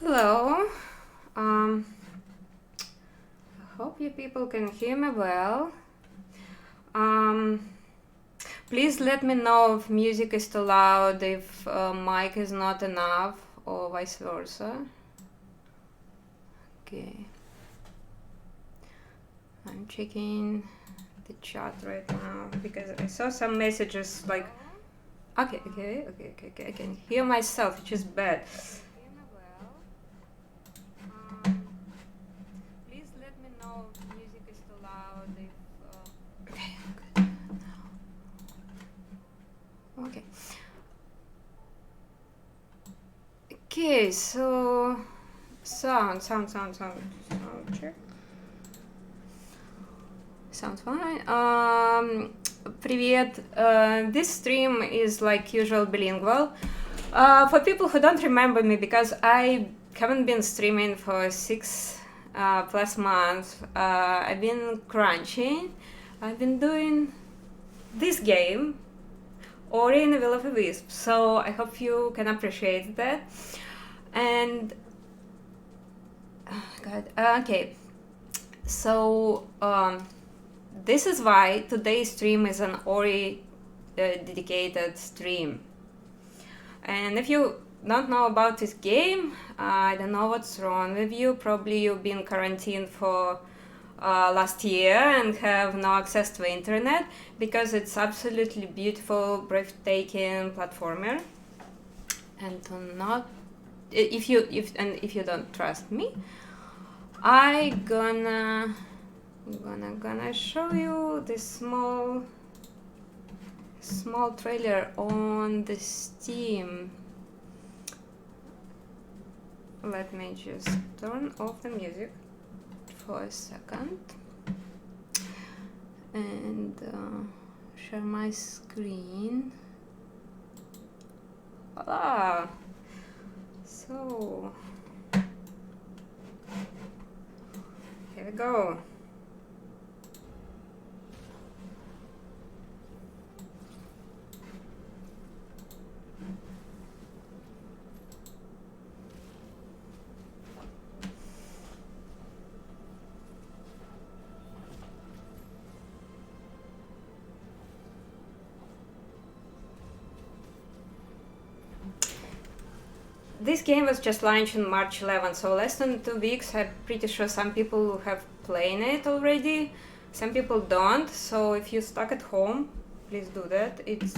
Hello. I hope you people can hear me well. Please let me know if music is too loud, if mic is not enough, or vice versa. Okay. I'm checking the chat right now because I saw some messages like, okay, I can hear myself, which is bad. Please let me know if music is too loud, if okay, good. Okay. Okay, so sound check. Sounds fine. Привет. This stream is like usual bilingual. For people who don't remember me, because I haven't been streaming for 6 plus months, I've been crunching. I've been doing this game, Ori and the Will of the Wisps, so I hope you can appreciate that. And okay, so this is why today's stream is an Ori dedicated stream. And if you don't know about this game, I don't know what's wrong with you. Probably you've been quarantined for last year and have no access to internet, because it's absolutely beautiful, breathtaking platformer. And if you don't trust me, I gonna show you this small trailer on the Steam. Let me just turn off the music for a second and share my screen. Voila! So here we go. This game was just launched on March 11th, so less than 2 weeks. I'm pretty sure some people have played it already, some people don't, so if you're stuck at home, please do that. It's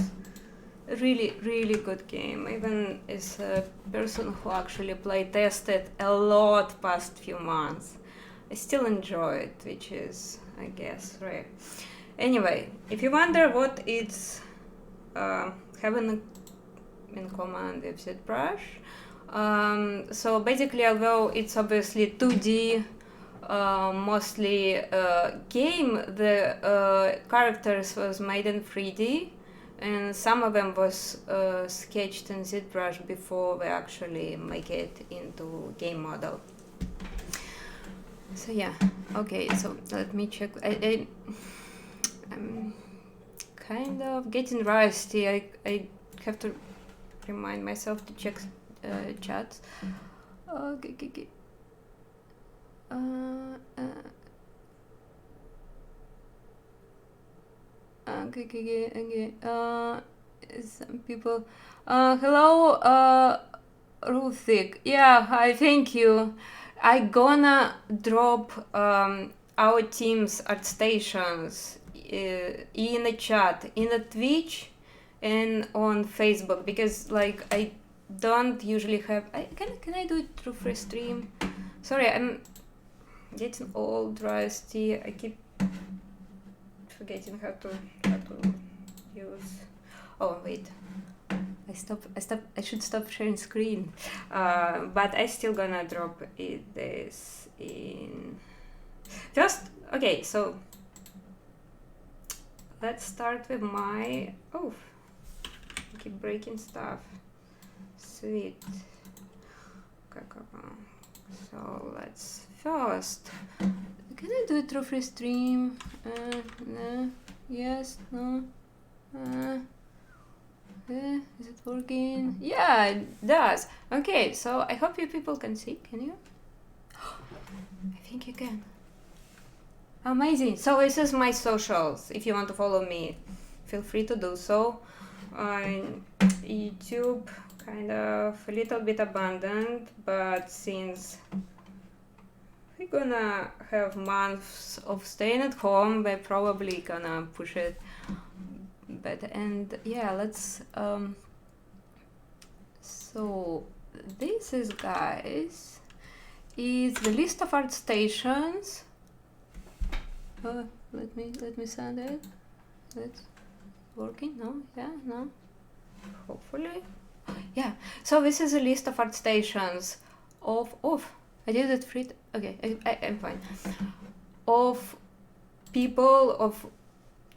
a really good game, even as a person who actually tested a lot past few months. I still enjoy it, which is, I guess, rare. Anyway, if you wonder what it's having in common with ZBrush, so basically, although it's obviously 2D, mostly game, the characters was made in 3D, and some of them was sketched in ZBrush before we actually make it into game model. So yeah, okay, so let me check. I'm kind of getting rusty. I have to remind myself to check chats. Okay. Some people. Hello, Ruthik. Yeah, hi, thank you. I gonna drop our team's art stations in the chat, in the Twitch, and on Facebook, because like I don't usually have. Can I do it through free stream? Sorry, I'm getting old, rusty. I keep forgetting how to use. Oh wait, I should stop sharing screen. But I still gonna drop this in first. Okay, so let's start with my. Oh, I keep breaking stuff. Sweet. So let's first. Can I do it through free stream? No. Yes. No. Is it working? Yeah, it does. Okay, so I hope you people can see. Can you? I think you can. Amazing. So this is my socials. If you want to follow me, feel free to do so. On YouTube, kind of a little bit abandoned, but since we're gonna have months of staying at home, we're probably gonna push it. But and yeah, let's so this is, guys, is the list of art stations. Let me send it. It's working. No, yeah, no, hopefully. Yeah, so this is a list of art stations of I did it free. Okay, I'm fine. Of people, of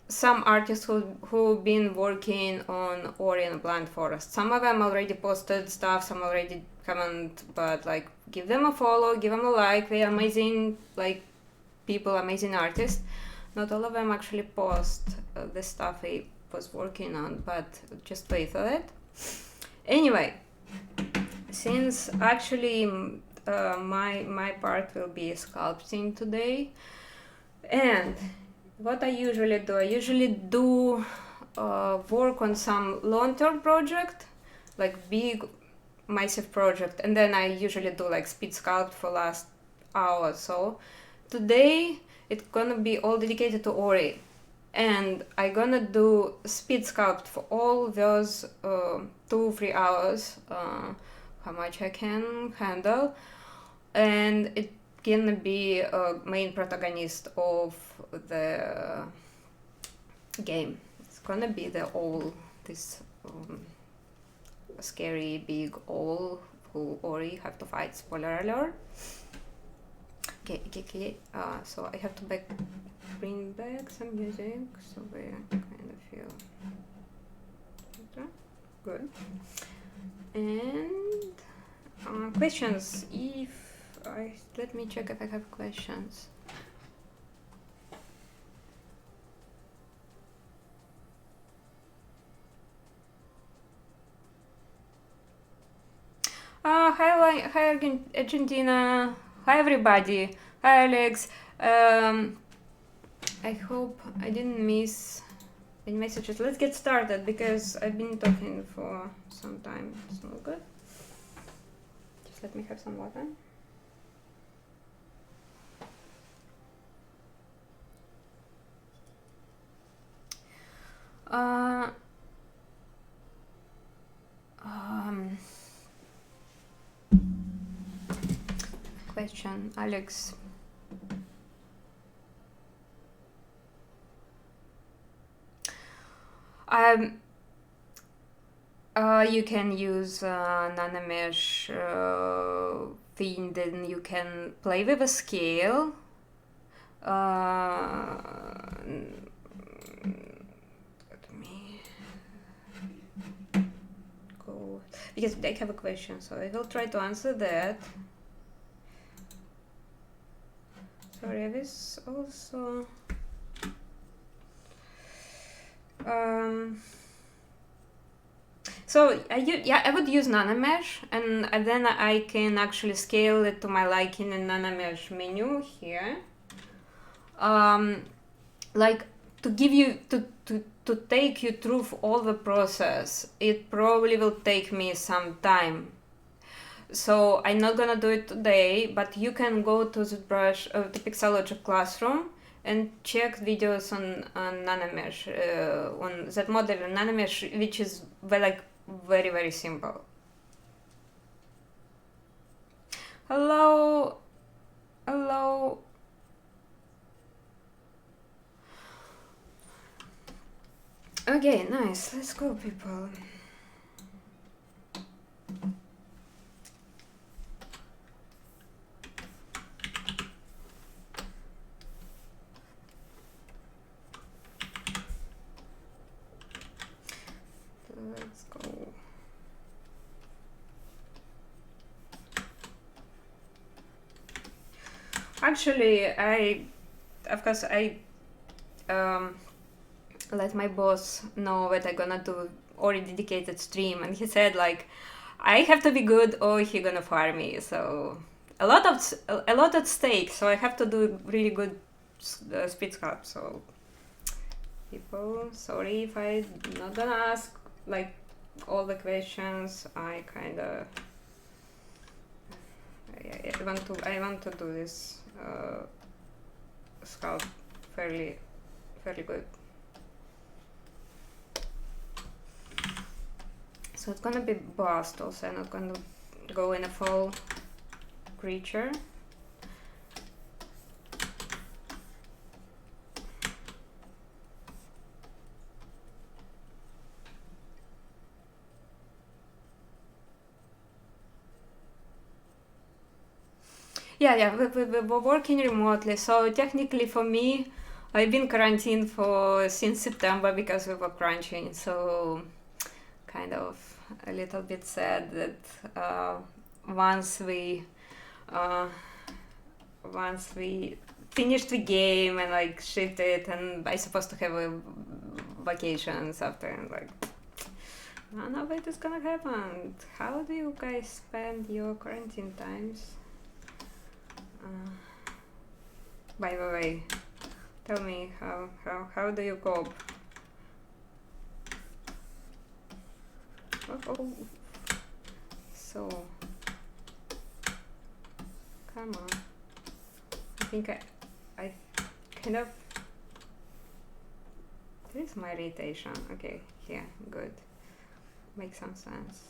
some artists who've been working on Ori and Blind Forest. Some of them already posted stuff, some already haven't, but like, give them a follow, give them a like. They're amazing, like, people, amazing artists. Not all of them actually post the stuff I was working on, but just wait for it. Anyway, since actually my part will be sculpting today, and what I usually do work on some long-term project, like big, massive project, and then I usually do like speed sculpt for last hour or so. Today it's gonna be all dedicated to Ori, and I'm gonna do speed sculpt for all those 2-3 hours, how much I can handle, and it can be a main protagonist of the game. It's gonna be this scary big owl who Ori have to fight. Spoiler alert. Okay. So I have to bring back some music so we kind of feel good. And questions. Let me check if I have questions. Hi Argentina. Hi everybody. Hi Alex. I hope I didn't miss any messages. Let's get started because I've been talking for some time. It's not good. Just let me have some water. Question, Alex. You can use nanomesh thing, then you can play with a scale. Let me go, because I have a question, so I will try to answer that. Sorry, this also so I would use nanomesh, and then I can actually scale it to my liking in nanomesh menu here. Like, to give you to take you through all the process, it probably will take me some time. So I'm not gonna do it today, but you can go to ZBrush, to Pixology Classroom, and check videos on nanomesh, on that model in nanomesh, which is very simple. Hello. Okay, nice. Let's go, people. Let's go. Actually, of course, I let my boss know that I'm gonna do Ori dedicated stream, and he said like, I have to be good or he gonna fire me. So a lot at stake. So I have to do really good speed sculpt. So people, sorry if I'm not gonna ask like all the questions. I kinda I want to do this sculpt fairly good. So it's gonna be bust also. I'm not gonna go in a full creature. Yeah, we're working remotely. So technically for me, I've been quarantined since September because we were crunching. So kind of a little bit sad that once we finished the game and like shipped it, and I supposed to have a vacations after, and like none of it is gonna happen. How do you guys spend your quarantine times? By the way, tell me how do you cope? Oh. So come on. I think I kind of, this is my rotation. Okay, yeah, good. Makes some sense.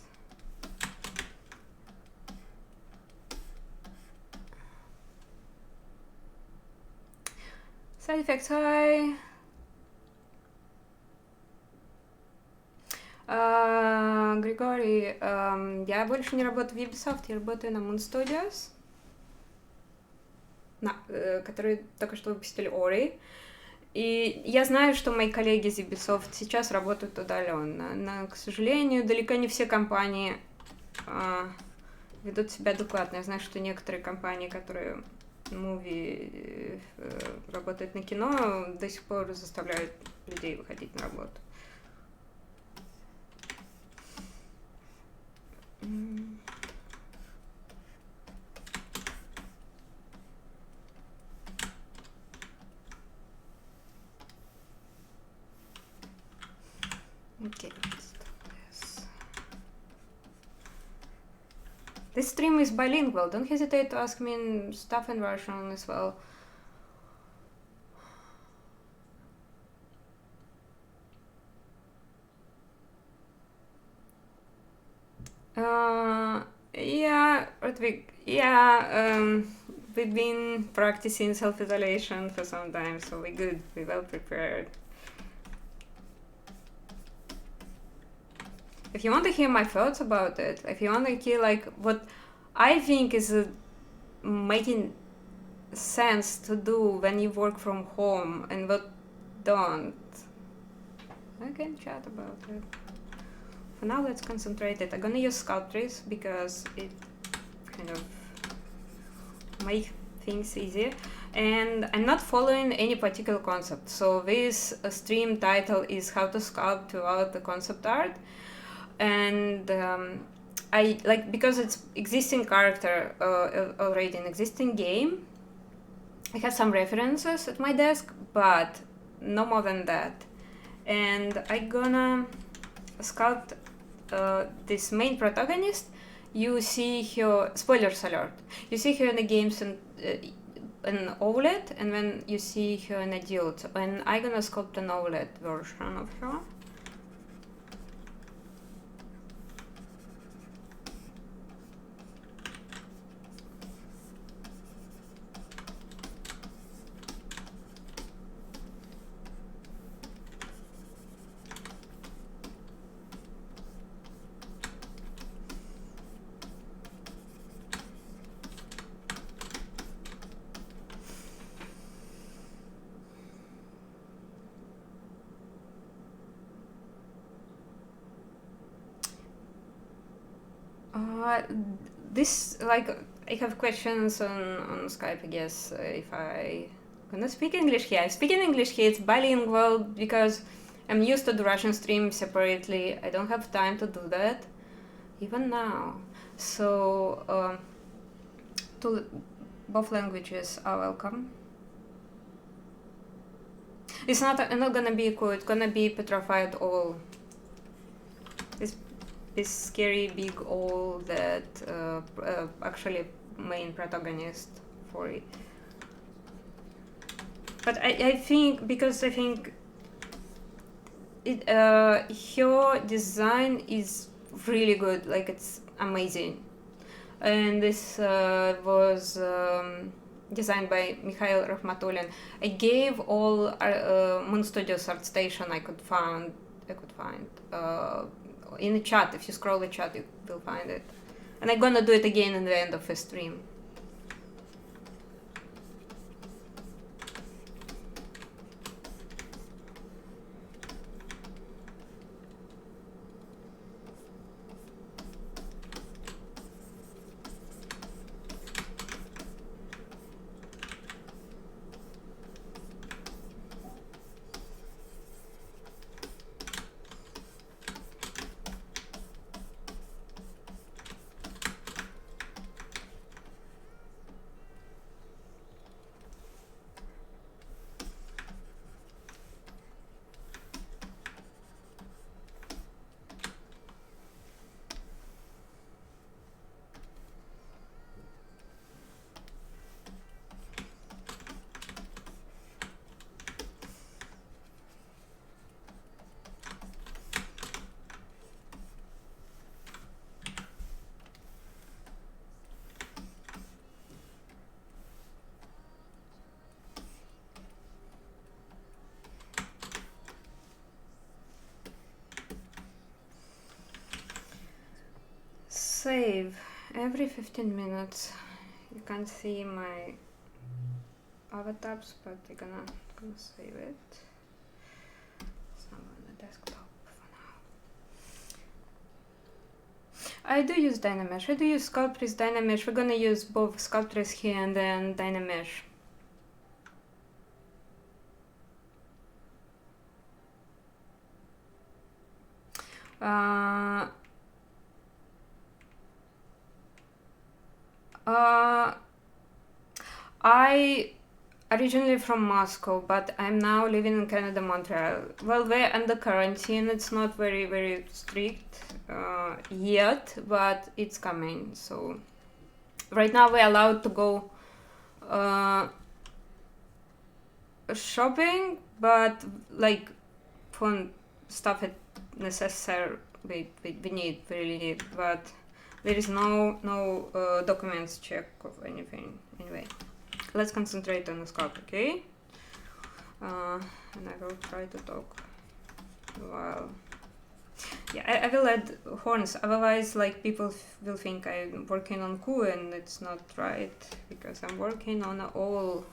Side effects high. Григорий, я больше не работаю в Ubisoft, я работаю на Moon Studios, которые только что выпустили Ori. И я знаю, что мои коллеги из Ubisoft сейчас работают удаленно, но, к сожалению, далеко не все компании ведут себя адекватно. Я знаю, что некоторые компании, которые работают на кино, до сих пор заставляют людей выходить на работу. Okay, let's do this. This stream is bilingual. Don't hesitate to ask me stuff in Russian as well. We've been practicing self-isolation for some time, so we're good, we're well prepared. If you want to hear my thoughts about it, if you want to hear like what I think is making sense to do when you work from home and what don't, I can chat about it. For now, let's concentrate it. I'm gonna use Sculpt trees because it kind of make things easier. And I'm not following any particular concept. So this stream title is how to sculpt without the concept art. And I like, because it's existing character already in existing game, I have some references at my desk, but no more than that. And I'm gonna sculpt this main protagonist. You see her, spoilers alert, you see her in the games in an OLED, and then you see her in a DULT. And I'm gonna sculpt an OLED version of her. This, like, I have questions on Skype, I guess, if I gonna speak English here. I speak in English here, it's bilingual, because I'm used to the Russian stream separately. I don't have time to do that, even now. So both languages are welcome. It's not gonna be cool. It's gonna be petrified owl. This scary big owl that actually main protagonist for it. But I think, because I think it her design is really good, like it's amazing. And this was designed by Mikhail Rahmatulin. I gave all Moon Studios art station I could find in the chat. If you scroll the chat, you will find it. And I'm gonna do it again in the end of the stream. Save every 15 minutes. You can't see my other tabs, but I'm gonna save it. It's not on the desktop for now. I do use Dynamesh. I do use Sculpt with Dynamesh. We're gonna use both Sculpt here and then Dynamesh. I originally from Moscow, but I'm now living in Canada, Montreal. Well, we're under quarantine. It's not very strict yet, but it's coming. So right now we're allowed to go shopping, but like for stuff it necessary we really need, but there is no documents check of anything. Anyway, let's concentrate on the sculpt, okay? And I will try to talk while... Yeah, I will add horns, otherwise like people will think I'm working on Ku, and it's not right, because I'm working on all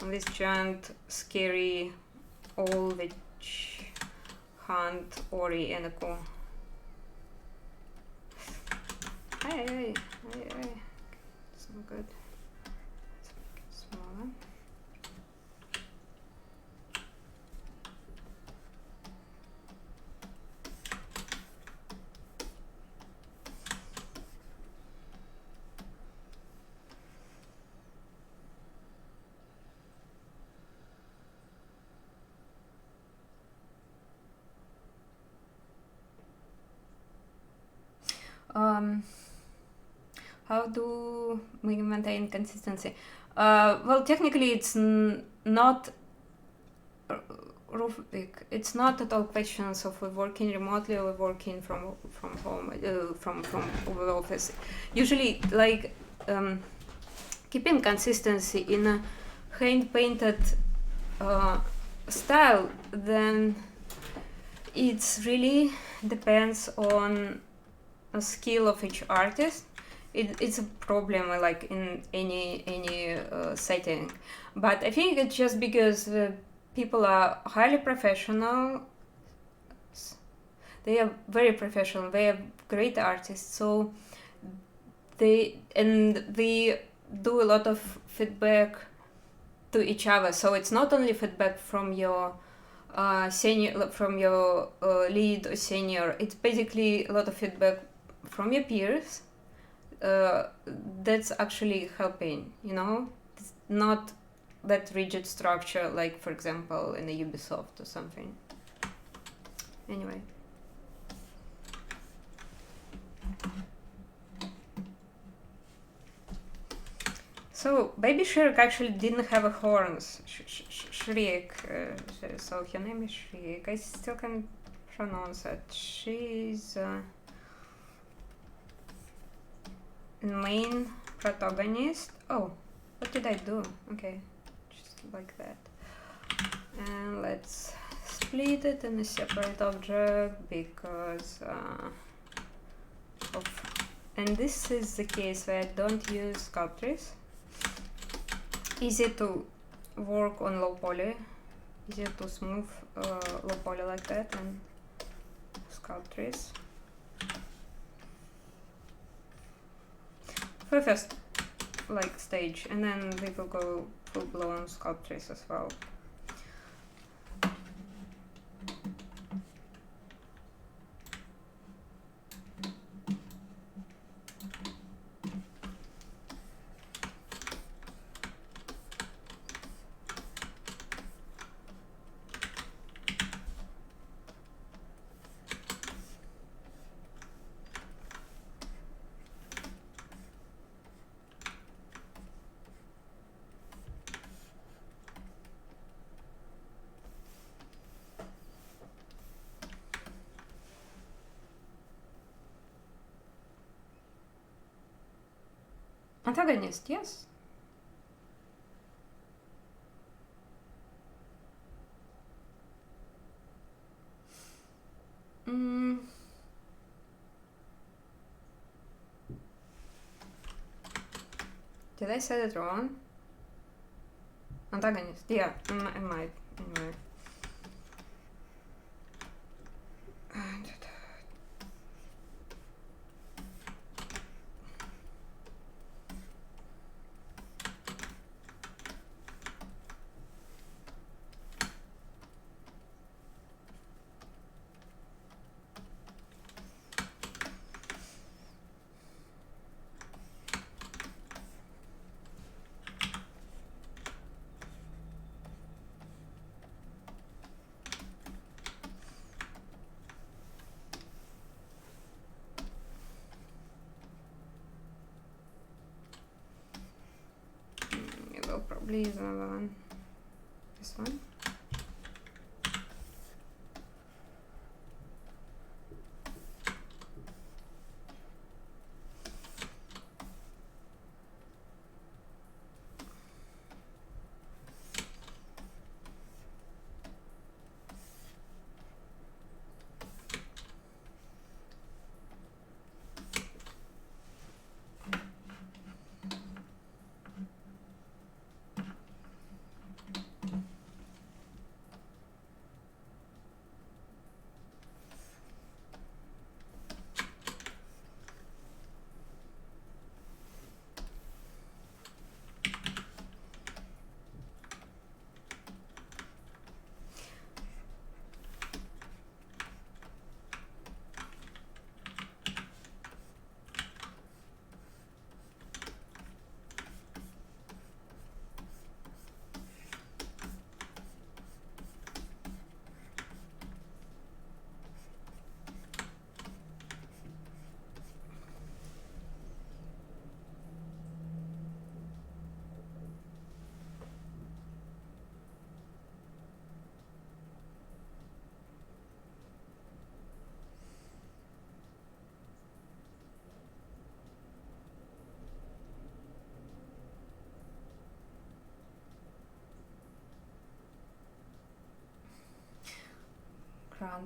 on this giant scary owl which hunt Ori and a Ku. Hey, it's not good. Let's make it smaller. How do we maintain consistency? Well, technically it's not it's not at all questions of we're working remotely or we're working from home, from the office. Usually, like keeping consistency in a hand-painted style, then it's really depends on a skill of each artist. It's a problem like in any setting, but I think it's just because people are highly professional. They are very professional. They are great artists, so they do a lot of feedback to each other. So it's not only feedback from your senior, from your lead or senior. It's basically a lot of feedback from your peers. That's actually helping, you know. It's not that rigid structure, like for example in a Ubisoft or something. Anyway. So Baby Shark actually didn't have a horns. Shriek. So her name is Shriek. I still can pronounce it. She's main protagonist. Oh, what did I do? Okay, just like that. And let's split it in a separate object because and this is the case where I don't use Sculptris. Easy to work on low poly, easier to smooth low poly like that, and Sculptris. For the first like stage, and then we will go full blown Sculptris as well. Antagonist, yes. Did I say it wrong? Antagonist, yeah, I might, anyway. Probably use another one. This one.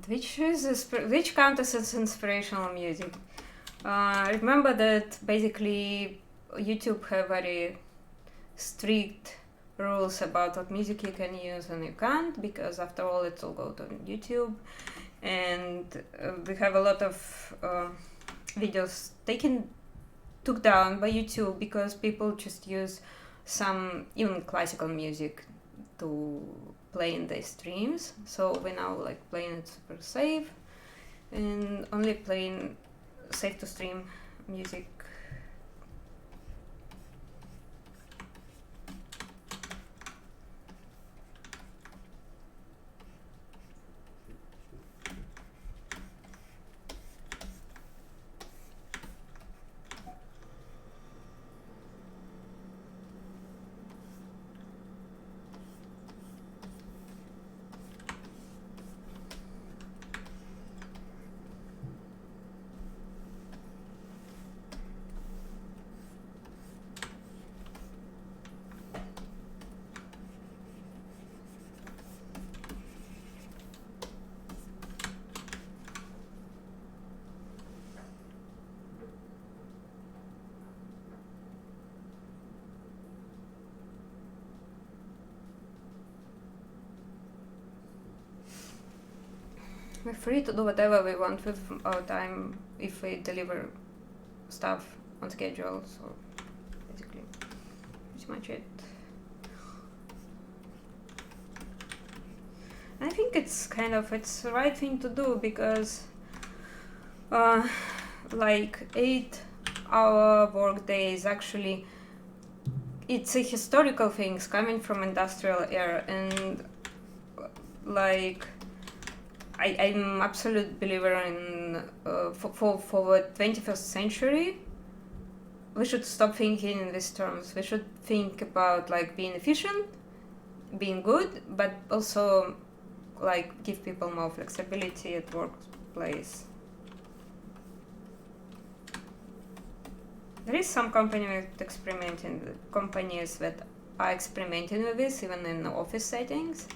Which counts as inspirational music? Remember that basically YouTube have very strict rules about what music you can use and you can't, because after all it's all go to YouTube, and we have a lot of videos took down by YouTube because people just use some even classical music to play in the streams. So we now like playing it super safe and only playing safe to stream music. We're free to do whatever we want with our time if we deliver stuff on schedule, so basically pretty much it. I think it's the right thing to do because like 8-hour work days actually, it's a historical things coming from industrial era, and like I'm absolute believer in for the 21st century we should stop thinking in these terms. We should think about like being efficient, being good, but also like give people more flexibility at workplace. There is some companies that are experimenting with this even in office settings,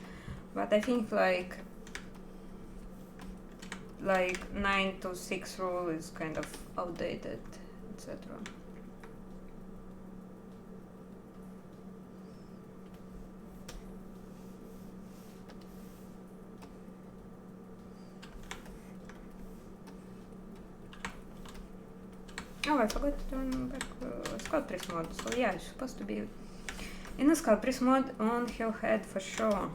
but I think like 9 to 6 rule is kind of outdated, etc. Oh, I forgot to turn back Sculpt mode. So yeah, it's supposed to be in the Sculpt mode on her head for sure.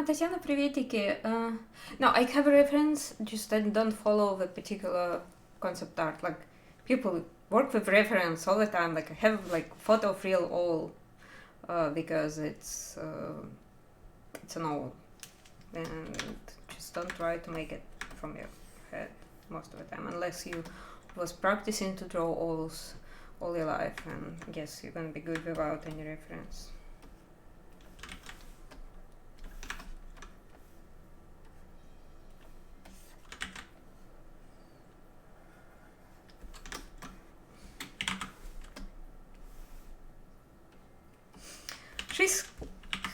Татьяна, приветики. No, I have a reference, just I don't follow the particular concept art. Like, people work with reference all the time. Like, I have like photo of real owl because it's an owl, and just don't try to make it from your head most of the time, unless you was practicing to draw owls all your life, and I guess you're gonna be good without any reference. She's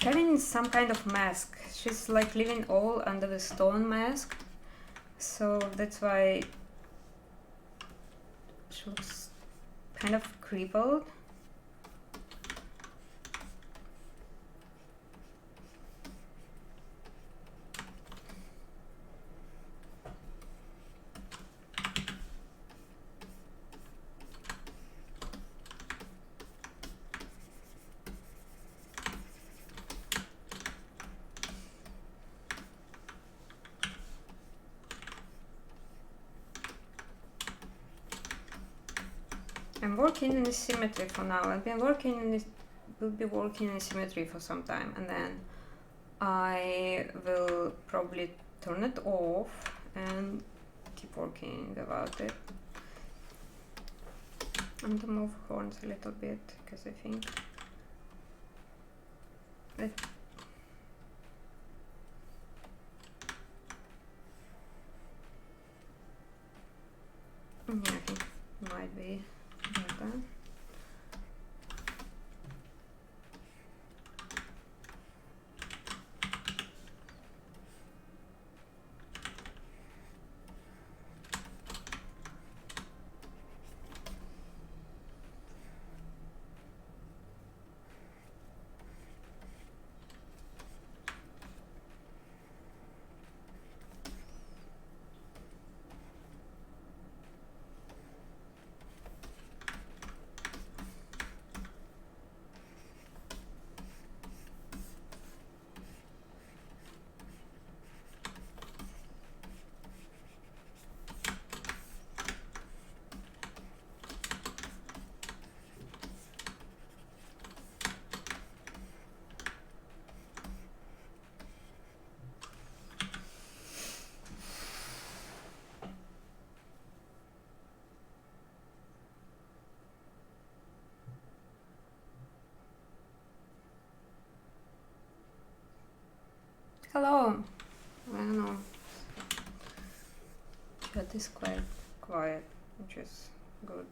having some kind of mask. She's like living all under the stone mask, so that's why she looks kind of crippled. I'm working in the symmetry for now. I've been working in this, will be working in symmetry for some time, and then I will probably turn it off and keep working without it. I'm gonna move horns a little bit because I think that yeah, I think it might be better. Hello. I don't know. Chat is quite quiet, which is good.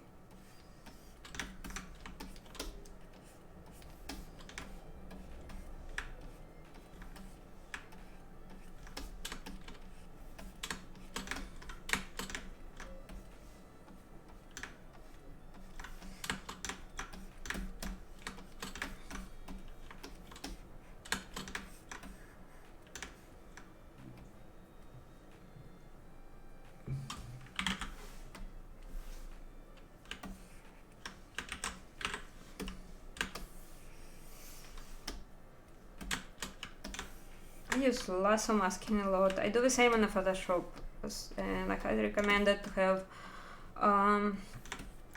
I use lasso masking a lot. I do the same on the Photoshop, and I highly recommend it to have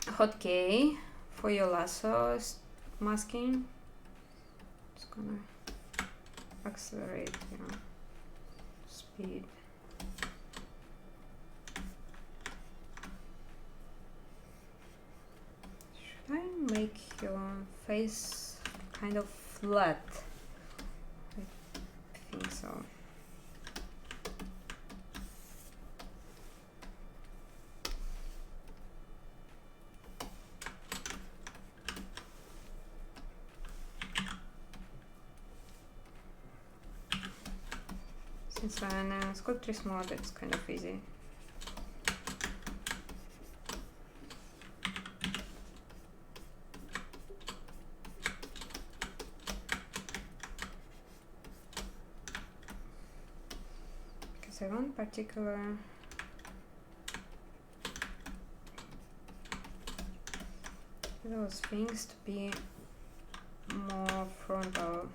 hotkey for your lasso masking. Just gonna accelerate, speed. Should I make your face kind of flat? I think so. Since I'm in Sculptress mode, it's kind of easy. I want particular those things to be more frontal.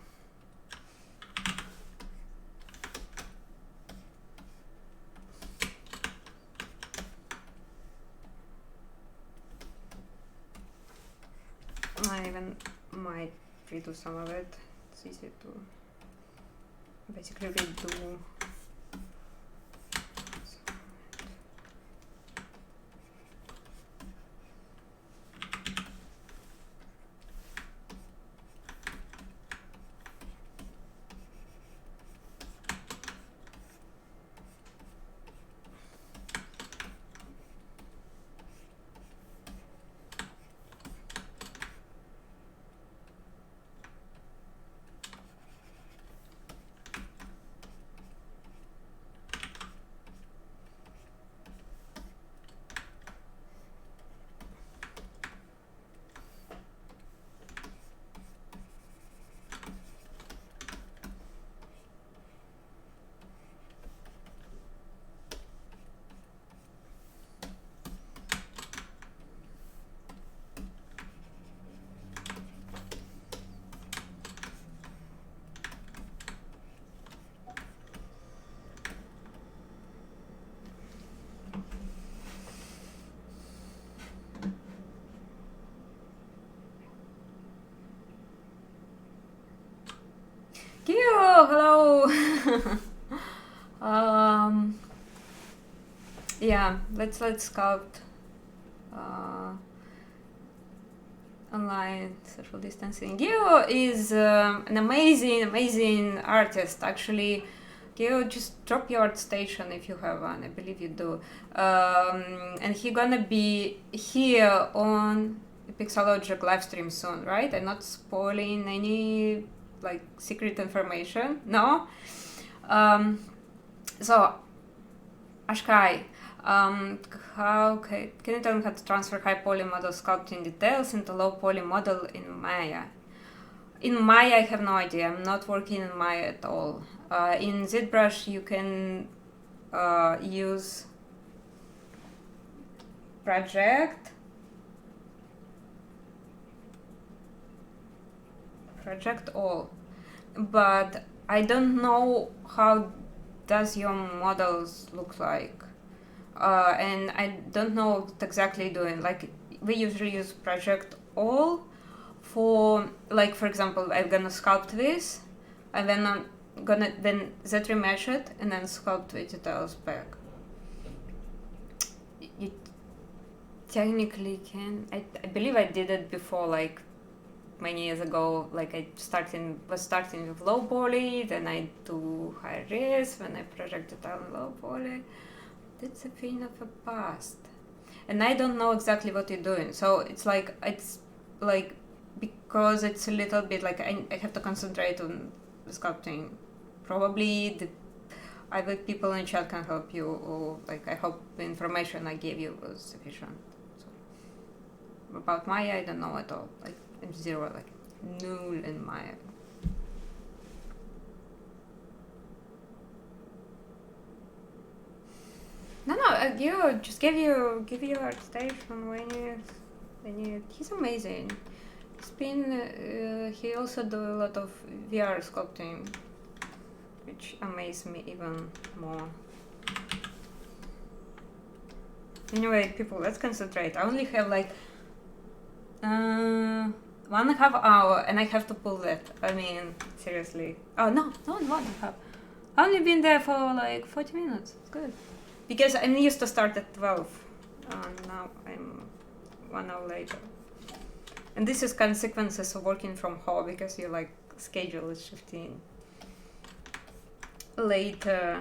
even might redo some of it. It's easy to basically redo. Hello. Yeah, let's sculpt online social distancing. Geo is an amazing artist. Actually, Geo, just drop your art station if you have one. I believe you do. And he gonna be here on the Pixologic live stream soon, right? I'm not spoiling any like secret information, no? So, Ashkai, can you tell me how to transfer high poly model sculpting details into low poly model in Maya? In Maya, I have no idea. I'm not working in Maya at all. In ZBrush, you can use project all, but I don't know how does your models look like, and I don't know what exactly doing. Like, we usually use project all for, like, for example, I'm gonna sculpt this, and then I'm gonna then Z-remesh it and then sculpt the details back. You technically can. I believe I did it before, like many years ago. Like, I was starting with low poly, then I do high res when I project it on low poly. That's a thing of the past, and I don't know exactly what you're doing. So it's like because it's a little bit like I have to concentrate on the sculpting. Probably either people in chat can help you, or like I hope the information I gave you was sufficient. So about Maya, I don't know at all. Like, I'm zero, like null in Maya. No, you just give you art station when you. He's amazing. He also do a lot of VR sculpting, which amazed me even more. Anyway, people, let's concentrate. I only have like 1.5 hours, and I have to pull that. I mean, seriously. Oh no, not 1.5. I've only been there for like 40 minutes. It's good. Because I'm used to start at 12. Now I'm 1 hour later. And this is consequences of working from home, because your like schedule is shifting later.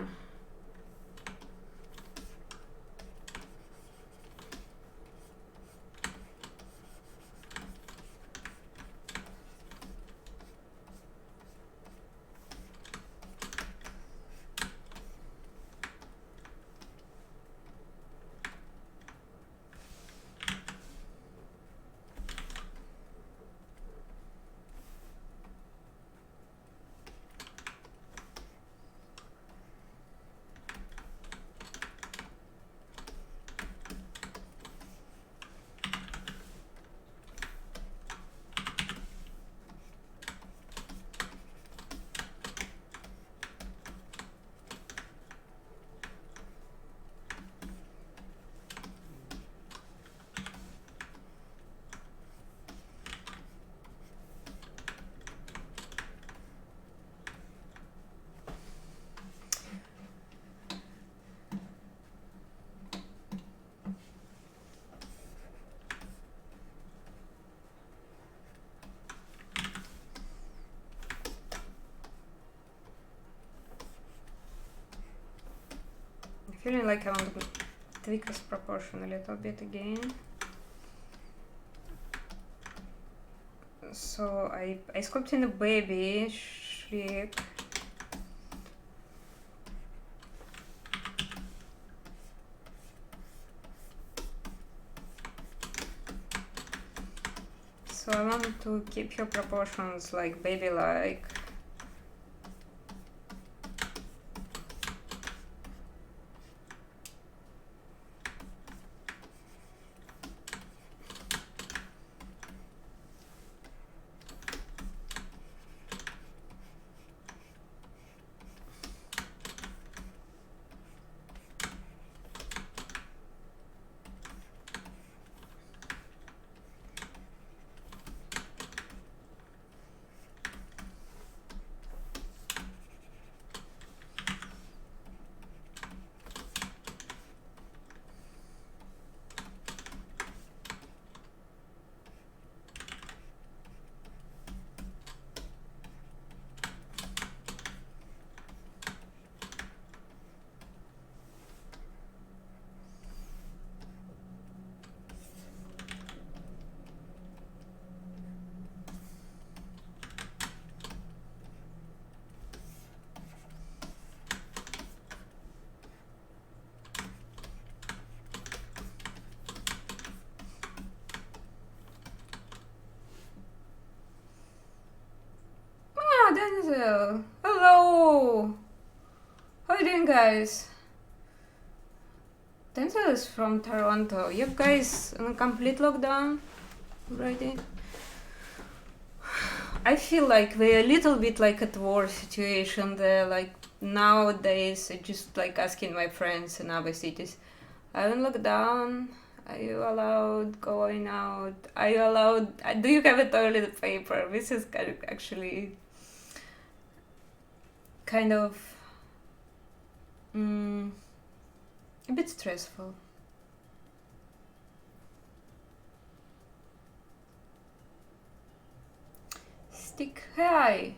Feeling like I want to tweak this proportion a little bit again. So I sculpted in a baby Shrek. So I want to keep your proportions like baby-like. Denzel! Hello! How are you doing, guys? Denzel is from Toronto. You guys in a complete lockdown already? I feel like we're a little bit like at war situation there. Like nowadays, I just like asking my friends in other cities, are you in lockdown? Are you allowed going out? Are you allowed? Do you have a toilet paper? This is actually kind of a bit stressful. Stick high.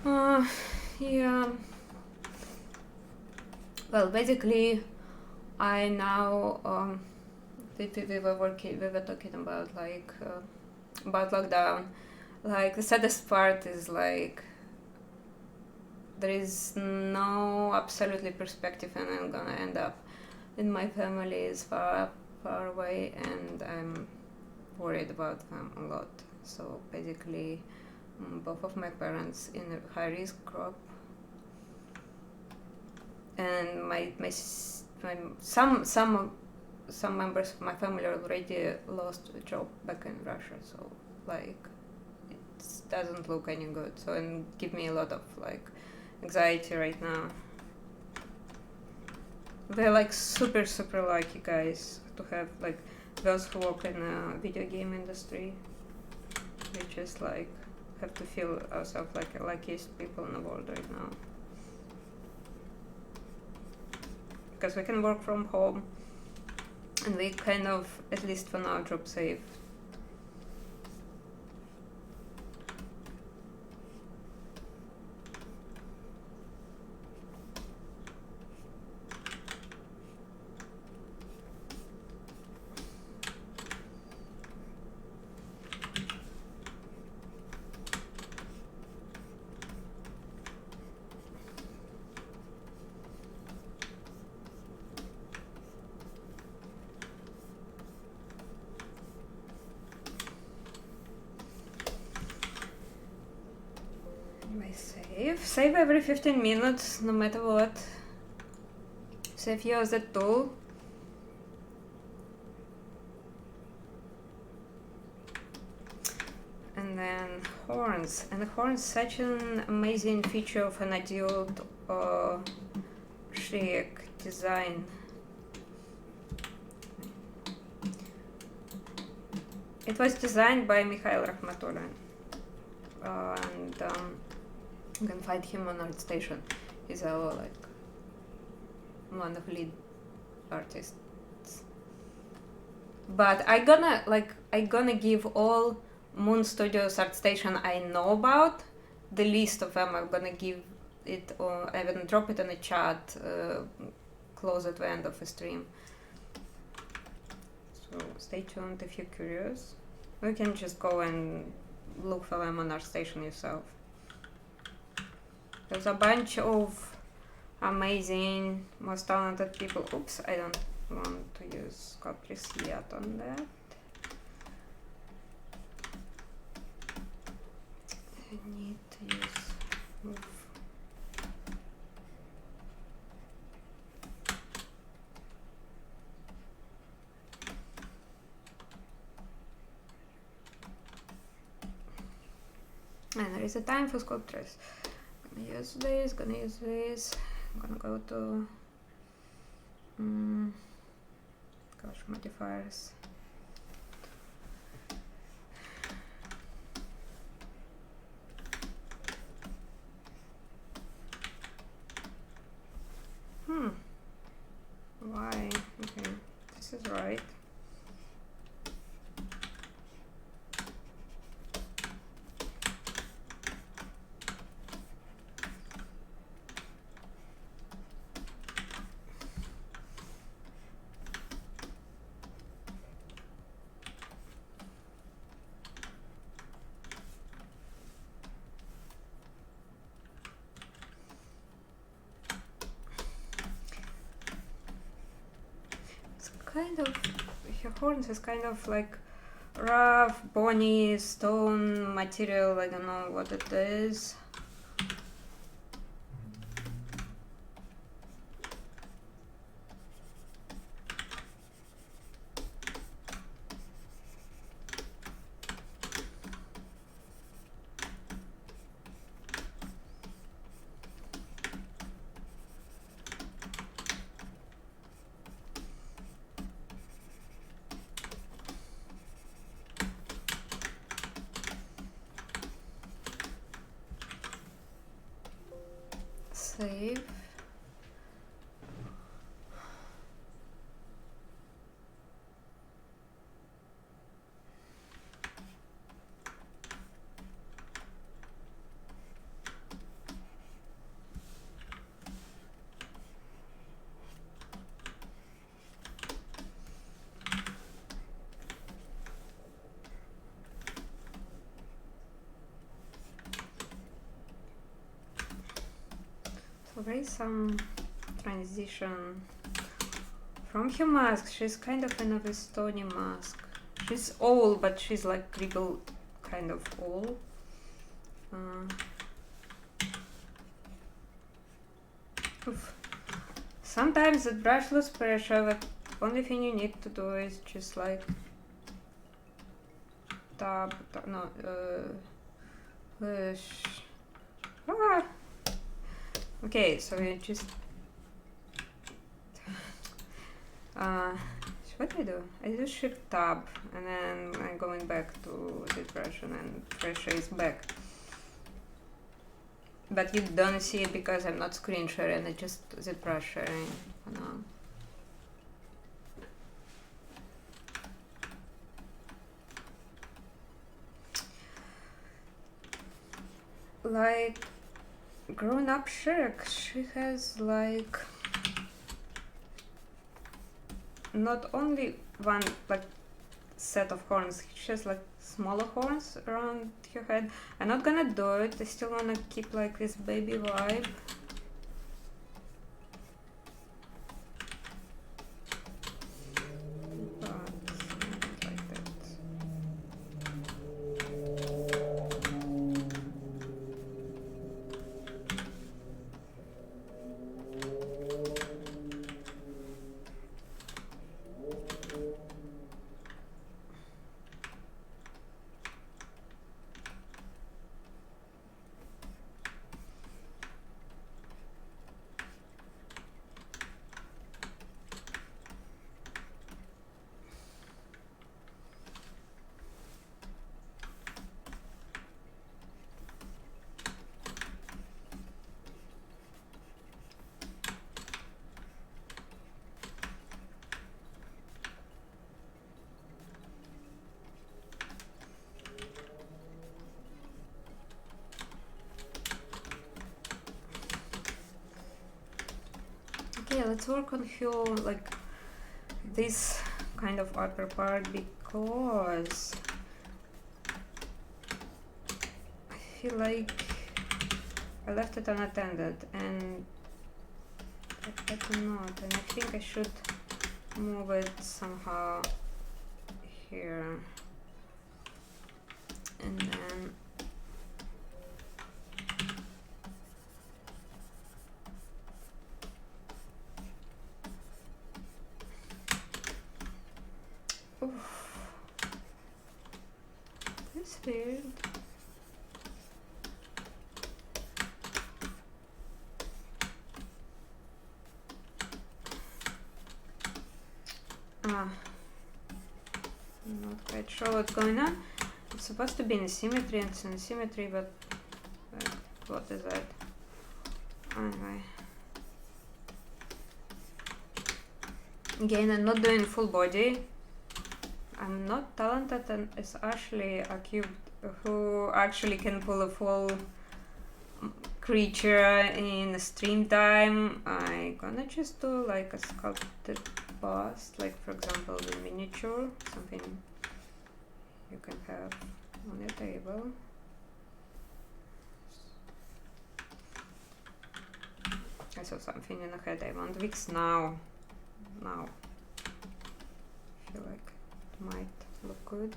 Yeah. Well, basically, I now we were talking about like about lockdown. Like the saddest part is like there is no absolutely perspective, and I'm gonna end up in my family is far away, and I'm worried about them a lot. So basically, both of my parents in a high risk group, and some members of my family already lost a job back in Russia. So like it doesn't look any good. So and give me a lot of like anxiety right now. They're like super lucky guys to have like those who work in the video game industry. We just like have to feel ourselves like the luckiest people in the world right now. Because we can work from home and we kind of, at least for now, job safe. Save every 15 minutes, no matter what. Save use the tool. And then horns. And the horns, such an amazing feature of an adult Shrek design. It was designed by Mikhail Rahmatulin. And you can find him on ArtStation. He's our like one of lead artists. But I gonna give all Moon Studios ArtStation I know about. The list of them I'm gonna give it, or I'm gonna drop it in the chat close at the end of the stream. So stay tuned if you're curious. You can just go and look for them on ArtStation yourself. There's a bunch of amazing, most talented people. Oops, I don't want to use Sculpt yet on that. I need to use move. And there is a time for sculptures. Gonna use this, I'm gonna go to modifiers. Why? Okay, this is right. Kind of, her horns is kind of like rough, bony, stone material. I don't know what it is. Save. raise some transition from her mask. She's kind of in a stony mask. She's old, but she's like regal kind of old. Sometimes the brush loses pressure, but only thing you need to do is just like tab, no, okay, so you just what do? I do shift tab and then I'm going back to ZBrush and then pressure is back. But you don't see it because I'm not screen sharing, I just ZBrush sharing for now. Like grown-up Shrek, she has like not only one like set of horns, she has like smaller horns around her head. I'm not gonna do it, I still wanna keep like this baby vibe. Okay, let's work on her like this kind of upper part because I feel like I left it unattended and I cannot, and I think I should move it somehow here and then that's weird. I'm not quite sure what's going on. It's supposed to be in symmetry, and it's in symmetry, but what is that? Anyway. Again, I'm not doing full body. I'm not talented as Ashley, a cube who actually can pull a full creature in stream time. I'm gonna just do like a sculpted bust, like for example the miniature, something you can have on your table. I saw something in the head. I want Wix now. I feel like it might look good.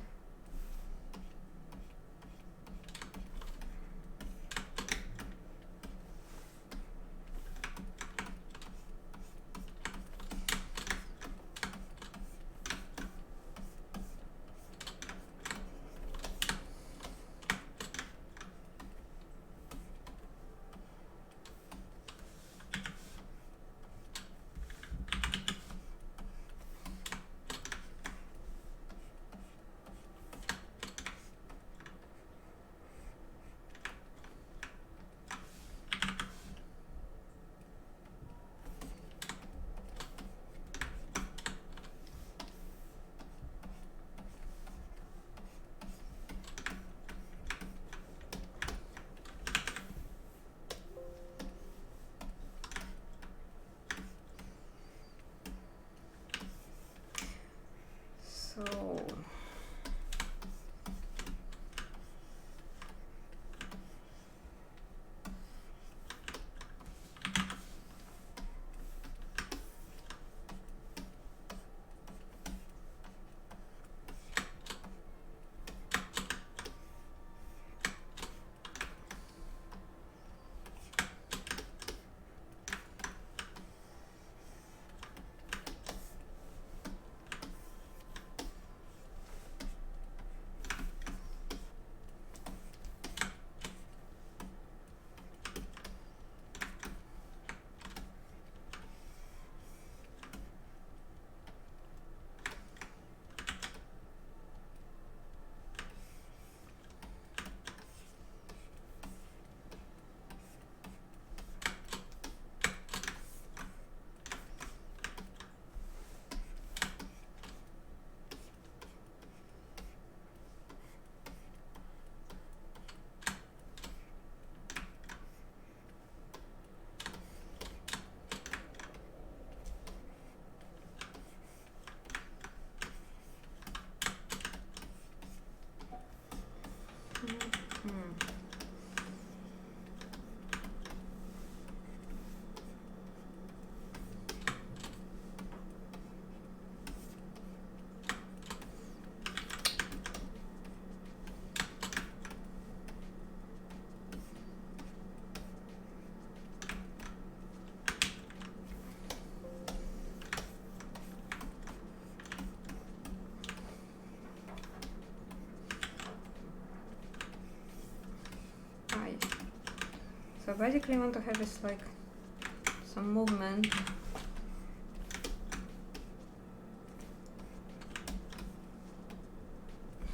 So basically I want to have this like some movement.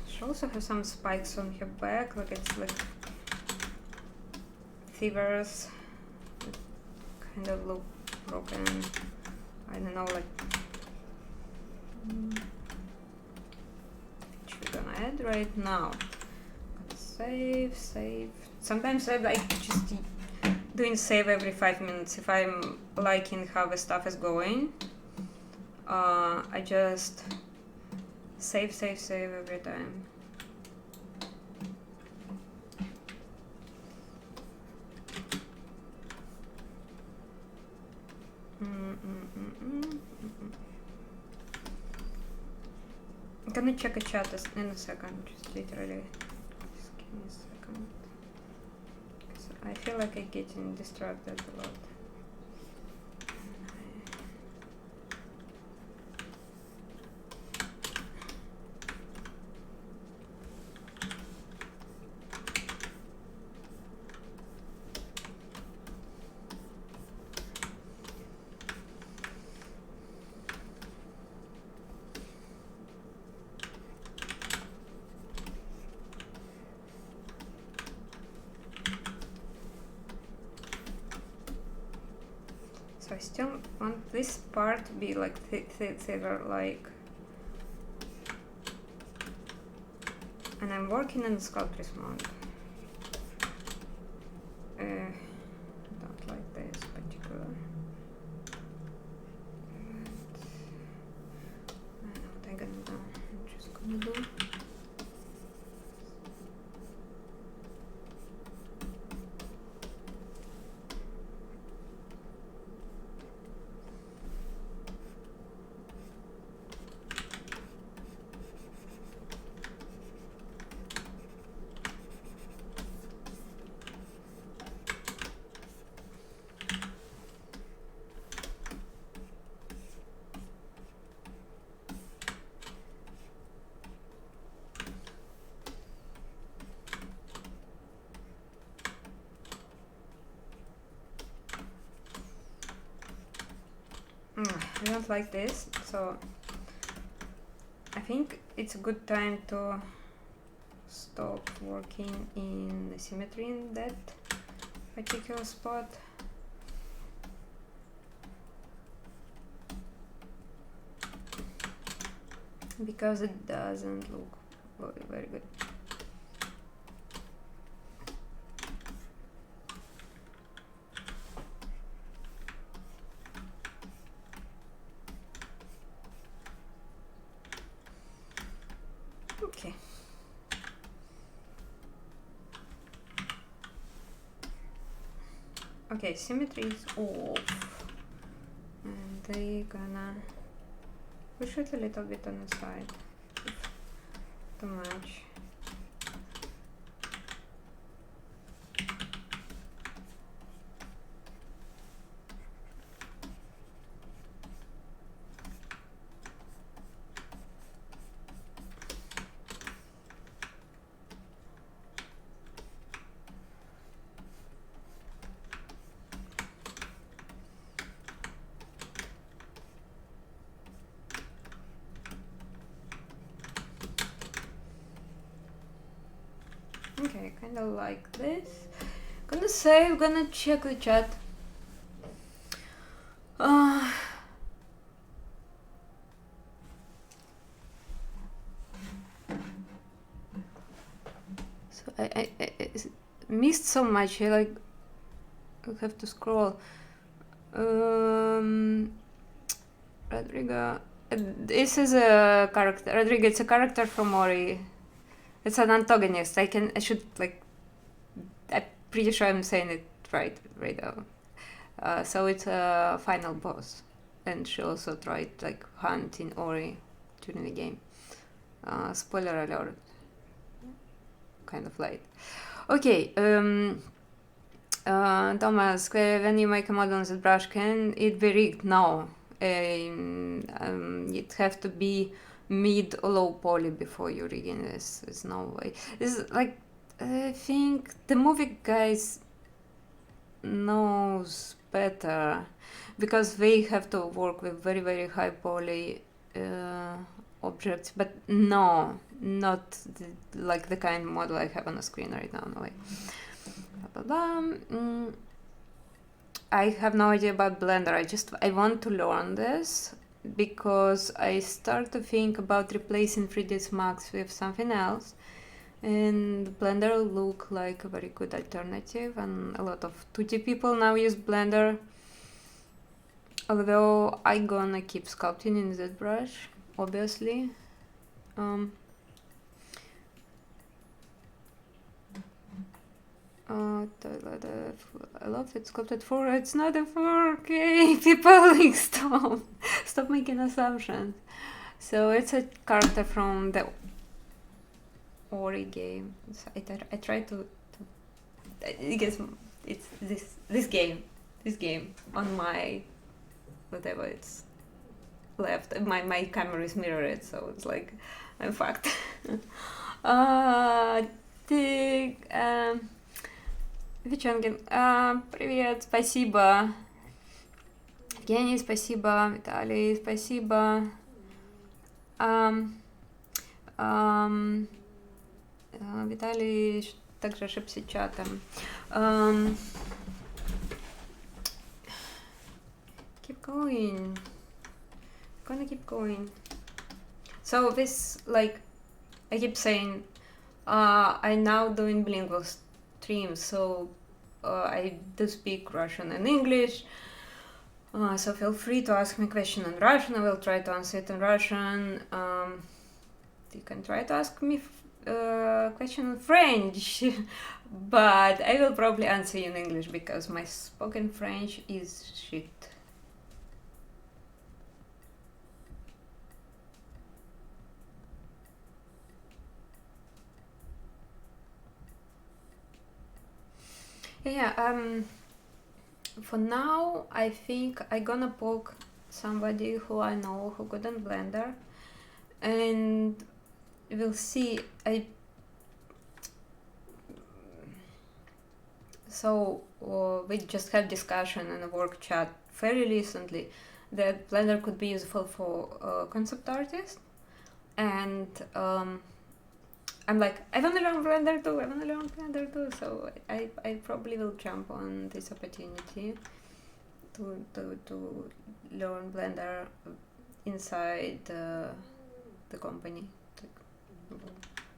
She also has some spikes on her back, like it's like fibers that kind of look broken. I don't know, like which we're gonna add right now. Save. Sometimes I like just doing save every 5 minutes if I'm liking how the stuff is going. I just save every time. I'm gonna check a chat in a second, just literally. Just give me a second. I feel like I'm getting distracted a lot. I still want this part to be like thinner, like, and I'm working in Sculpt mode. Don't like this particular. I know what I'm gonna do. I'm just gonna do. I don't like this, so I think it's a good time to stop working in the symmetry in that particular spot. Because it doesn't look very good. Okay. Okay, symmetry is off. And they're gonna push it a little bit on the side. Too much. Okay, kind of like this. Gonna save, gonna check the chat. So I missed so much. I have to scroll. Rodrigo. This is a character. Rodrigo, it's a character from Ori. It's an antagonist. I'm pretty sure I'm saying it right now. So it's a final boss, and she also tried like hunting Ori during the game. Spoiler alert. Kind of late. Okay. Thomas, when you make a model on ZBrush, can it be rigged? No. It have to be mid or low poly before you're rigging this. There's no way. This is like, I think the movie guys knows better, because they have to work with very, very high poly objects, but no, not like the kind of model I have on the screen right now. No way. Blah, blah, blah. I have no idea about Blender. I want to learn this because I start to think about replacing 3ds Max with something else, and Blender look like a very good alternative, and a lot of 2D people now use Blender, although I'm gonna keep sculpting in ZBrush, obviously. I love it, sculpted 4. It's not a 4K. People like stop making assumptions. So it's a character from the Ori game. I try to I guess it's this game on my whatever it's left. My camera is mirrored, so it's like I'm fucked. Иванченко, привет, спасибо. Евгений, спасибо. Виталий, спасибо. Виталий также ошибся чатом. Keep going. Gonna keep going. So this, like, I keep saying, I'm now doing bilingual streams, so I do speak Russian and English, so feel free to ask me a question in Russian. I will try to answer it in Russian. You can try to ask me a question in French, but I will probably answer you in English because my spoken French is shit. Yeah, for now, I think I'm gonna poke somebody who I know who good in Blender, and we'll see. We just had discussion in a work chat very recently that Blender could be useful for concept artists, and I'm like, I want to learn Blender too, so I probably will jump on this opportunity to learn Blender inside the company.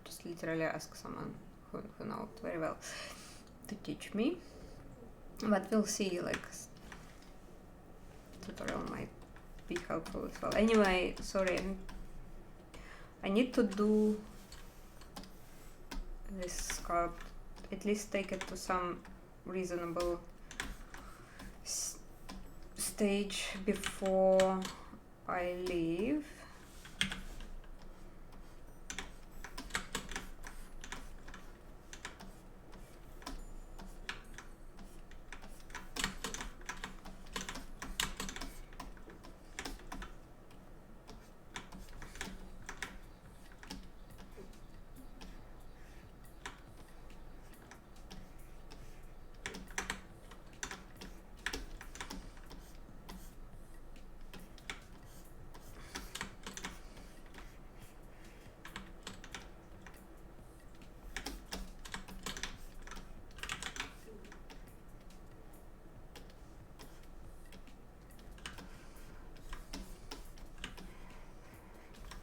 Just literally ask someone who knows very well to teach me. But we'll see, like, tutorial might be helpful as well. Anyway, sorry, I need to do this sculpt, at least take it to some reasonable stage before I leave.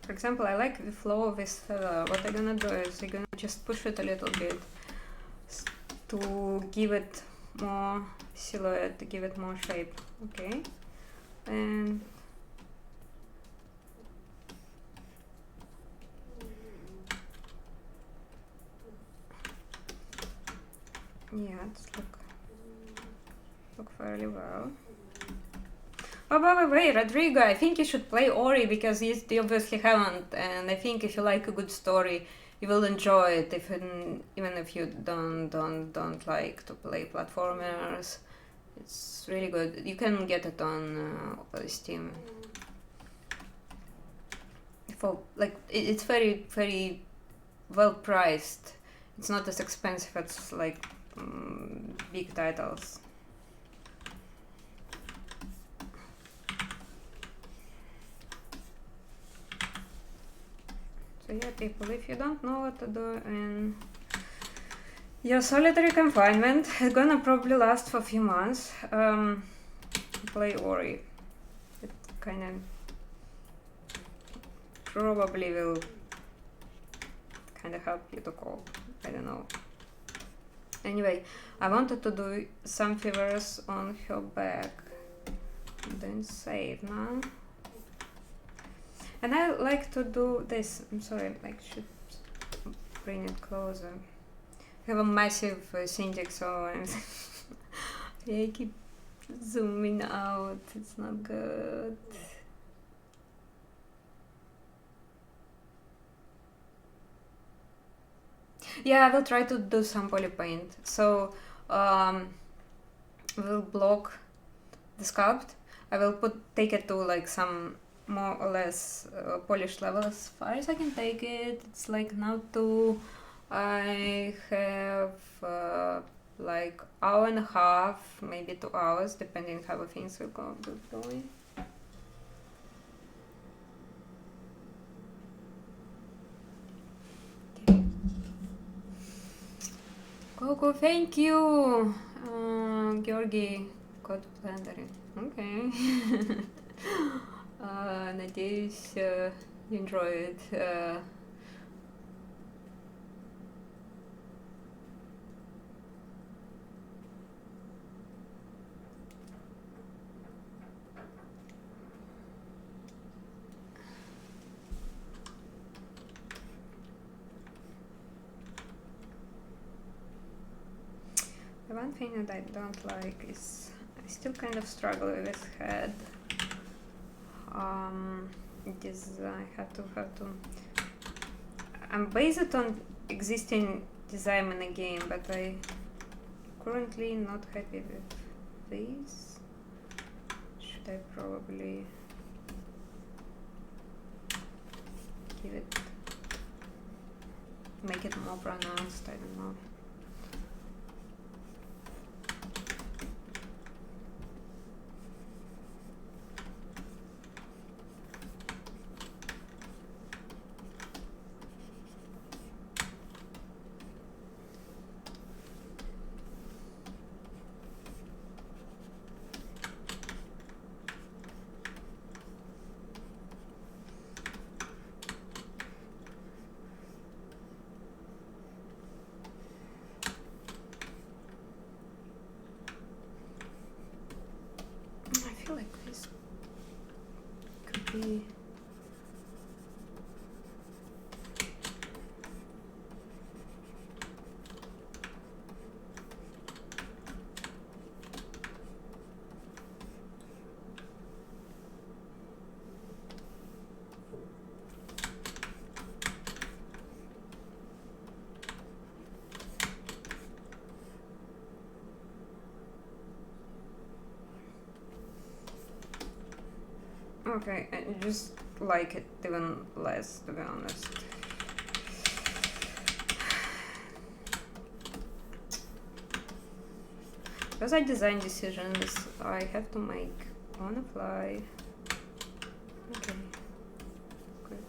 For example, I like the flow of this feather. What I'm gonna do is I'm gonna just push it a little bit to give it more silhouette, to give it more shape. Okay, and yeah, it's look fairly well. Oh, by the way, Rodrigo, I think you should play Ori because you obviously haven't, and I think if you like a good story, you will enjoy it. Even if you don't like to play platformers, it's really good. You can get it on Steam. For like, it's very very well priced. It's not as expensive as like big titles. So yeah, people, if you don't know what to do in your solitary confinement, it's gonna probably last for a few months. Play Ori. It kind of probably will kind of help you to cope. I don't know. Anyway, I wanted to do some fevers on her back. Then save now. And I like to do this. I'm sorry, I should bring it closer. I have a massive syntax, so I keep zooming out. It's not good. Yeah, I will try to do some poly paint. So we'll block the sculpt. I will take it to like some more or less polished level as far as I can take it. It's like now 2. I have like hour and a half, maybe 2 hours, depending how things will go going. Okay. Coco, thank you, Georgi, Code Blender. Okay. Надеюсь, you enjoy it. The one thing that I don't like is I still kind of struggle with this head. I have to. I'm based on existing design in the game, but I currently not happy with this. Should I probably make it more pronounced? I don't know. Okay, I just like it even less, to be honest. Those are design decisions I have to make on the fly. Okay. Good.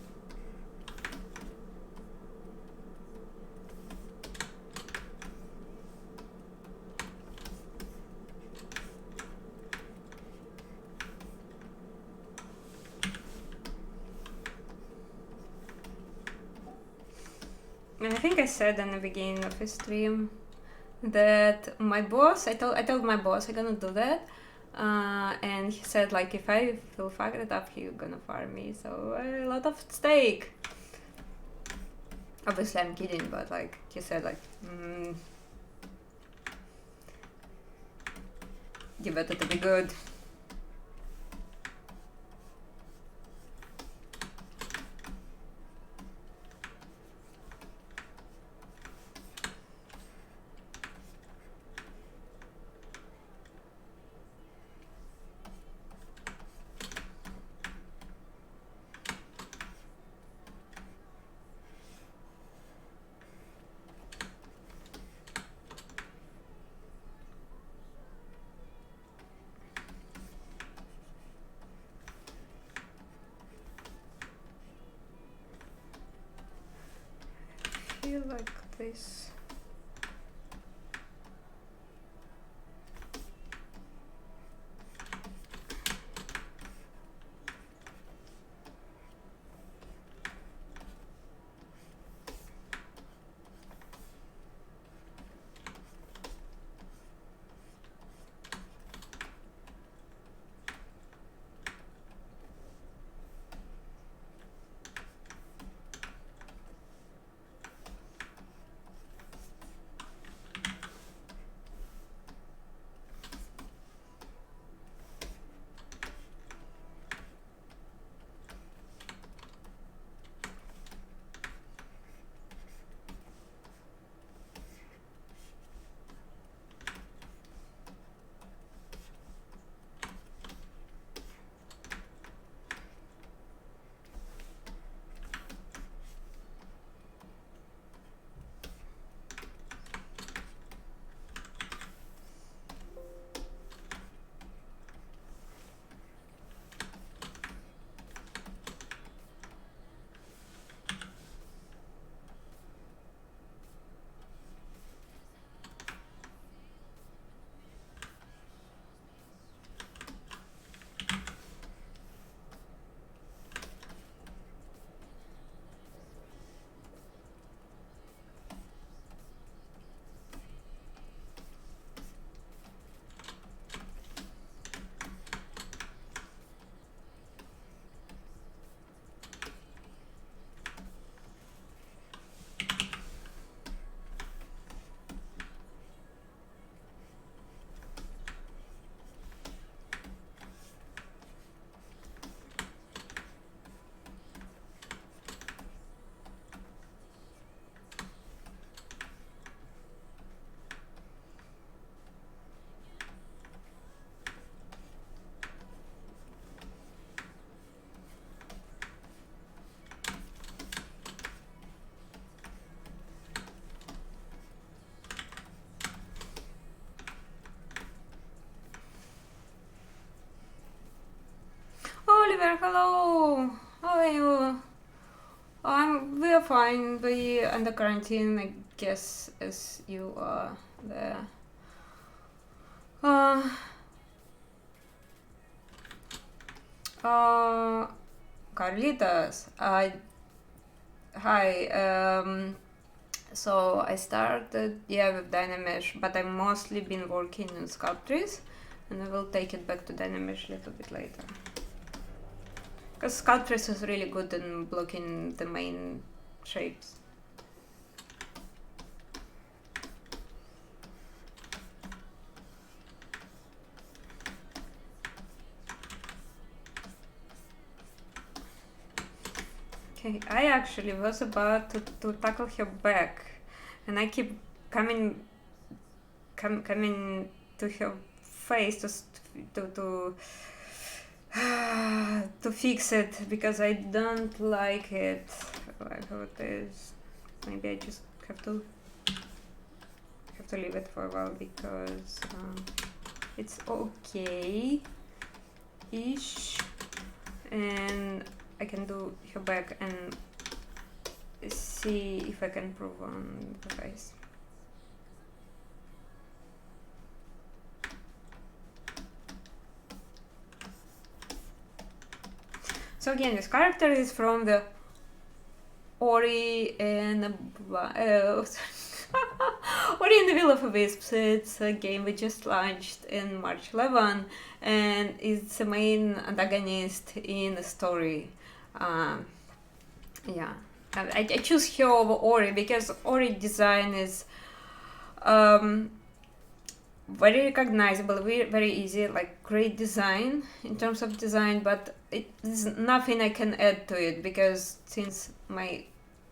And I think I said in the beginning of the stream that my boss, I told my boss I'm gonna do that, and he said like if I will fuck it up, he's gonna fire me. So a lot of stake. Obviously I'm kidding, but like he said like you better to be good. maybe like this. Oliver, hello! How are you? We are fine. We under quarantine, I guess, as you are there. Carlitos, hi. So I started, with Dynamesh, but I've mostly been working in Sculptris, and I will take it back to Dynamesh a little bit later. Because Sculptris is really good in blocking the main shapes. Okay, I actually was about to tackle her back, and I keep coming to her face to fix it, because I don't like it like how it is. Maybe I just have to leave it for a while, because it's okay-ish, and I can do her back and see if I can improve on the face. So again, this character is from the Ori and Ori and the Will of Wisps. It's a game we just launched in March 11, and it's the main antagonist in the story. I choose her over Ori because Ori design is very recognizable, very easy, like great design in terms of design, but there's nothing I can add to it, because since my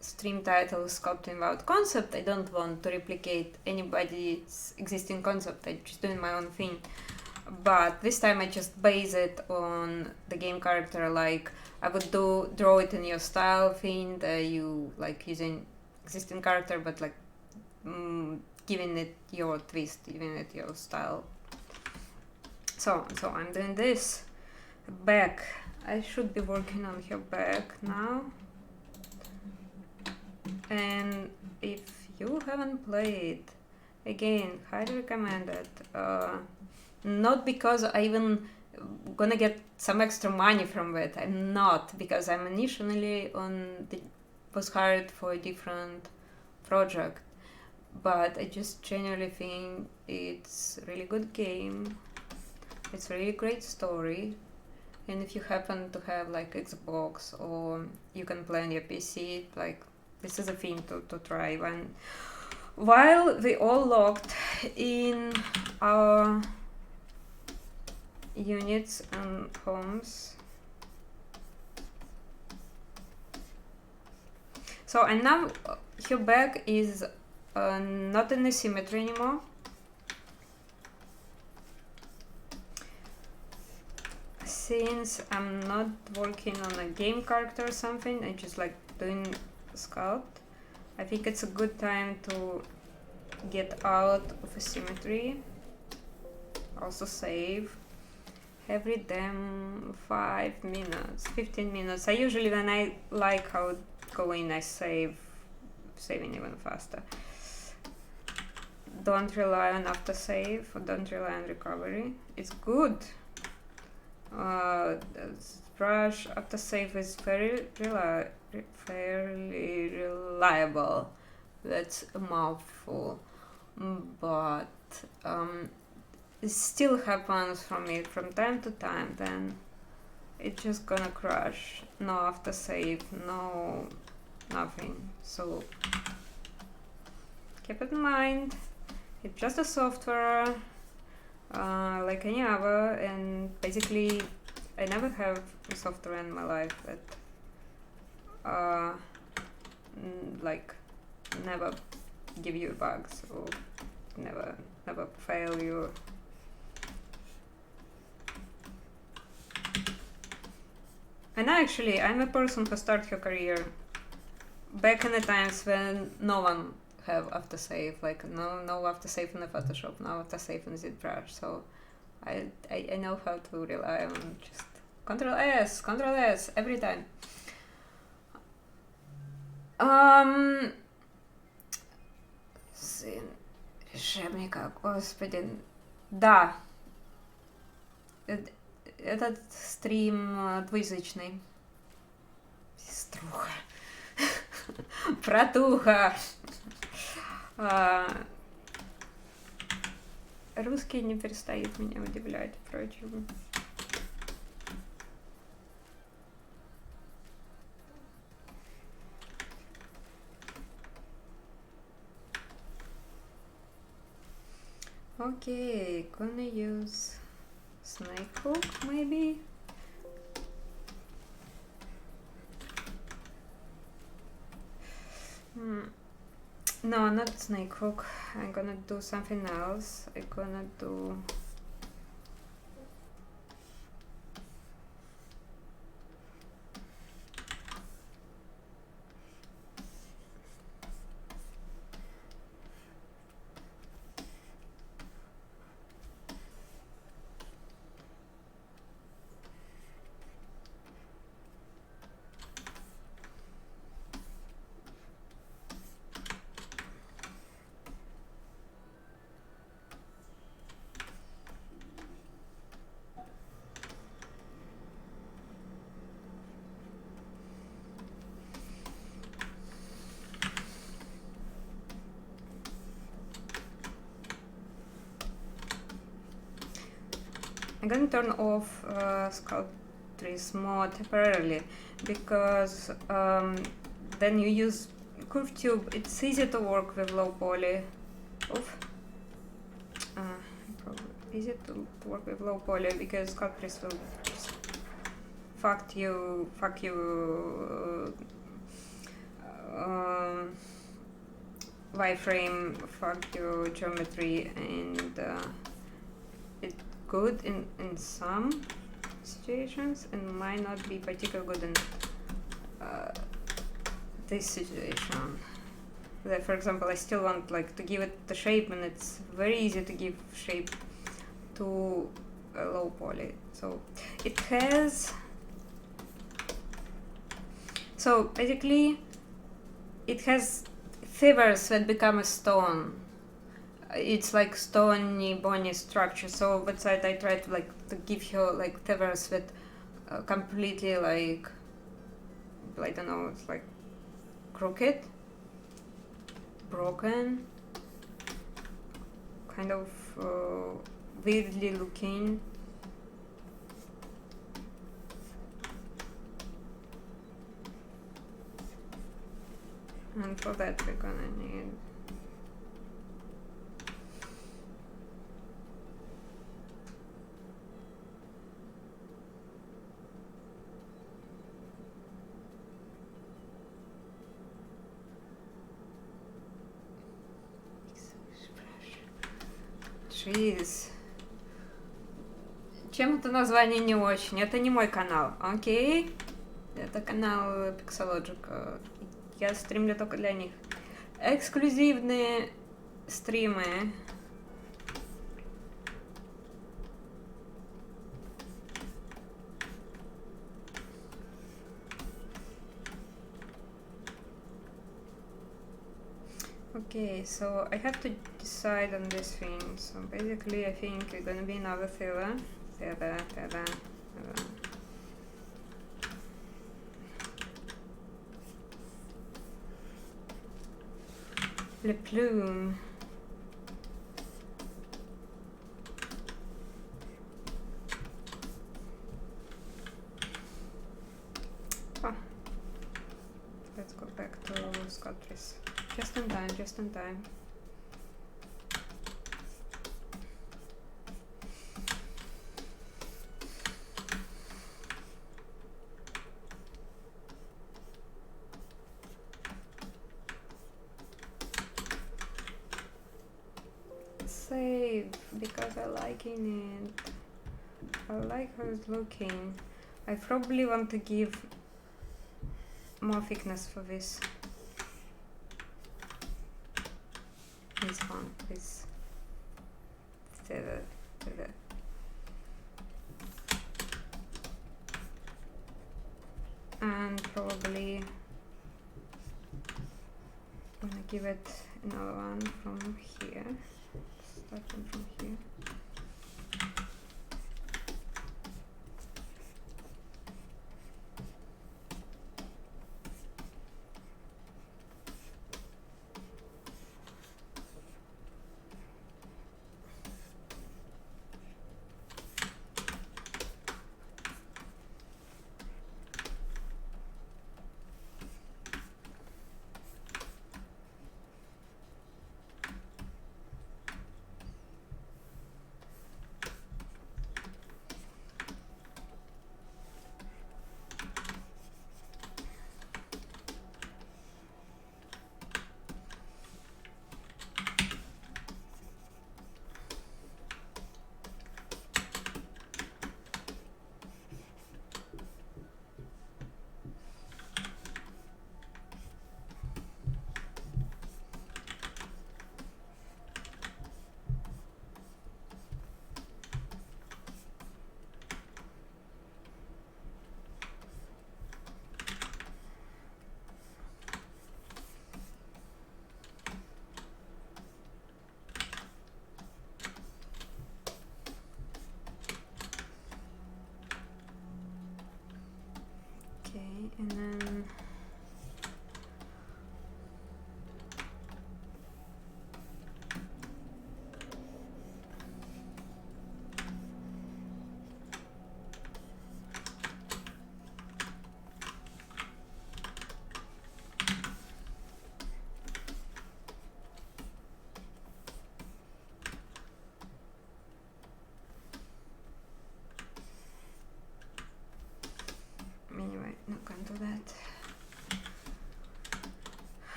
stream title is Sculpting Without Concept, I don't want to replicate anybody's existing concept. I'm just doing my own thing. But this time I just base it on the game character, like I would draw it in your style thing, that you like using existing character, but like giving it your twist, giving it your style. So I'm doing this. Back. I should be working on her back now. and if you haven't played, again, highly recommend it. Not because I even gonna get some extra money from it. I'm not, because I'm initially was hired for a different project. But I just genuinely think it's a really good game. It's a really great story. And if you happen to have like Xbox or you can play on your PC, like this is a thing to try. While we all locked in our units and homes. So, and now her bag is not in the symmetry anymore. Since I'm not working on a game character or something, I just like doing Sculpt. I think it's a good time to get out of asymmetry. Also save. Every damn 5 minutes, 15 minutes. I usually, when I like how it going, I saving even faster. Don't rely on autosave, or don't rely on recovery. It's good. ZBrush autosave is fairly reliable. That's a mouthful, but it still happens from it from time to time. Then it's just gonna crash. No autosave, no nothing. So keep it in mind. It's just a software, like any other, and basically I never have a software in my life that like never give you bugs or never fail you. And actually, I'm a person who started her career back in the times when no one have autosave, like no autosave in the Photoshop, no autosave in ZBrush. So I know how to rely on just Control S every time. Сын решебника, господи, да. Этот стрим двуязычный. Сеструха. Братуха. Русский не перестает меня удивлять, впрочем. Okay, gonna use snake hook maybe. No, not snake hook. I'm gonna do something else. I'm gonna do I'm gonna turn off Sculpt trees mode temporarily because then you use curve tube. It's easy to work with low poly. Easy to work with low poly because Sculpt trees will just fuck you wireframe, fuck your geometry, and it's good in some situations and might not be particularly good in this situation. That, for example, I still want like to give it the shape, and it's very easy to give shape to a low poly. So it has. So basically, it has fibers that become a stone. It's like stony bony structure. So that side I tried to give her like fibers that completely like, I don't know, it's like crooked, broken, kind of weirdly looking. And for that we're gonna need Jeez. Чем это название не очень? Это не мой канал, окей? Это канал Pixologic. Я стримлю только для них. Эксклюзивные стримы. Okay, so I have to decide on this thing. So basically I think it's gonna be another feather. Le plume. Ah. Let's go back to Sculptris. Just in time, just in time. Save, because I liking it. I like how it's looking. I probably want to give more thickness for this. This one, this feather. And probably I'm gonna give it another one from here, starting from here.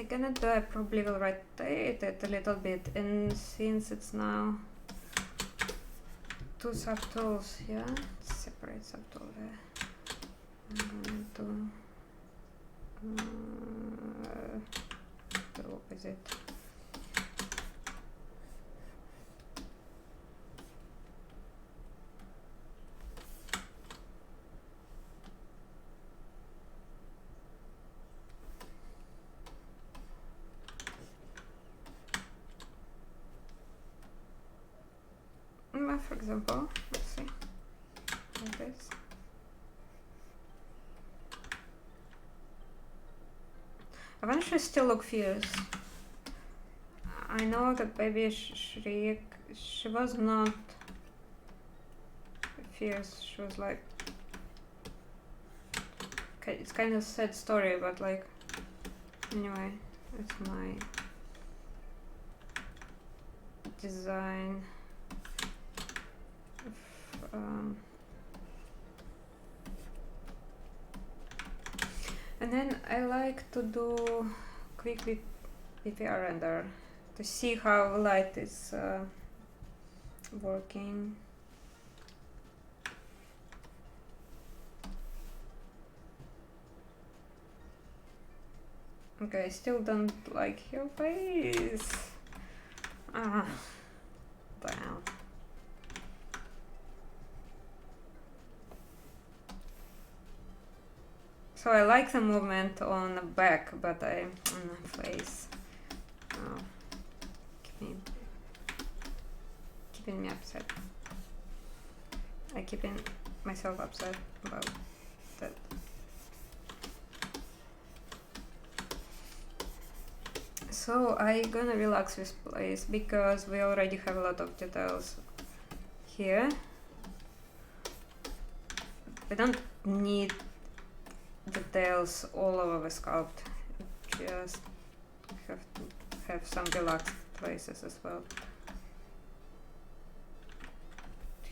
I'm gonna do, I probably will rotate it a little bit, and since it's now two subtools, yeah, separate subtool there. I'm going to the opposite. For example, let's see, like this. Eventually still look fierce. I know that baby Shriek, she was not fierce, she was like, it's kind of sad story, but like, anyway, it's my design. And then I like to do quickly PPR render to see how light is working. Okay, I still don't like your face. Ah, damn. So I like the movement on the back, but I on the face. Oh, keeping me upset. I keeping myself upset about that. So I gonna relax this place because we already have a lot of details here. We don't need details all over the sculpt, just have to have some relaxed places as well.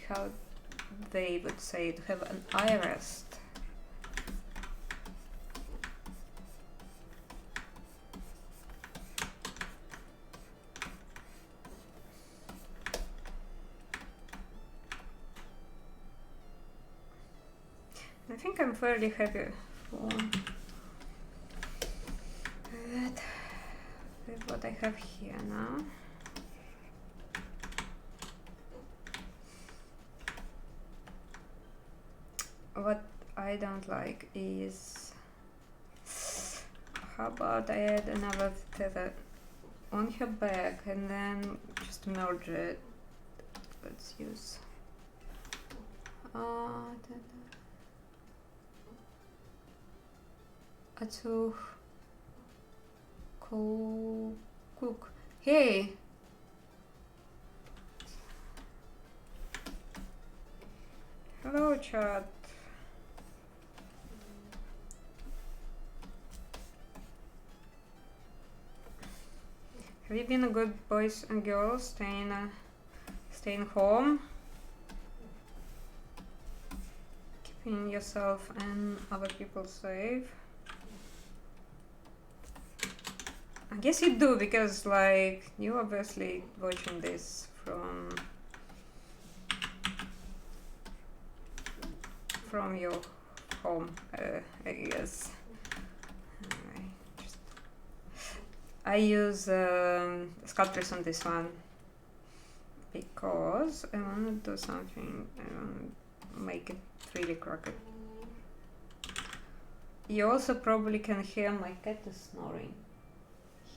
How they would say, to have an eye rest. I think I'm fairly happy with what I have here now. What I don't like is, how about I add another feather on her back and then just merge it. Let's use to cook. Hey, hello chat. Have you been a good boys and girls staying home, keeping yourself and other people safe? I guess you do, because like you obviously watching this from your home, I guess. Anyway, I use sculptors on this one because I want to do something. I want to make it really crooked. You also probably can hear my cat is snoring.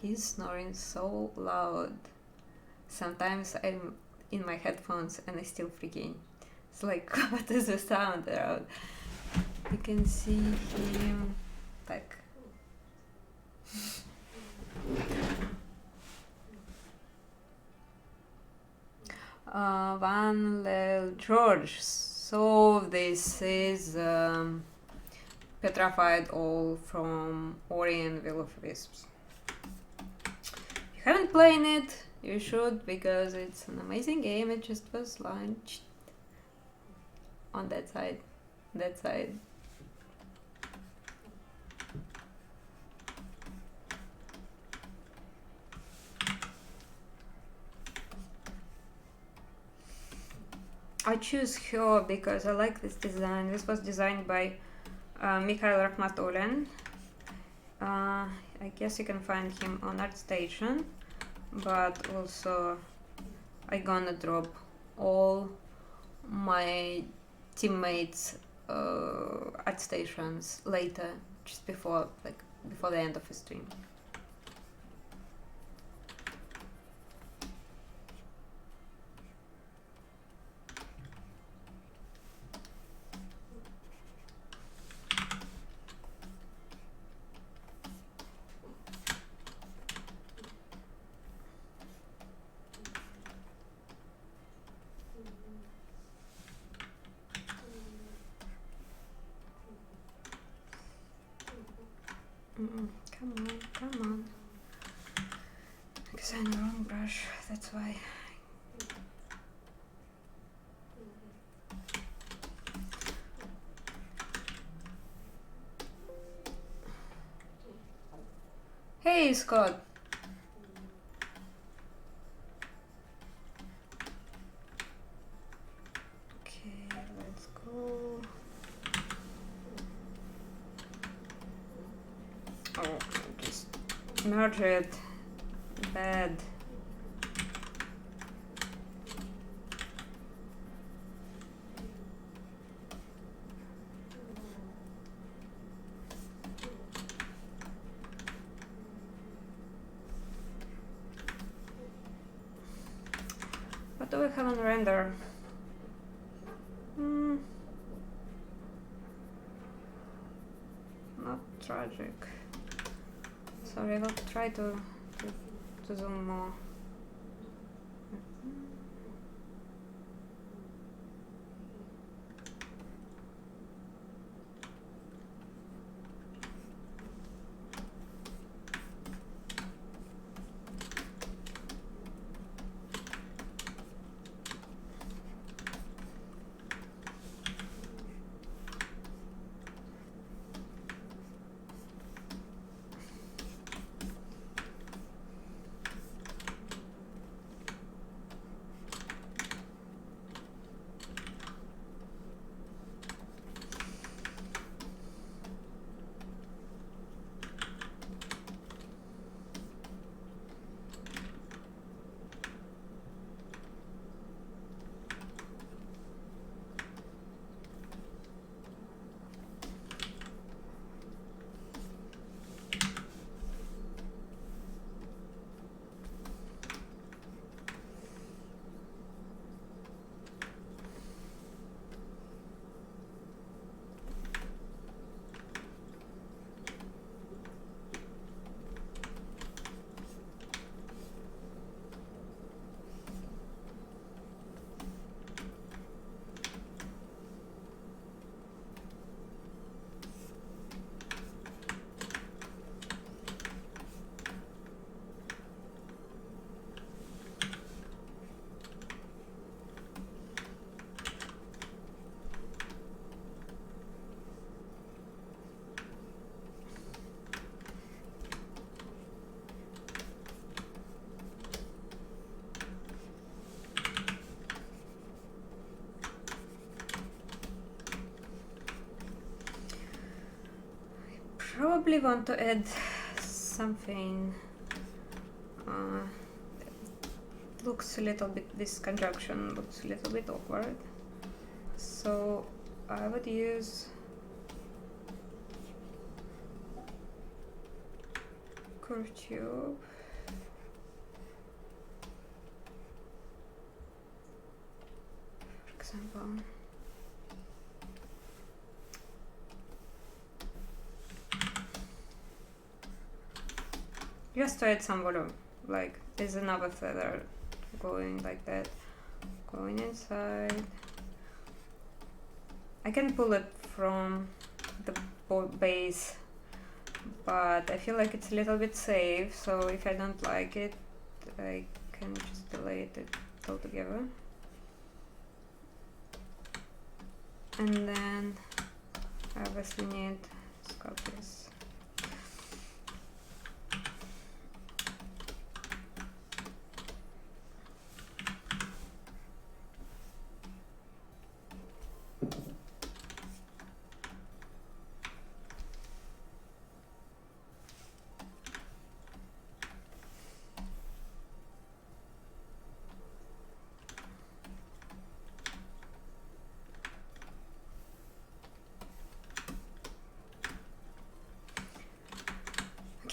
He's snoring so loud. Sometimes I'm in my headphones and I still freaking. It's like, what is the sound around? You can see him like. One little George. So this is petrified all from Ori and Will of Wisps. If you haven't played it, you should, because it's an amazing game. It just was launched on that side. I choose her because I like this design. This was designed by Mikhail Rakhmatulin. I guess you can find him on ArtStation, but also I gonna drop all my teammates' ArtStations later, just before the end of the stream. Come on. Because I'm the wrong brush, that's why. Hey, Scott. Okay, let's go. Oh, just merge it. Bad. What do we have on render? Not tragic. Sorry, I will try to zoom more. Probably want to add something. Looks a little bit, this conjunction looks a little bit awkward. So I would use curve tube. For example. Just to add some volume, like there's another feather going like that, going inside. I can pull it from the base, but I feel like it's a little bit safe, so if I don't like it, I can just delete it altogether. And then I obviously need Sculpt this.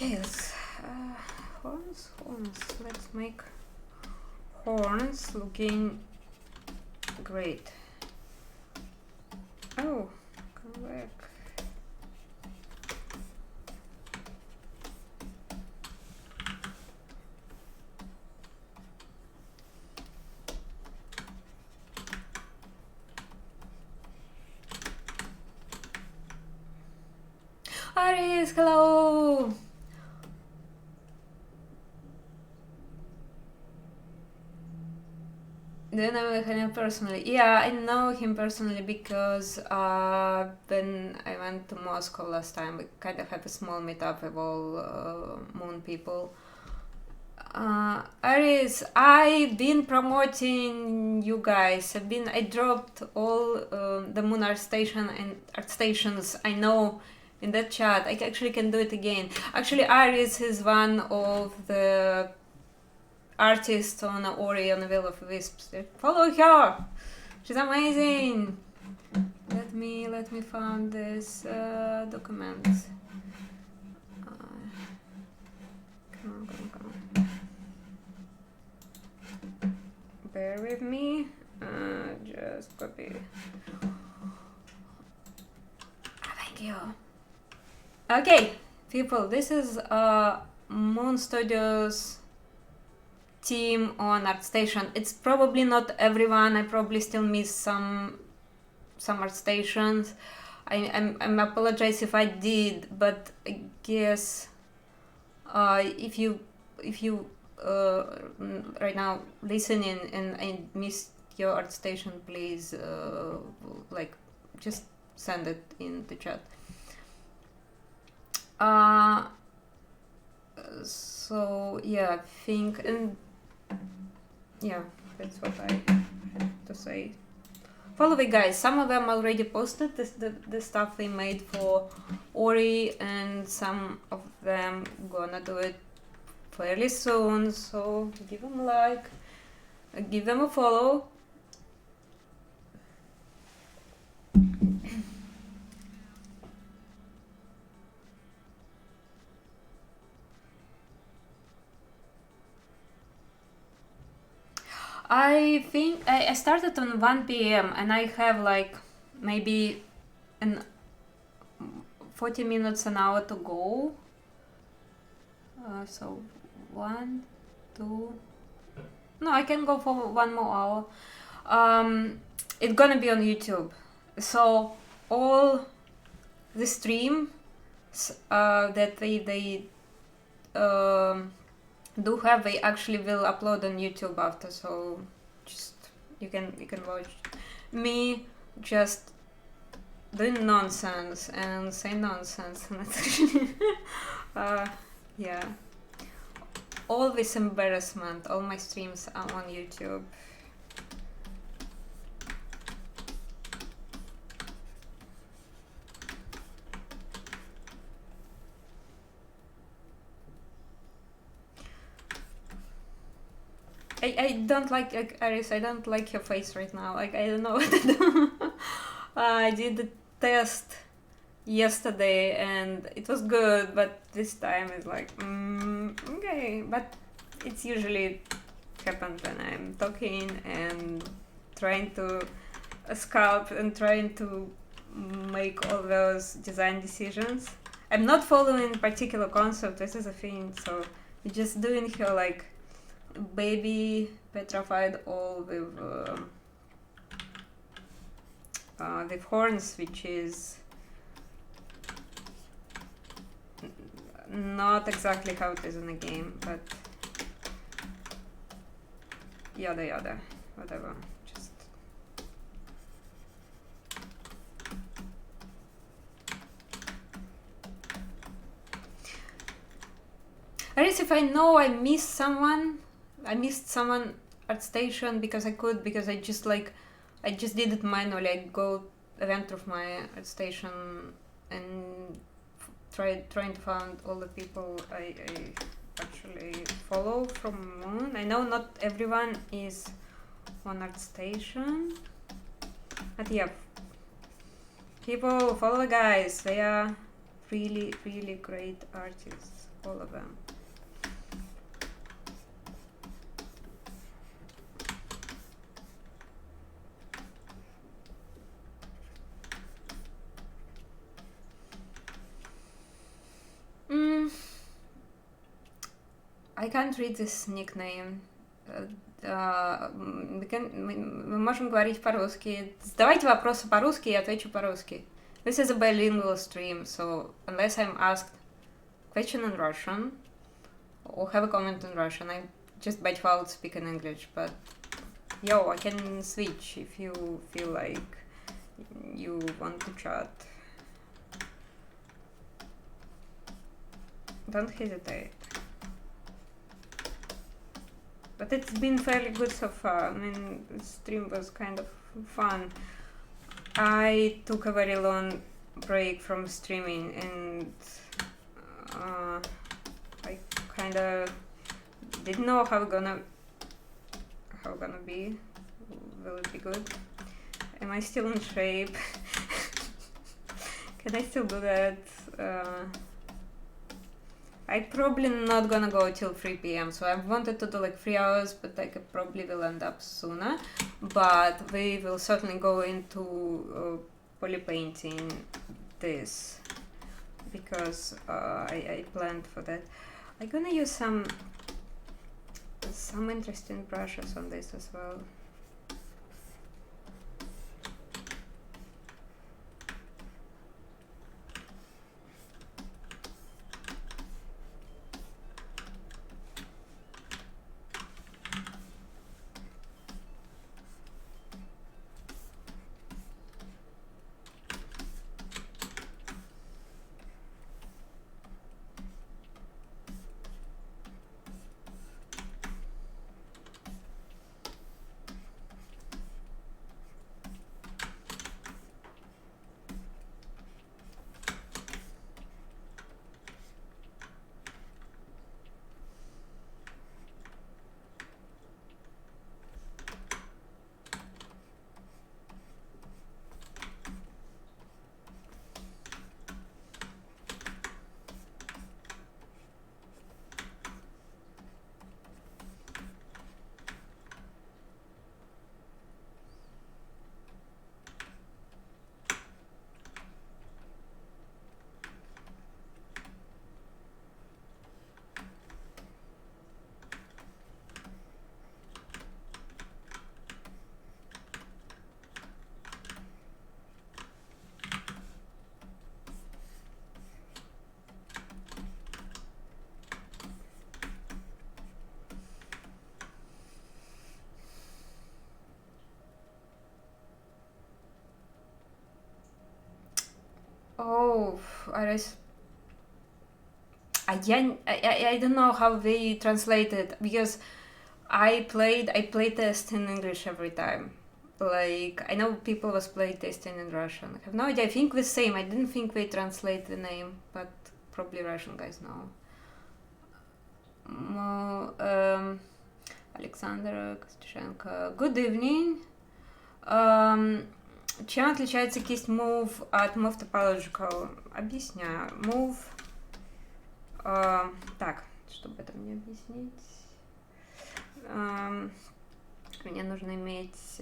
Okay, let's horns. Let's make horns looking great. Oh, come back. Aris, hello! Do you know him personally? Yeah, I know him personally because when I went to Moscow last time, we kind of had a small meetup with all Moon people. Aris, I've been promoting you guys. I dropped all the Moon art station and art stations I know in that chat. I actually can do it again. Actually, Aris is one of the artists on Ori on the Will of Wisps. Follow her. She's amazing. Let me find this document. Come on. Bear with me. Just copy. Thank you. Okay, people. This is Moon Studios team on ArtStation. It's probably not everyone. I probably still miss some art stations. I'm apologize if I did, but I guess if you right now listening and I missed your art station, please like just send it in the chat. So yeah, I think, and yeah, that's what I had to say. Follow the guys. Some of them already posted the stuff they made for Ori, and some of them gonna do it fairly soon. So give them a like, give them a follow. I think I started on 1 p.m. and I have like maybe 40 minutes, an hour to go. So 1, 2. No, I can go for 1 more hour. It's gonna be on YouTube. So all the streams that they do have, they actually will upload on YouTube after, so just you can watch me just doing nonsense and say nonsense, and that's actually yeah, all this embarrassment, all my streams are on YouTube. I don't like Aris, I don't like your face right now. Like, I don't know what to do. I did the test yesterday and it was good, but this time it's like, okay. But it's usually happens when I'm talking and trying to sculpt and trying to make all those design decisions. I'm not following particular concept, this is a thing, so you're just doing here like baby petrified all with horns, which is not exactly how it is in the game, but yada whatever. Just at least if I know I missed someone at station because I just did it manually. I went through my art station and trying to find all the people I actually follow from Moon. I know not everyone is on art station, but yeah, people follow the guys. They are really great artists. all of them. I can't read this nickname. Мы можем говорить по-русски. Задавайте вопросы по-русски, я отвечу по-русски. This is a bilingual stream, so unless I'm asked question in Russian or have a comment in Russian, I just by default speak in English. But yo, I can switch if you feel like you want to chat. Don't hesitate. But it's been fairly good so far. I mean, the stream was kind of fun. I took a very long break from streaming, and I kind of didn't know how gonna be. Will it be good? Am I still in shape? Can I still do that? I'm probably not gonna go till 3 p.m. So I wanted to do like 3 hours, but like I probably will end up sooner. But we will certainly go into poly painting this because I planned for that. I'm gonna use some interesting brushes on this as well. Oh, I don't know how they translate it because I play test in English every time. Like I know people was play testing in Russian. I have no idea. I think the same. I didn't think they translate the name, but probably Russian guys know. Alexander Kostyshenko. Good evening. Чем отличается кисть Move от Move Topological? Объясняю. Move... так, чтобы это мне объяснить. Мне нужно иметь...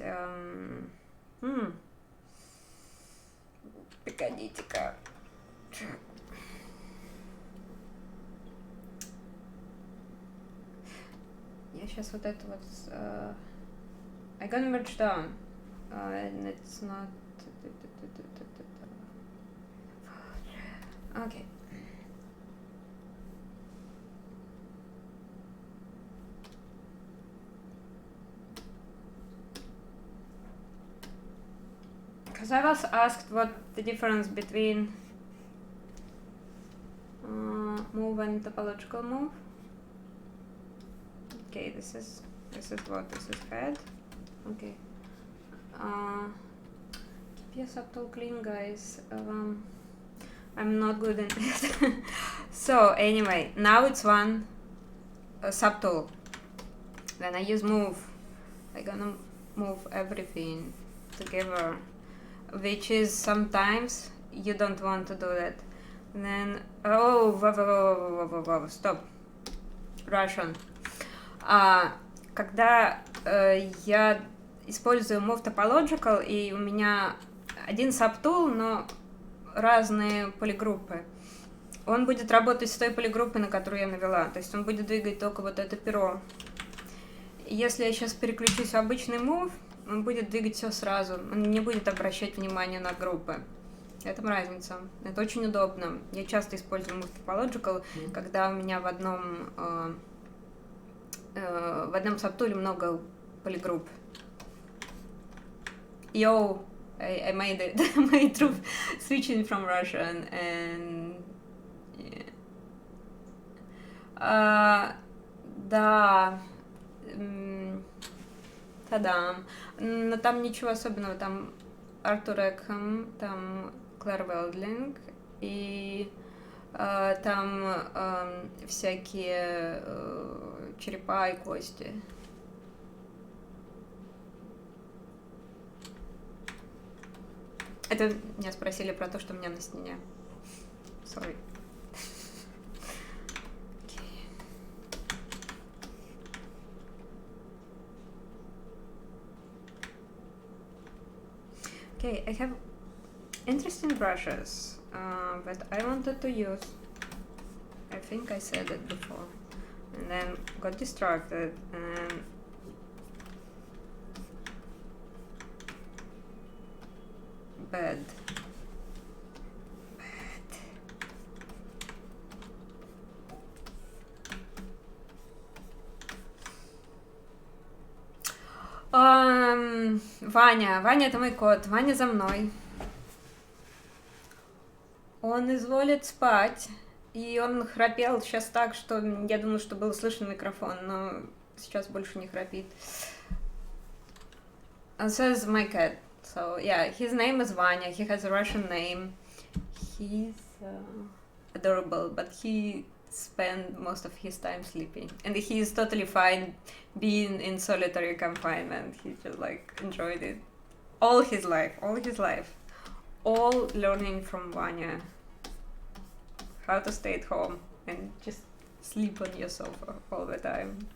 Погодите-ка. Я сейчас вот это вот... I gonna merge down. And it's not... Okay. Because I was asked what the difference between move and topological move. Okay, this is what this is head. Okay. Keep your subtool clean, guys. I'm not good at it. So anyway, now it's one subtool. When I use move, I'm gonna move everything together, which is sometimes you don't want to do that. And then, oh, wow, stop. Russian. Когда я использую Move Topological, и у меня один сабтул, но разные полигруппы, он будет работать с той полигруппой, на которую я навела. То есть он будет двигать только вот это перо. И если я сейчас переключусь в обычный Move, он будет двигать все сразу. Он не будет обращать внимание на группы. В этом разница. Это очень удобно. Я часто использую Move Topological, когда у меня в одном сабтуле много полигрупп. Yo, I made it. My troop switching from Russian and yeah. Да. Та-дам. Но там ничего особенного. Там Артур Экхэм, там Клэр Велдлинг и там всякие черепа и кости. Это меня спросили про то, что у меня на стене. Sorry. Okay, I have interesting brushes that I wanted to use. I think I said it before. And then got distracted and bad. Ваня. Ваня — это мой кот. Ваня за мной. Он изволит спать. И он храпел сейчас так, что я думаю, что было слышно микрофон, но сейчас больше не храпит. And says my cat. So yeah, his name is Vanya. He has a Russian name. He's adorable, but he spent most of his time sleeping, and he is totally fine being in solitary confinement. He just like enjoyed it all his life, all learning from Vanya how to stay at home and just sleep on your sofa all the time.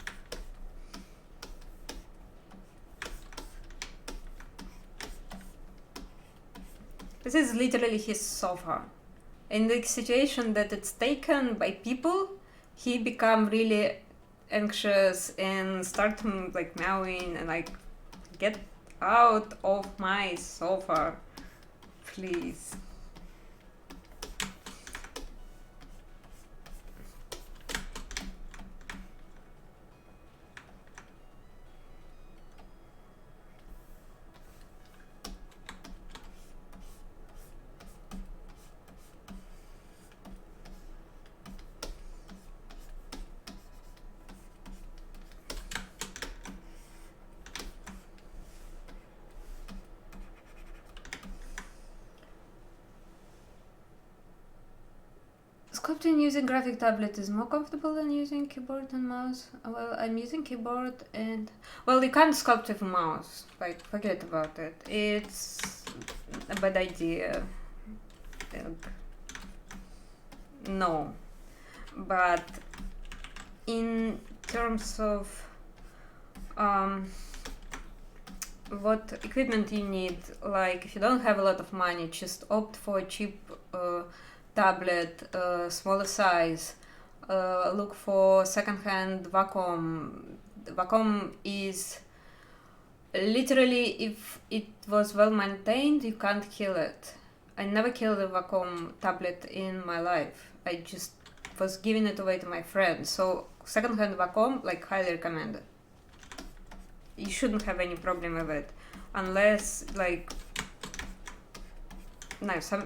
This is literally his sofa. In the situation that it's taken by people, he become really anxious and start like meowing and like, get out of my sofa, please. Sculpting using graphic tablet is more comfortable than using keyboard and mouse. Well, I'm using keyboard and... Well, you can't sculpt with mouse. Like, forget about it. It's a bad idea. No. But in terms of what equipment you need, like if you don't have a lot of money, just opt for a cheap tablet, smaller size. Look for second-hand Wacom. Wacom is literally, if it was well maintained, you can't kill it. I never killed a Wacom tablet in my life. I just was giving it away to my friends. So second-hand Wacom, like, highly recommended. You shouldn't have any problem with it, unless like. No, some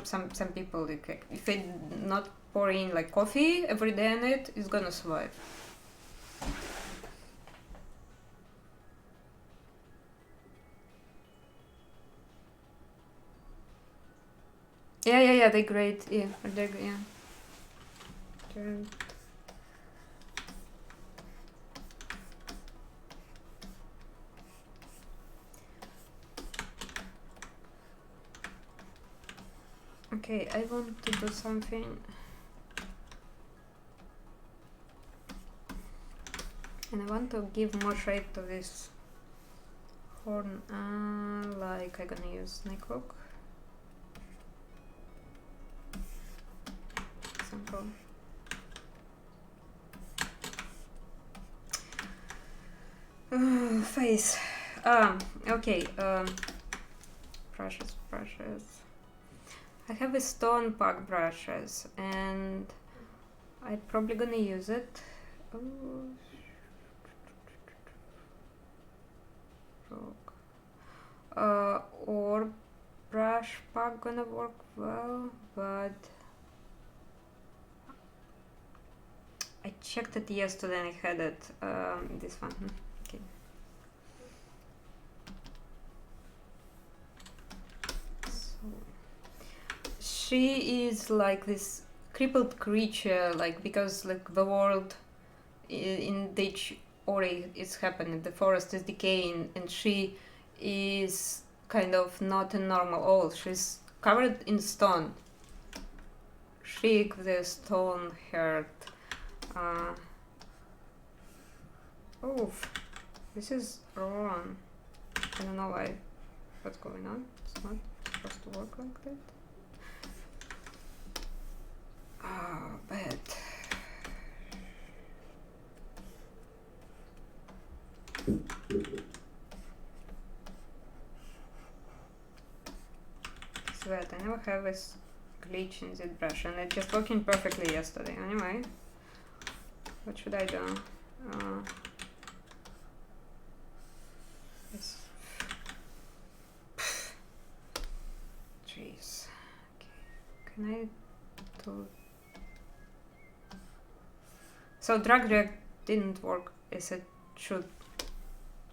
people, like, if they not pour in like coffee every day on it, it's gonna survive. Yeah, they're great. Yeah, they're yeah. Okay, I want to do something. And I want to give more shape to this horn, like I'm gonna use snake hook. Example. Face. Okay. Brushes. I have a stone pack brushes, and I'm probably gonna use it. Or brush pack gonna work well, but I checked it yesterday and I had it. This one. Okay. So she is like this crippled creature, like because like the world in which Ori is happening, the forest is decaying, and she is kind of not a normal owl. She's covered in stone. Shriek the stone heart. Oof, this is wrong. I don't know why. What's going on? It's not supposed to work like that. Oh, bad. Sweat, I never have this glitch in ZBrush, and it just working perfectly yesterday. Anyway, what should I do? Yes. Jeez. Okay. Can I do? So drag react didn't work as it should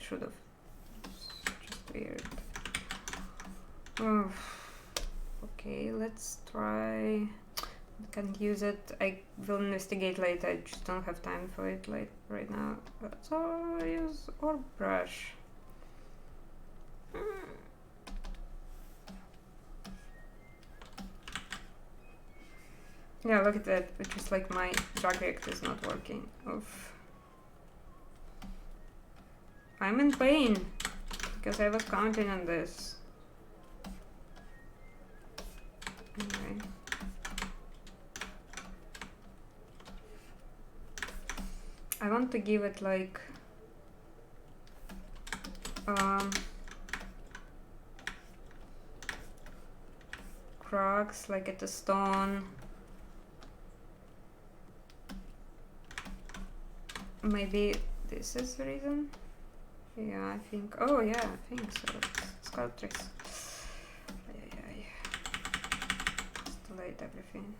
have. Just weird. Oh. Okay, let's try. I can't use it. I will investigate later. I just don't have time for it right now. So I use or brush. Yeah, look at that. It's just like my drag react is not working. Oof. I'm in pain because I was counting on this. Anyway. I want to give it like cracks like at the stone. Maybe this is the reason. Yeah, I think. Oh yeah, I think so. Sculptress. Just delete everything.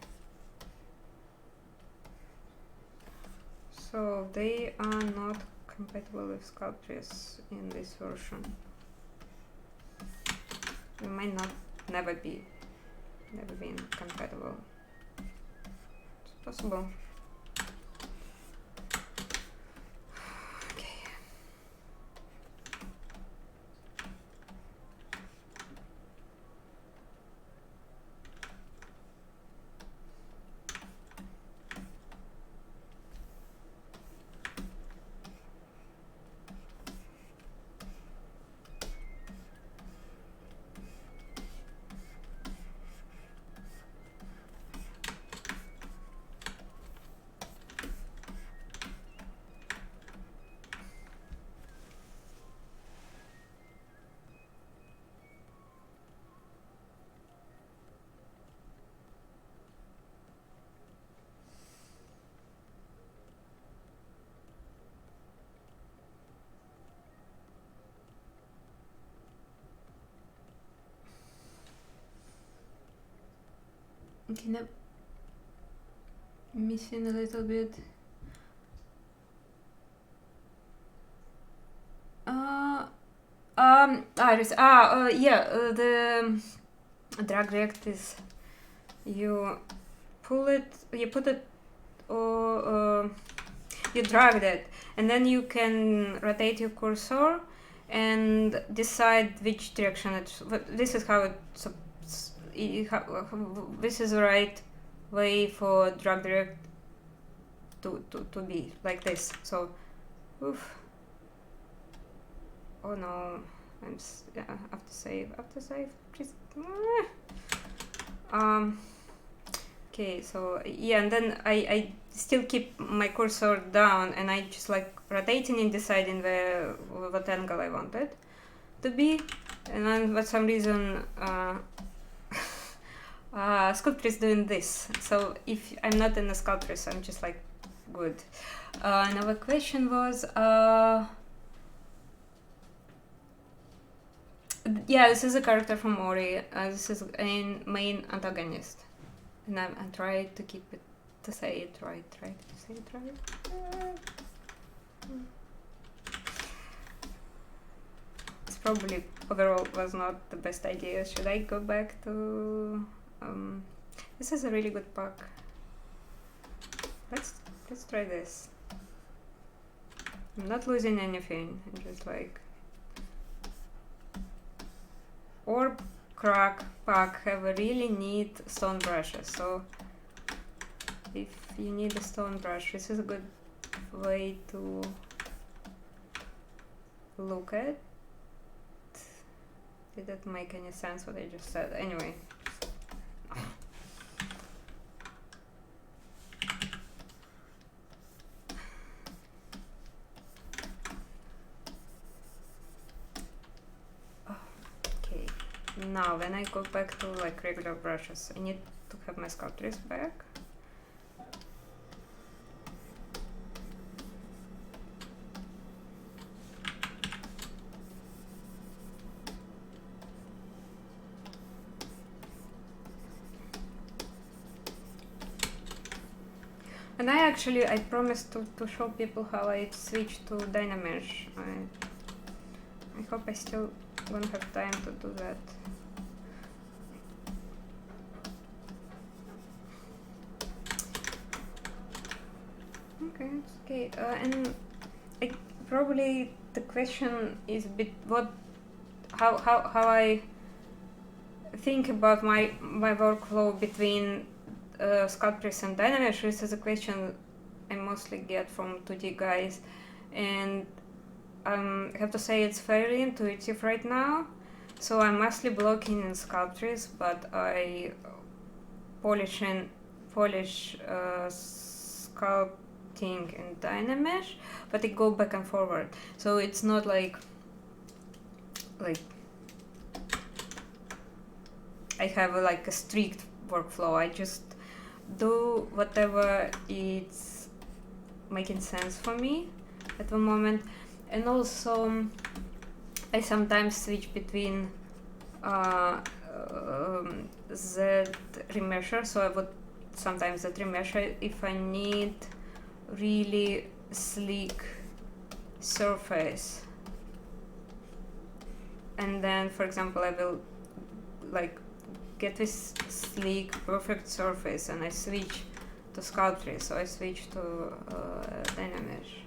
So they are not compatible with Sculptress in this version. They might never be compatible. It's possible. Kind of missing a little bit. The drag react is you pull it, you put it, or you drag it, and then you can rotate your cursor and decide which direction it. This is how this is the right way for drag direct to be like this. So, oof. Oh no, yeah, after save, please. Okay, so yeah, and then I still keep my cursor down, and I just like rotating and deciding what angle I want it to be, and then for some reason Sculpt is doing this. So if I'm not in the Sculptress, I'm just like good. Another question was yeah, this is a character from Ori. This is a main antagonist, and I try to keep it to say it right. Try to say it right. It's probably overall was not the best idea. Should I go back to? This is a really good pack. Let's try this. I'm not losing anything. I'm just like. Or crack pack have a really neat stone brushes. So if you need a stone brush, this is a good way to look at. Did that make any sense what I just said? Anyway. Now, when I go back to like regular brushes, I need to have my Sculptress back. And I promised to show people how I switch to Dynamesh. I hope I still won't have time to do that. Okay, and probably the question is a bit how I think about my workflow between Sculptress and Dynamesh. This is a question I mostly get from 2D guys, and I have to say it's fairly intuitive right now. So I'm mostly blocking in Sculptress, but I polish Sculpting in Dynamesh, but I go back and forward. So it's not like I have a strict workflow. I just do whatever it's making sense for me at the moment. And also I sometimes switch between Z remesher, so I would sometimes Z remesher if I need really sleek surface, and then for example I will get this sleek perfect surface and I switch to Sculptress, so I switch to Dynamesh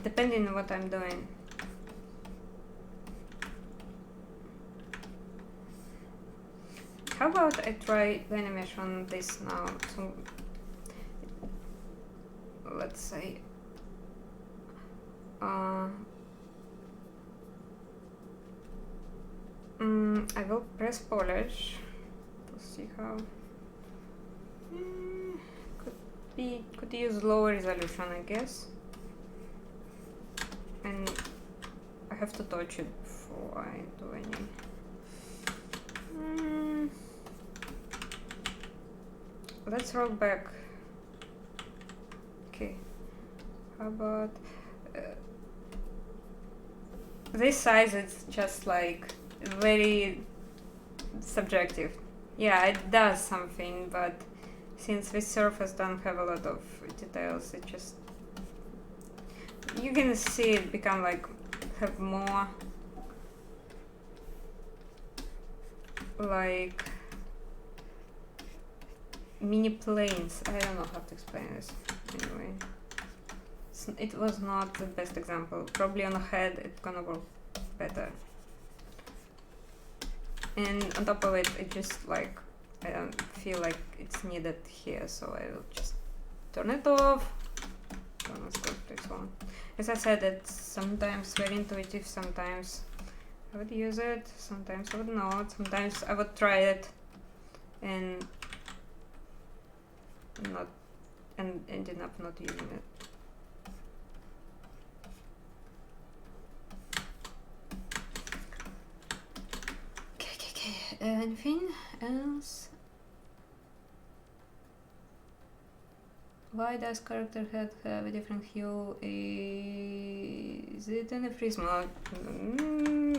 depending on what I'm doing. How about I try Dynamesh on this now? So let's say I will press polish to see how could use lower resolution, I guess, and I have to touch it before I do any. Let's roll back. Okay, how about this size? It's just like very subjective. Yeah, it does something, but since this surface don't have a lot of details, it just, you can see it become have more mini planes. I don't know how to explain this. Anyway, it was not the best example. Probably on a head it's gonna work better. and on top of it, it just like, I don't feel like it's needed here, so I will just turn it off. This one. As I said, it's sometimes very intuitive, sometimes I would use it, sometimes I would not, sometimes I would try it and not, and ended up not using it. Okay. Anything else? Why does character head have a different hue? Is it in a freeze mode?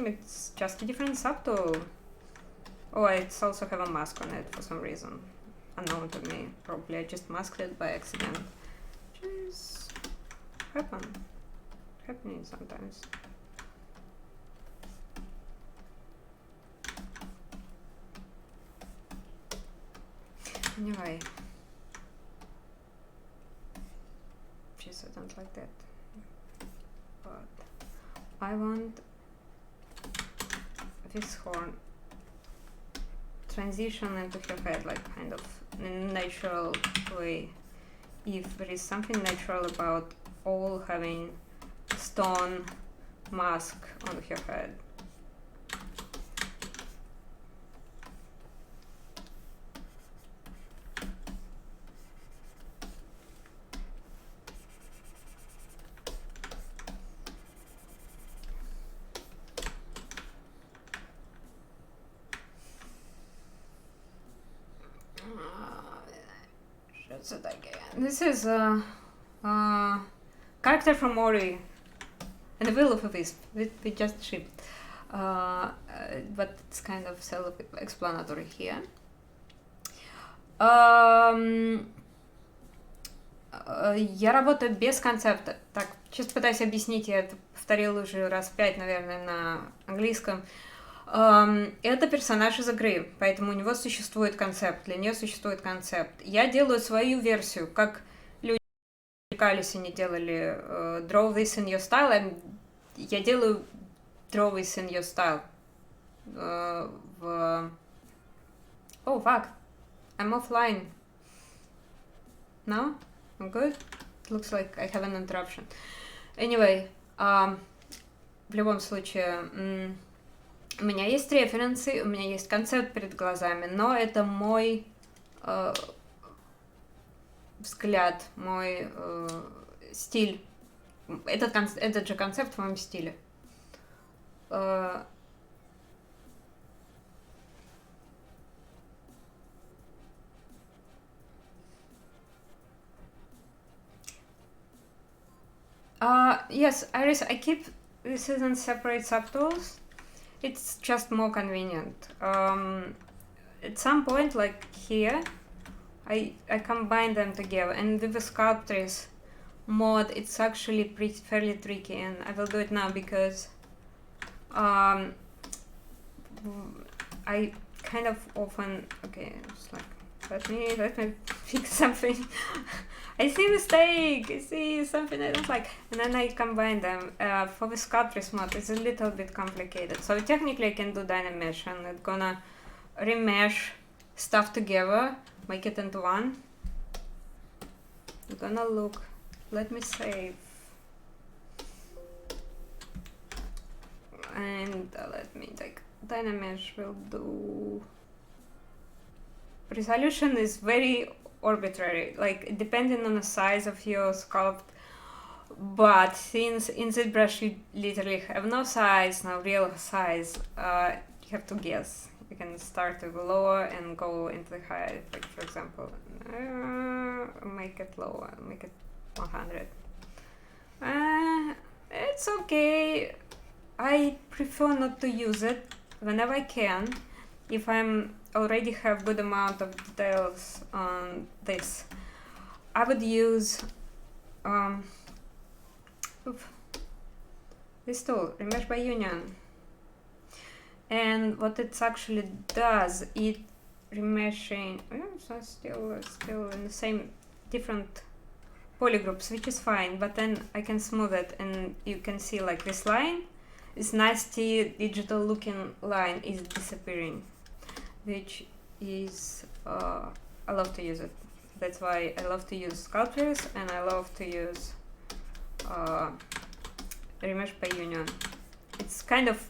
It's just a different subtool. Oh, it's also have a mask on it for some reason. Unknown to me. Probably I just masked it by accident. Just happening sometimes. Anyway. Jeez, I don't like that. But I want this horn transition into her head, like kind of in a natural way. If there is something natural about all having stone mask on her head. This is a character from Ori and the Will of a Wisp. We just shipped, but it's kind of self-explanatory here. Я работаю без концепта. Так, сейчас пытаюсь объяснить, я это повторила уже раз 5, наверное, на английском. Это персонаж из игры, поэтому у него существует концепт, для нее существует концепт. Я делаю свою версию, как люди в Калисе не делали Draw this in your style, я делаю Draw this in your style. Oh, fuck. I'm offline. No? I'm good? Looks like I have an interruption. Anyway, в любом случае... У меня есть референсы, у меня есть концепт перед глазами, но это мой взгляд, мой стиль. Этот же концепт в моем стиле. Yes, Iris, I keep this in separate subtools. It's just more convenient. At some point, like here, I combine them together, and with the Sculptris mod, it's actually fairly tricky, and I will do it now because I kind of often, okay, it's like, let me fix something. I see mistake, I see something I don't like, and then I combine them. For the Sculptris mod, it's a little bit complicated. So technically I can do Dynamesh, and it's gonna remesh stuff together, make it into one. I'm gonna look, let me save. And let me take, Dynamesh will do, resolution is very arbitrary, like depending on the size of your sculpt, but since in ZBrush you literally have no size, no real size, you have to guess. You can start with lower and go into the high, like for example, make it lower, make it 100. It's okay. I prefer not to use it whenever I can, if I'm already have good amount of details on this. I would use this tool, Remesh by Union. And what it actually does, it remeshing, so still in the same different polygroups, which is fine, but then I can smooth it and you can see like this line, this nasty digital looking line is disappearing, which is I love to use it. That's why I love to use sculptures, and I love to use remesh by union. It's kind of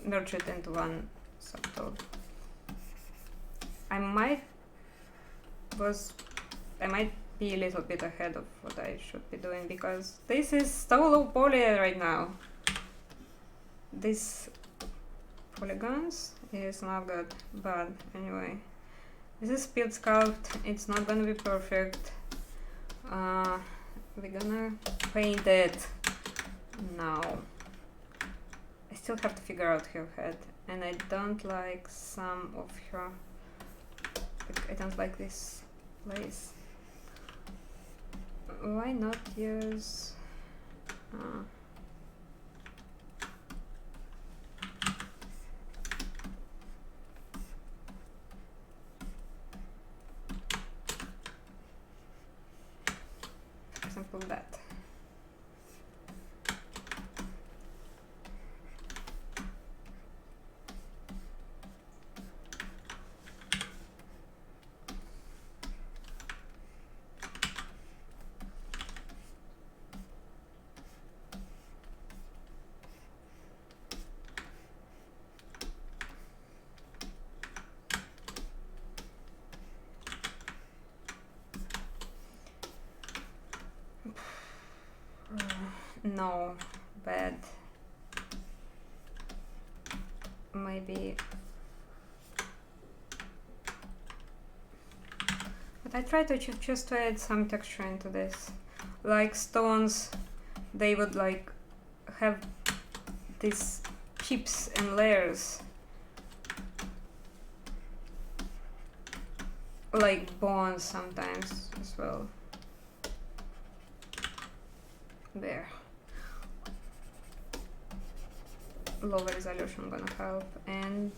merged into one subtool. I might be a little bit ahead of what I should be doing, because this is so low poly right now. This polygons is not good, but anyway, this is speed sculpt. It's not gonna be perfect. We're gonna paint it now. I still have to figure out her head, and I don't like some of her. I don't like this place. Why not use for example that? No, bad. Maybe. But I try to just to add some texture into this. Like stones, they would like have these chips and layers. Like bones sometimes as well. There. Lower resolution gonna help, and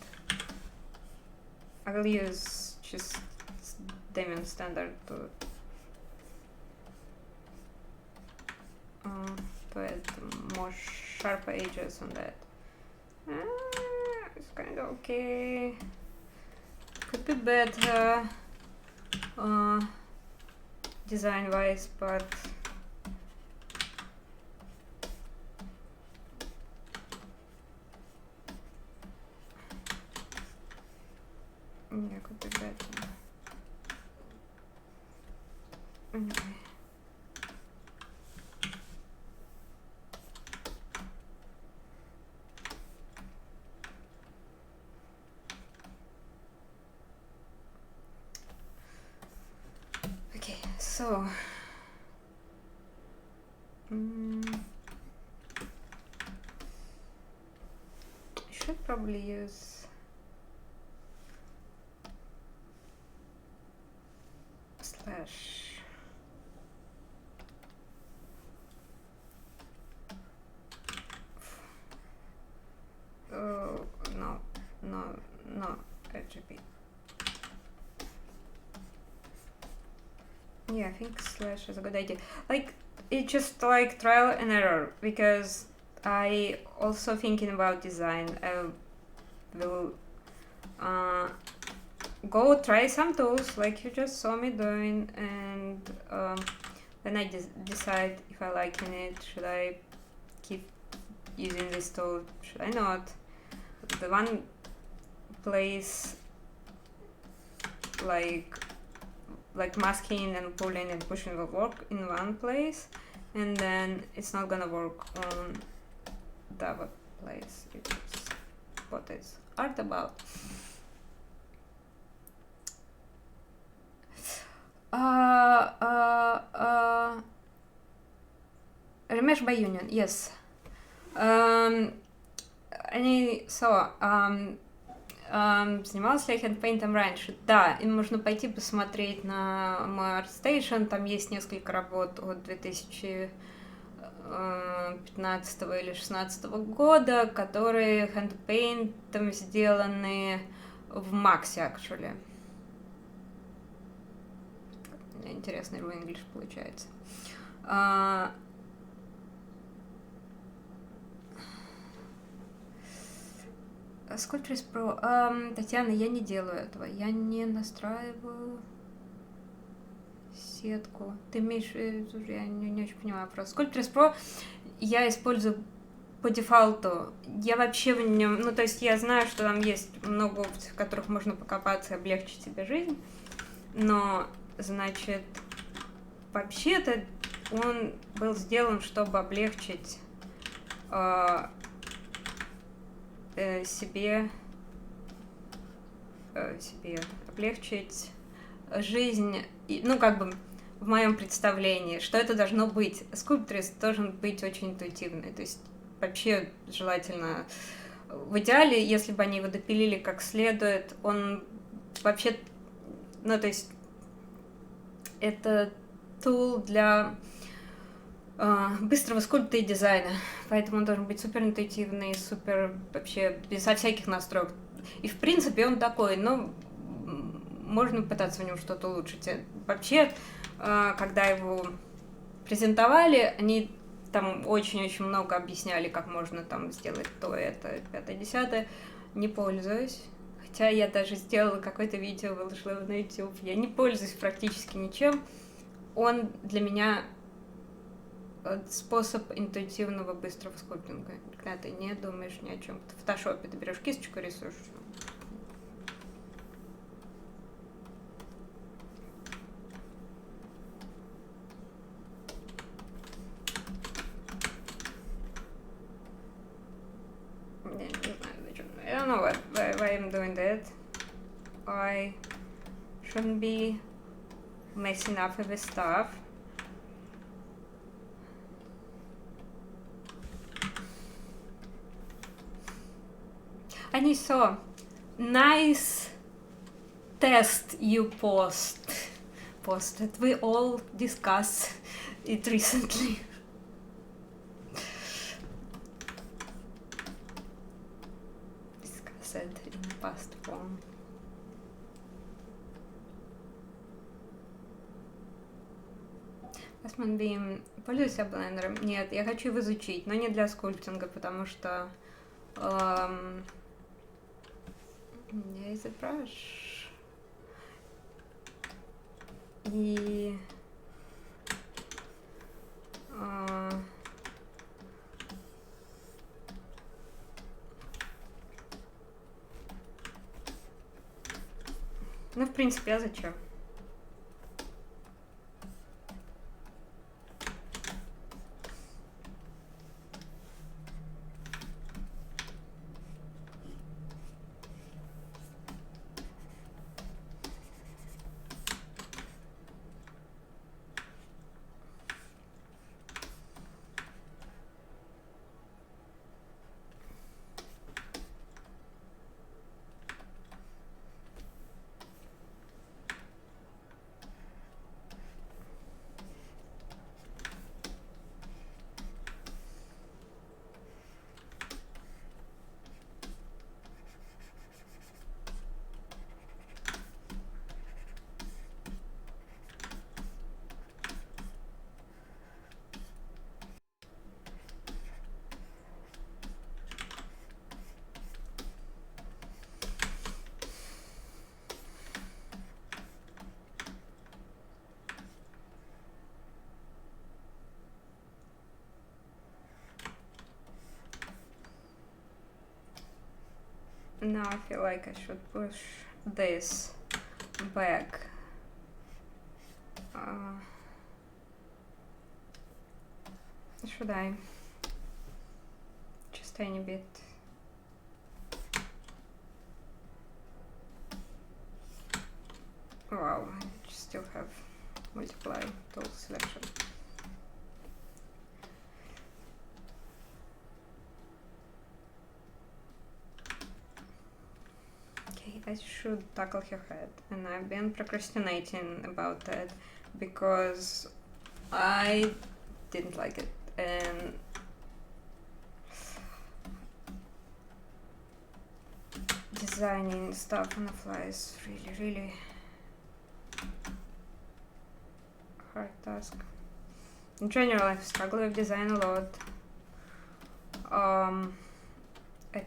I will use just Damien standard to add more sharp edges on that. It's kind of okay. Could be better design wise, but yeah, could be better. Anyway. Okay, so I should probably use slash. Oh no, RGB. Yeah, I think slash is a good idea. Like, it's just like trial and error, because I also thinking about design. I will go try some tools like you just saw me doing, and then I decide if I like it. Should I keep using this tool? Should I not? The one place like masking and pulling and pushing will work in one place, and then it's not gonna work on the other place. It's what it's art about. Remesh by union, yes. Занималась ли я хендпейнтом раньше? Да, им можно пойти посмотреть на мой ArtStation, там есть несколько работ от 2015 или 2016 года, которые хендпейнтом сделаны в Максе, actually. Интересный его English получается. Sculpt Pro. Татьяна, я не делаю этого. Я не настраиваю сетку. Ты имеешь... Я не очень понимаю просто. Sculpt Pro я использую по дефолту. Я вообще в нем... Ну, то есть я знаю, что там есть много опций, в которых можно покопаться и облегчить себе жизнь. Но, значит, вообще-то он был сделан, чтобы облегчить себе облегчить жизнь, ну, как бы, в моем представлении, что это должно быть. Скульптор должен быть очень интуитивный, то есть вообще желательно, в идеале, если бы они его допилили как следует, он вообще, ну, то есть это тул для быстрого скульпта и дизайна, поэтому он должен быть супер интуитивный, супер вообще безо всяких настроек. И в принципе он такой, но можно пытаться в нем что-то улучшить. Вообще, когда его презентовали, они там очень-очень много объясняли, как можно там сделать то, это, 5-10. Не пользуюсь. Хотя я даже сделала какое-то видео, выложила его на YouTube. Я не пользуюсь практически ничем. Он для меня способ интуитивного быстрого скульптинга. Когда ты не думаешь ни о чем. В фотошопе ты берешь кисточку, рисуешь. I don't know why I'm doing that. I shouldn't be messing up with this stuff. I saw nice test you posted. We all discussed it recently. Discuss it in past form. Beam. Пользуюсь я блендером? Нет, я хочу его изучить, но не для скульптинга, потому что у меня есть ZBrush. И ну, в принципе, а зачем? Now I feel like I should push this back. Should I? Just tiny bit. Wow, I still have multiply tool selection. I should tackle her head, and I've been procrastinating about that because I didn't like it, and designing stuff on the fly is really hard task. In general, I struggle with design a lot. I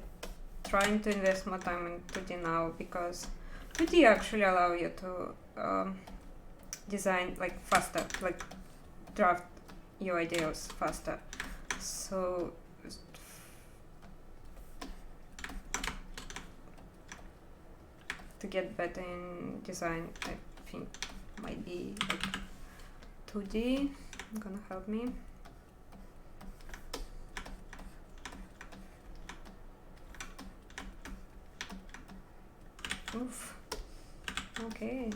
trying to invest more time in 2D now, because 2D actually allow you to design like faster, like draft your ideas faster. So to get better in design, I think might be like 2D gonna help me. Oof. Okay.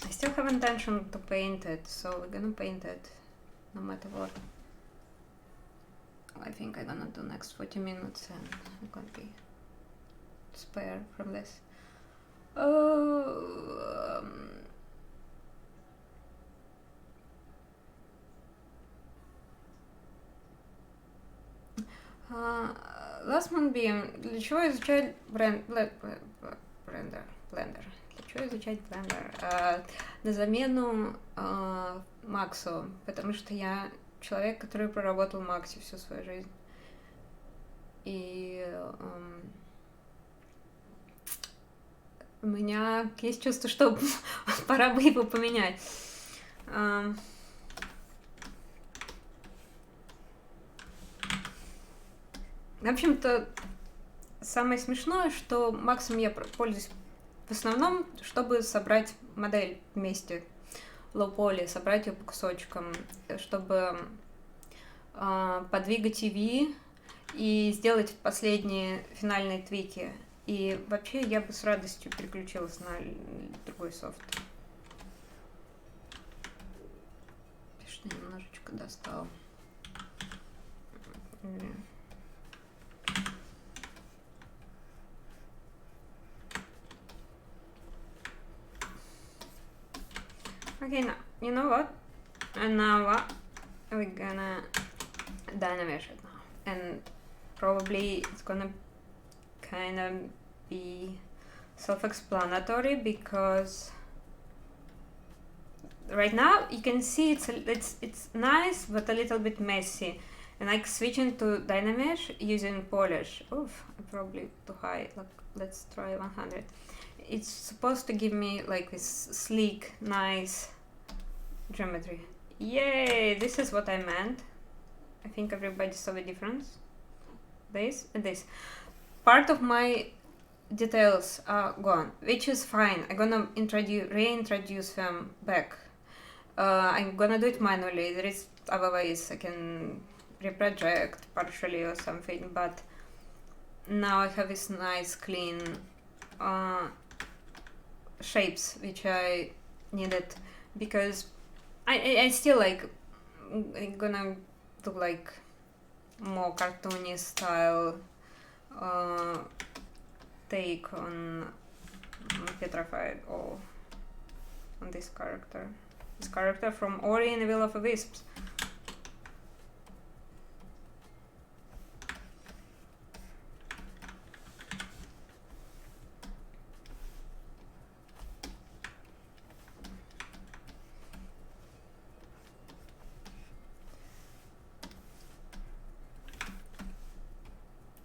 I still have intention to paint it, so we're gonna paint it no matter what. I think I'm gonna do next 40 minutes and I'm gonna be spare from this. Last Moonbeam. Для чего изучать Blender? Для чего изучать Blender? На замену Максу, потому что я человек, который проработал в Максе всю свою жизнь. И у меня есть чувство, что пора бы его поменять. В общем-то, самое смешное, что Максом я пользуюсь в основном, чтобы собрать модель вместе. Low-poly, собрать ее по кусочкам, чтобы подвигать EV и сделать последние финальные твики. И вообще я бы с радостью переключилась на другой софт. Что немножечко достал. Okay, now, you know what? And now what? We're gonna dynamesh it now. And probably it's gonna kind of be self-explanatory, because right now you can see it's nice but a little bit messy. And like switching to dynamesh using polish. Oof, probably too high. Look, let's try 100. It's supposed to give me like this sleek, nice geometry. Yay! This is what I meant. I think everybody saw the difference. This and this. Part of my details are gone, which is fine. I'm gonna reintroduce them back. I'm gonna do it manually. There is other ways I can reproject partially or something, but now I have this nice clean shapes which I needed, because I still like, I'm gonna do like more cartoony style take on petrified or on this character from Ori and the Will of the Wisps.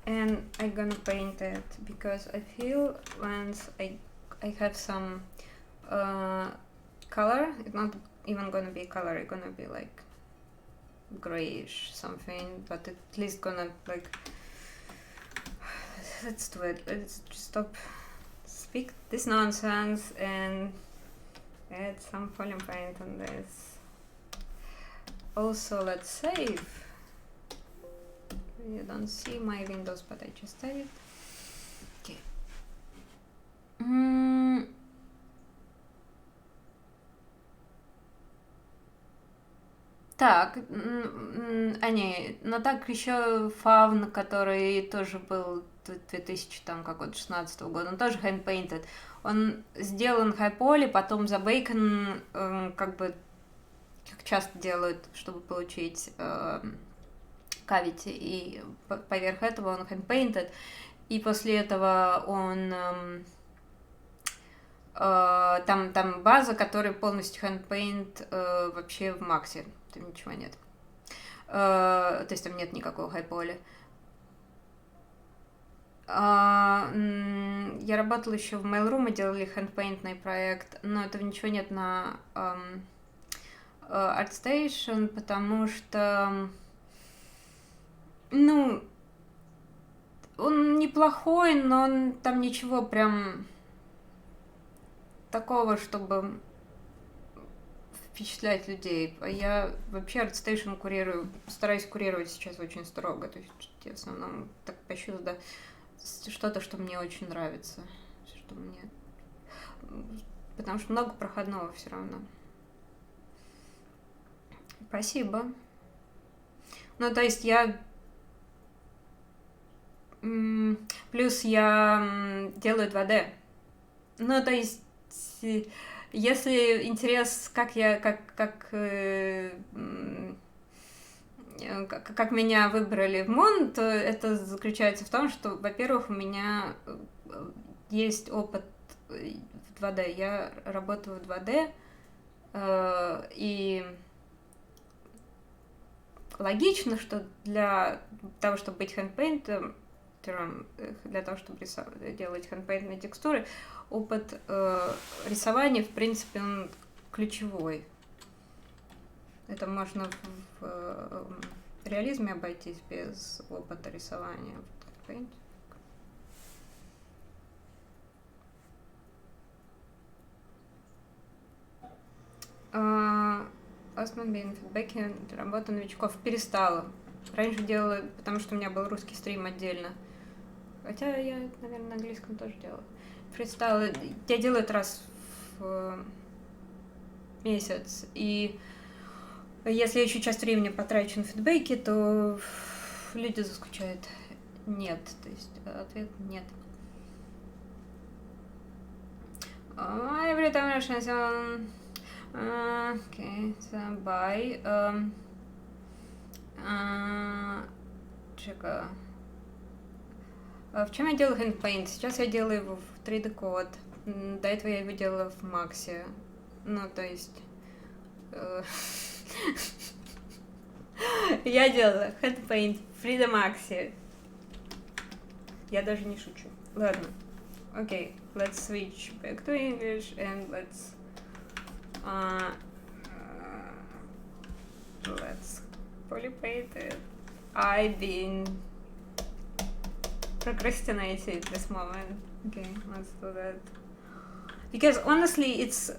And I'm gonna paint it because I feel once I have some color, it's not even gonna be color, it's gonna be like grayish something, but at least gonna like, let's do it. Let's just stop speak this nonsense and add some volume paint on this. Also, let's save. You don't see my windows, but I just saved. Okay. Так, не, но так еще фаун, который тоже был 2016 года, он тоже hand-painted. Он сделан high poly, потом забейкан, как бы как часто делают, чтобы получить cavity, и поверх этого он hand-painted, и после этого он там база, которая полностью hand-paint вообще в максе, там ничего нет. То есть там нет никакого хайполя. Я работала еще в Mail.ru, мы делали hand-paintный проект, но этого ничего нет на ArtStation, потому что, ну, он неплохой, но там ничего прям такого, чтобы впечатлять людей. Я вообще ArtStation стараюсь курировать сейчас очень строго, то есть я в основном так пощу туда что-то, что мне очень нравится, что мне... Потому что много проходного все равно. Спасибо. Ну, то есть я... Плюс я делаю 2D. Ну, то есть, если интерес, как меня выбрали в МОН, то это заключается в том, что, во-первых, у меня есть опыт в 2D. Я работаю в 2D, и логично, что для того, чтобы быть хэндпейнтером, для того, чтобы делать хэндпейнтные текстуры, опыт рисования, в принципе, он ключевой. Это можно в реализме обойтись без опыта рисования. Осман фидбэки, работа новичков перестала. Раньше делала, потому что у меня был русский стрим отдельно. Хотя я, наверное, на английском тоже делала. Перестала. Я делаю это раз в месяц. И если я еще часть времени потрачу на фидбэки, то люди заскучают. Нет. То есть ответ нет. Every time I shine okay, so bye. Чека. В чем я делаю handpaint? Сейчас я делаю его в 3D код. До этого я его делала в Максе. Ну, то есть... Я делала handpaint в 3D Max'е. Я даже не шучу. Ладно. Okay, let's switch back to English and let's polypaint it. I've been procrastinating this moment. Okay, let's do that. Because honestly, it's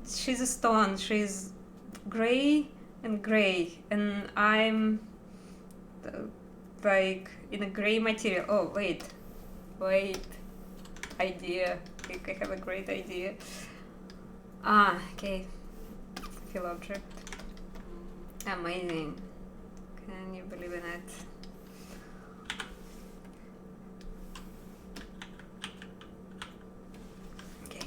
she's a stone. She's gray, and I'm like in a gray material. Oh wait, idea. I have a great idea. Okay. Fill object. Amazing. Can you believe in it? Okay.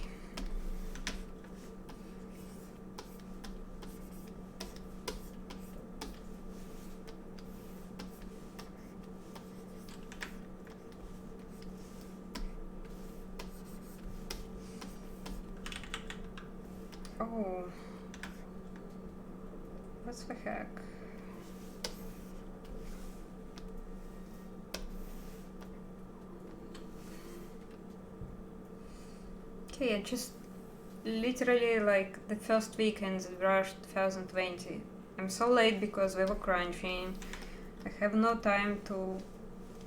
Oh. What the heck? Okay, I just literally like the first week in ZBrush 2020. I'm so late because we were crunching. I have no time to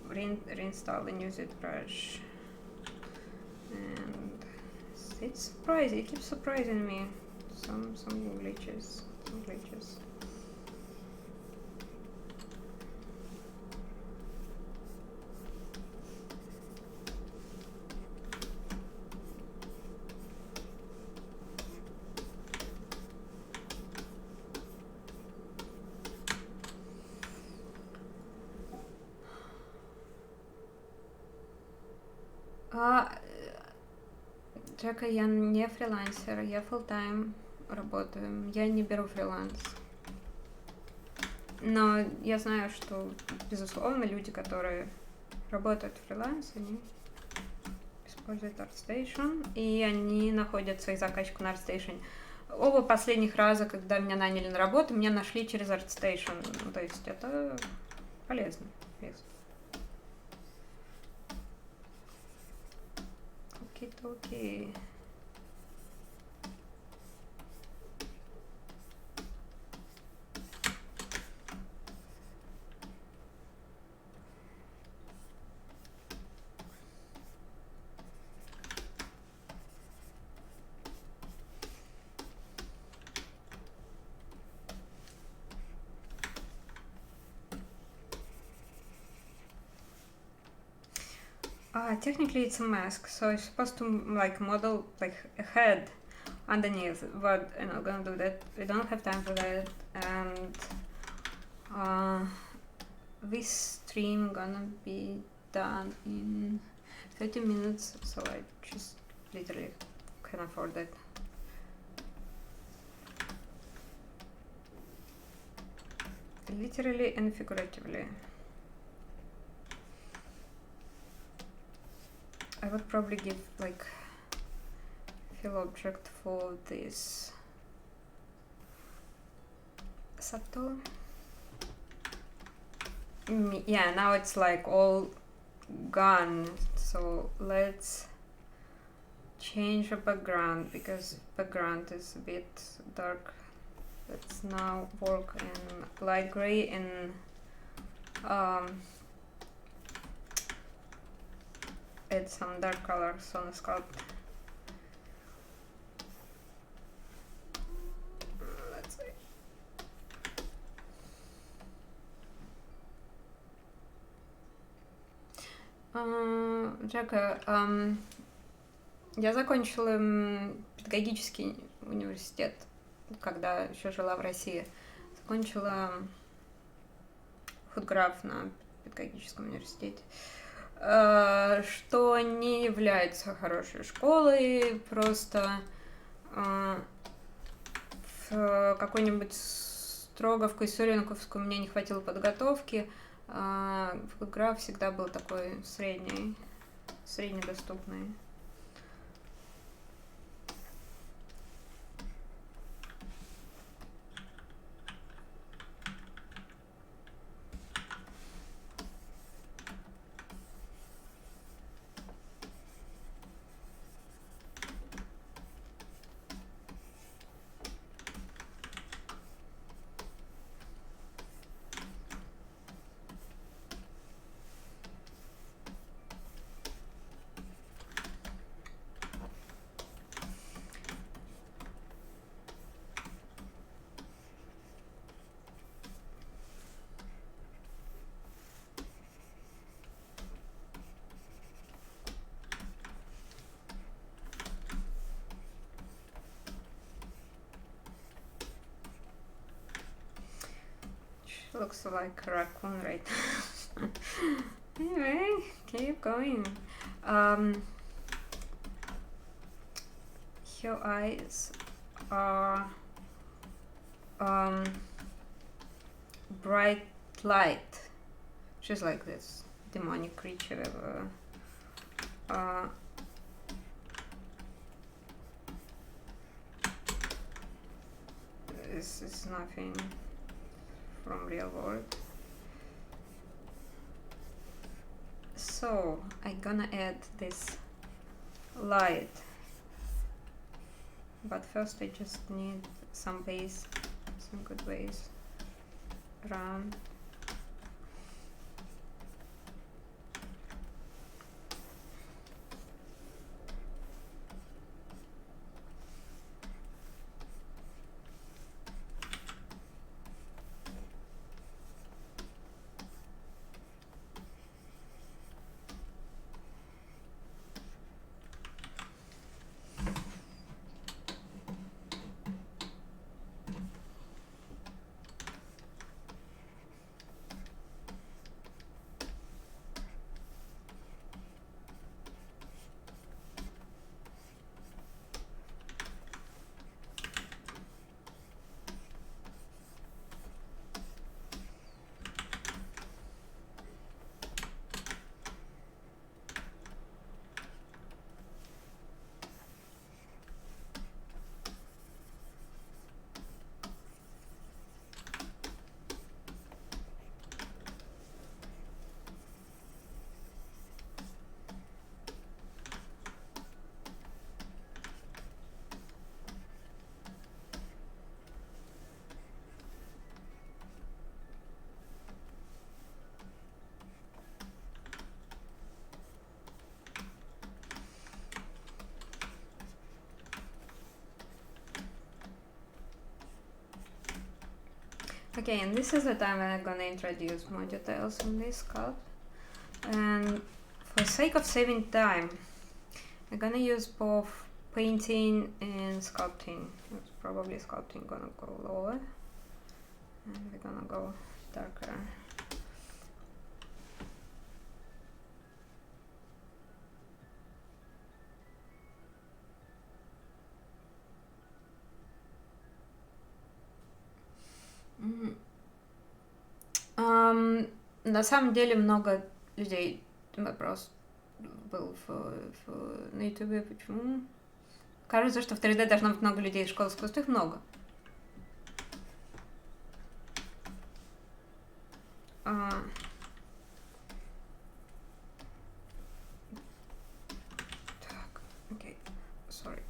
reinstall the new ZBrush. And it's surprising, it keeps surprising me. Some glitches. Джека, я не фрилансер, я full-time работаю, я не беру фриланс. Но я знаю, что, безусловно, люди, которые работают фриланс, они используют ArtStation, и они находят своих заказчиков на ArtStation. Оба последних раза, когда меня наняли на работу, меня нашли через ArtStation. Ну, то есть это полезно. Окей. Technically it's a mask, so it's supposed to like model like a head underneath, but I'm not gonna do that. We don't have time for that, and this stream gonna be done in 30 minutes, so I just literally can afford that. Literally and figuratively. I would probably give like fill object for this subtool. Yeah, now it's like all gone, so let's change the background because background is a bit dark. Let's now work in light gray and add some dark colors on the sculpt. Let's see. Джека, я закончила педагогический университет, когда еще жила в России. Закончила фотограф на педагогическом университете. Что не является хорошей школой, просто в какой-нибудь Строговку и Суренковску мне не хватило подготовки. Фотограф всегда был такой среднедоступный. Looks like a raccoon right now. Anyway, keep going. Her eyes are bright light. She's like this demonic creature. This is nothing from real world. So I'm gonna add this light, but first I just need some base, some good base. Run. Okay, and this is the time when I'm gonna introduce more details in this sculpt. And for the sake of saving time, I'm gonna use both painting and sculpting. It's probably sculpting gonna go lower, and we're gonna go darker. На самом деле много людей, вопрос был на ютубе, почему? Кажется, что в 3D должно быть много людей из школы искусств, их много. Так, окей, sorry.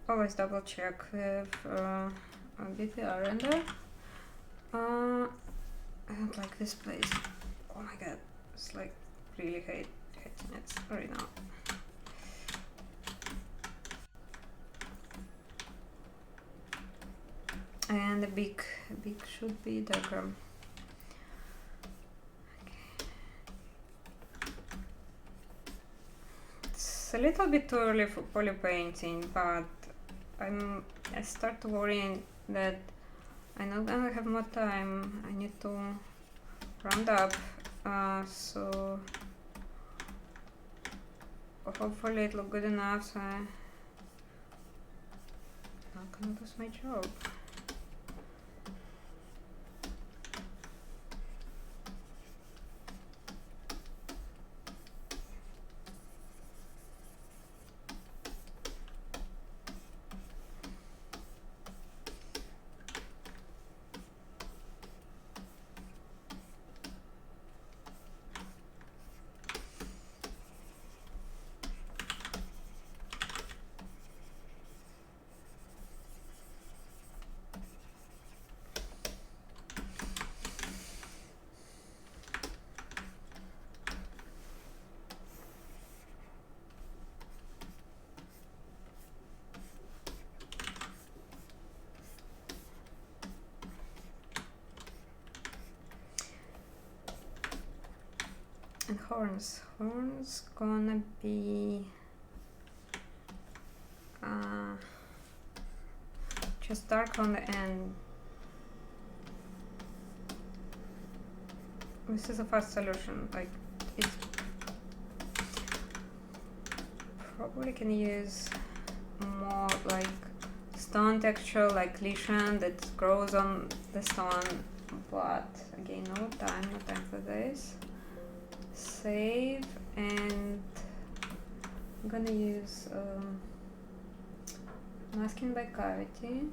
Always double check with BPR render. I don't like this place. Oh my god, it's like really hating it right now. And the big should be darker. It's a little bit too early for poly painting, but I start worrying that I'm not gonna have more time. I need to round up, so hopefully it looks good enough so I'm not gonna lose my job. And horns gonna be just dark on the end. This is a fast solution, like it's probably can use more like stone texture, like Lishan that grows on the stone, but again no time for this. Save, and I'm gonna use masking by cavity.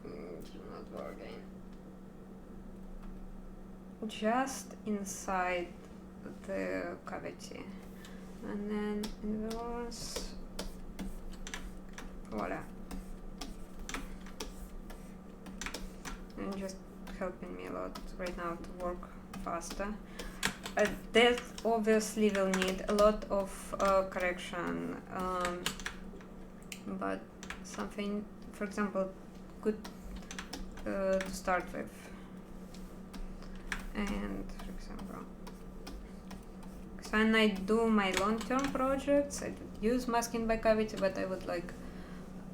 It's not working. Just inside the cavity, and then inverse. Voila. And just helping me a lot right now to work faster. That obviously will need a lot of correction, but something, for example, good to start with. And for example, when I do my long-term projects, I would use masking by cavity, but I would like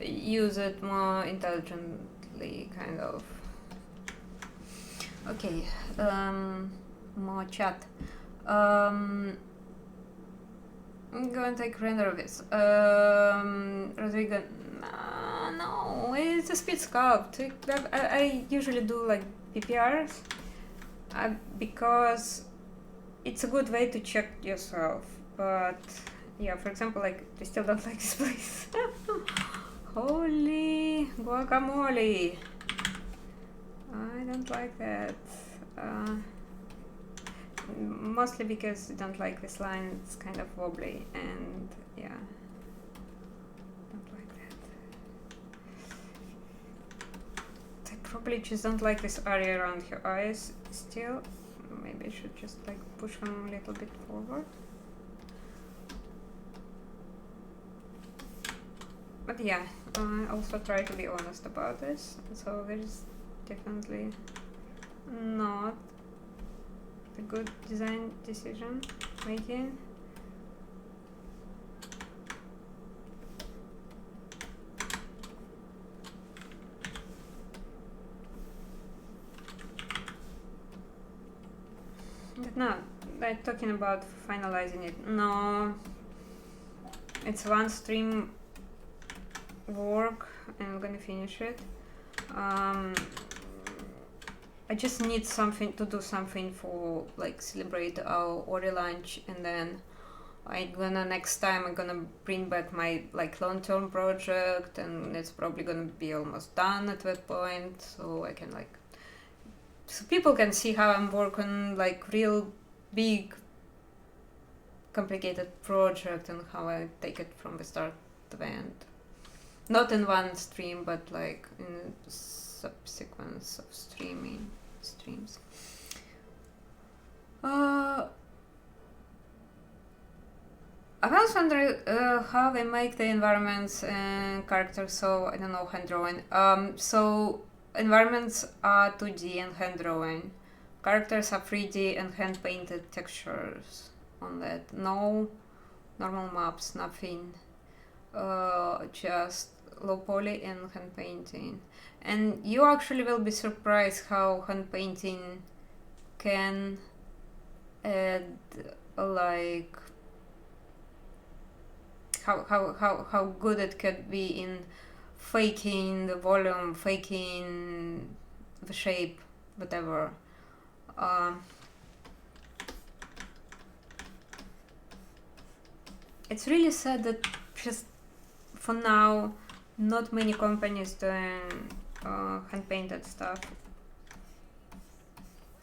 use it more intelligently, kind of. Okay, more chat. I'm going to take render of this. Rodrigo, no, it's a speed sculpt. I usually do like PPRs because it's a good way to check yourself. But yeah, for example, like I still don't like this place. Holy guacamole! I don't like that. Mostly because I don't like this line, it's kind of wobbly, and yeah, don't like that. I probably just don't like this area around her eyes still. Maybe I should just like push them a little bit forward. But yeah, I also try to be honest about this, so there's definitely not a good design decision making. But no, I'm talking about finalizing it. No, it's one stream work and I'm gonna finish it. I just need something to do something for like celebrate our Ori launch, and then next time I'm gonna bring back my like long-term project, and it's probably gonna be almost done at that point, so I can like, so people can see how I'm working like real big complicated project and how I take it from the start to the end. Not in one stream, but like in a subsequence of streams. I was wondering how they make the environments and characters so, I don't know, hand drawing. So environments are 2D and hand drawing. Characters are 3D and hand painted textures on that. No normal maps, nothing. Just low poly and hand painting. And you actually will be surprised how hand painting can add like how good it could be in faking the volume, faking the shape, whatever. It's really sad that just for now not many companies doing hand painted stuff.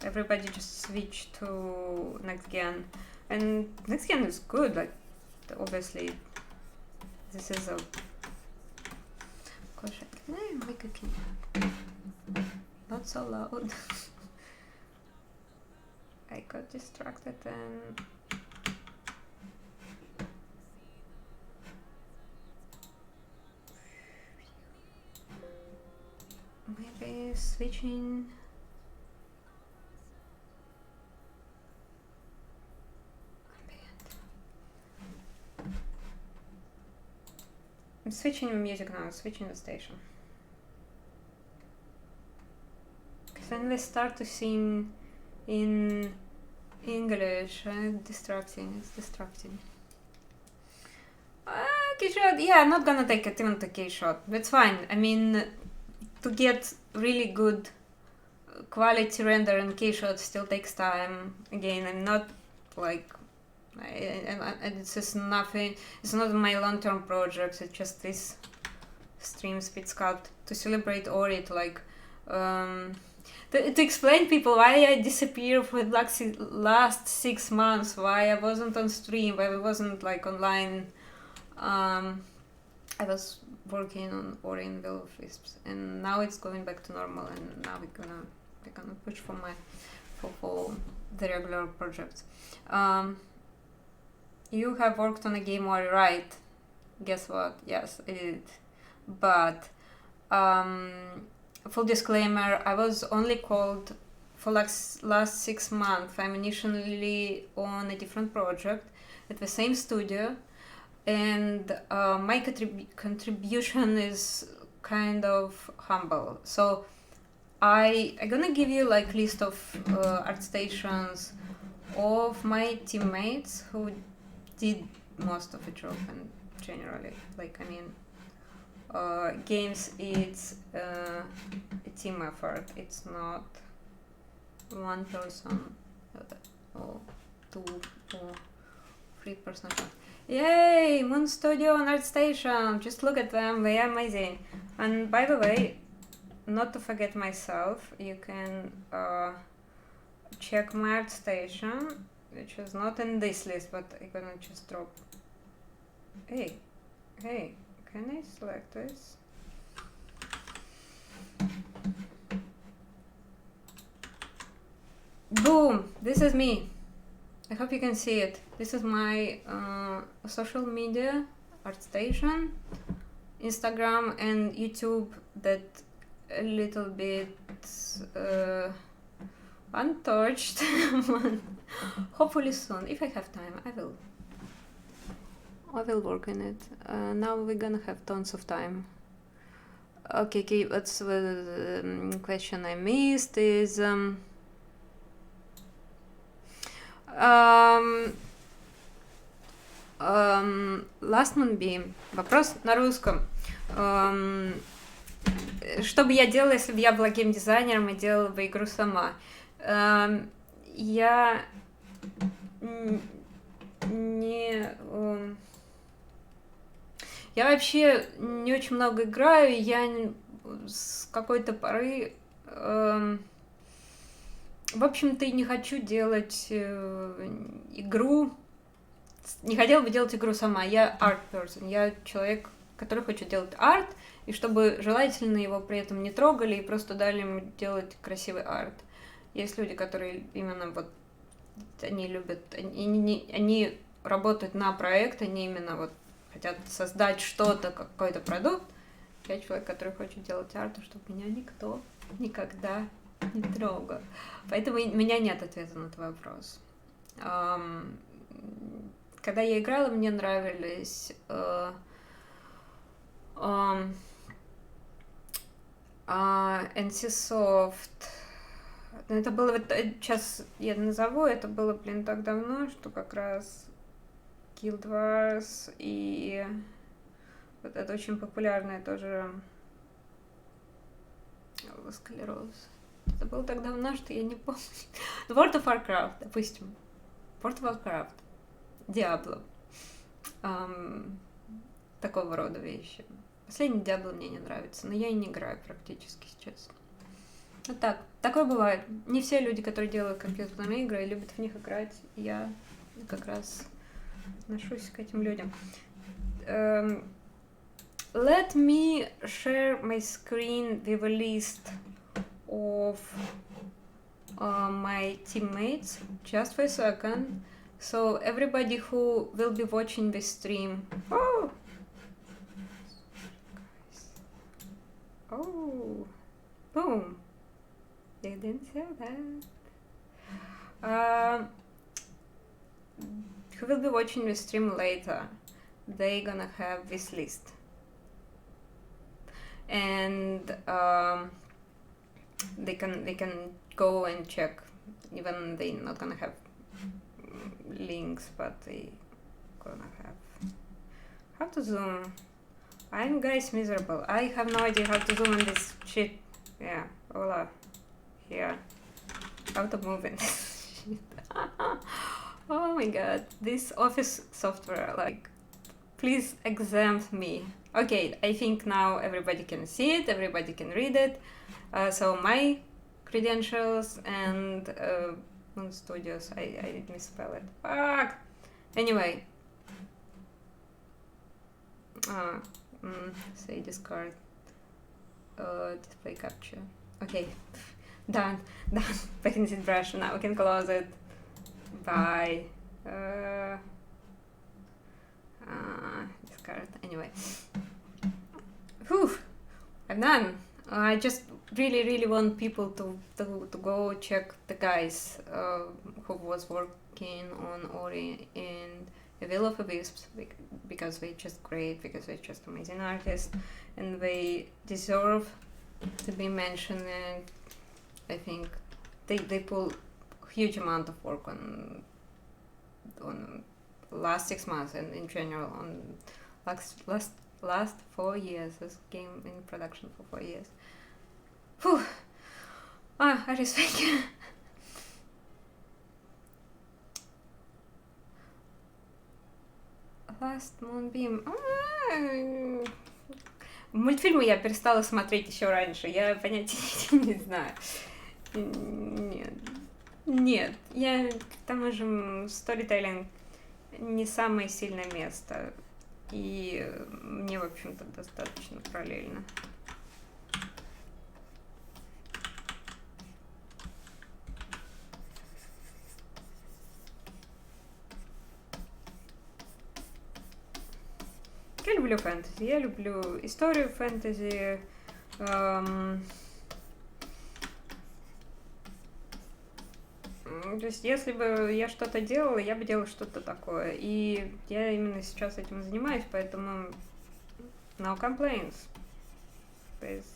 Everybody just switched to next gen, and next gen is good. Like obviously, this is a. Gosh, can I make a key? Not so loud. I got distracted and. Maybe switching. I'm switching the music now, switching the station. Because when they start to sing in English, it's distracting. Key shot, yeah, I'm not gonna take it even to key shot. That's fine. I mean, to get really good quality render in key shot still takes time. Again, I'm not like, it's just nothing. It's not my long-term project. It's just this stream speed sculpt to celebrate Ori. To like, to explain people why I disappeared for the last 6 months. Why I wasn't on stream. Why I wasn't like online. I was working on Ori and Wisps, and now it's going back to normal. And now we're gonna push for the regular projects. You have worked on a game Ori, right? Guess what? Yes, I did. But full disclaimer, I was only called for like last 6 months. I'm initially on a different project at the same studio. and my contribution is kind of humble. So I'm gonna give you like list of art stations of my teammates who did most of the job, and generally, like, I mean, games, it's a team effort. It's not one person or two or three person. Yay! Moon Studio and Art Station! Just look at them, they are amazing. And by the way, not to forget myself, you can check my art station, which is not in this list, but I'm gonna just drop. Hey, can I select this? Boom! This is me. I hope you can see it. This is my social media, art station, Instagram and YouTube that a little bit untouched. Hopefully soon, if I have time, I will work on it. Now we're gonna have tons of time. Okay, what's the question I missed is Last Moonbeam. Вопрос на русском. Что бы я делала, если бы я была геймдизайнером и делала бы игру сама? Я вообще не очень много играю, я с какой-то поры, в общем-то, и не хочу делать игру, не хотела бы делать игру сама, я art person, я человек, который хочет делать арт, и чтобы желательно его при этом не трогали и просто дали ему делать красивый арт. Есть люди, которые именно вот, они любят, они работают на проект, они именно вот хотят создать что-то, какой-то продукт. Я человек, который хочет делать арт, чтобы меня никто никогда не трогал. Поэтому у меня нет ответа на твой вопрос. Когда я играла, мне нравились NCSoft. Это было, вот сейчас я назову, это было, блин, так давно, что как раз Guild Wars и вот это очень популярное тоже склероз. Это было так давно, что я не помню. World of Warcraft, допустим. World of Warcraft. Diablo. Такого рода вещи. Последний Diablo мне не нравится, но я и не играю практически сейчас. Вот так. Такое бывает. Не все люди, которые делают компьютерные игры, любят в них играть. Я как раз отношусь к этим людям. Let me share my screen with a list of my teammates just for a second. So everybody who will be watching this stream. Oh, boom. They didn't say that. Who will be watching the stream later? They're gonna have this list. And they can go and check, even they're not gonna have links, but they gonna have. How to zoom? I'm guys miserable. I have no idea how to zoom in this shit. Yeah, voila. Here. How to move in this shit. Oh my god. This office software, like, please exempt me. Okay, I think now everybody can see it, everybody can read it. So my credentials and Moon Studios, I did misspell it. Fuck! Anyway. Say discard. Display capture. Okay. Done. Back in ZBrush. Now we can close it. Bye. Discard. Anyway. Whew! I'm done. I just really want people to go check the guys who was working on Ori and the Will of the Wisps. because they're just great, because they're just amazing artists, and they deserve to be mentioned. And I think they pull huge amount of work on last 6 months, and in general on last 4 years. This game in production for 4 years. Whew. I respect you. Last Moonbeam. Мультфильмы я перестала смотреть еще раньше. Я понятия не знаю. Нет. Я к тому же сторителлинг не самое сильное место. И мне, в общем-то, достаточно параллельно. Я люблю фэнтези, я люблю историю фэнтези. То есть, если бы я что-то делала, я бы делала что-то такое. И я именно сейчас этим занимаюсь, поэтому no complaints. То есть,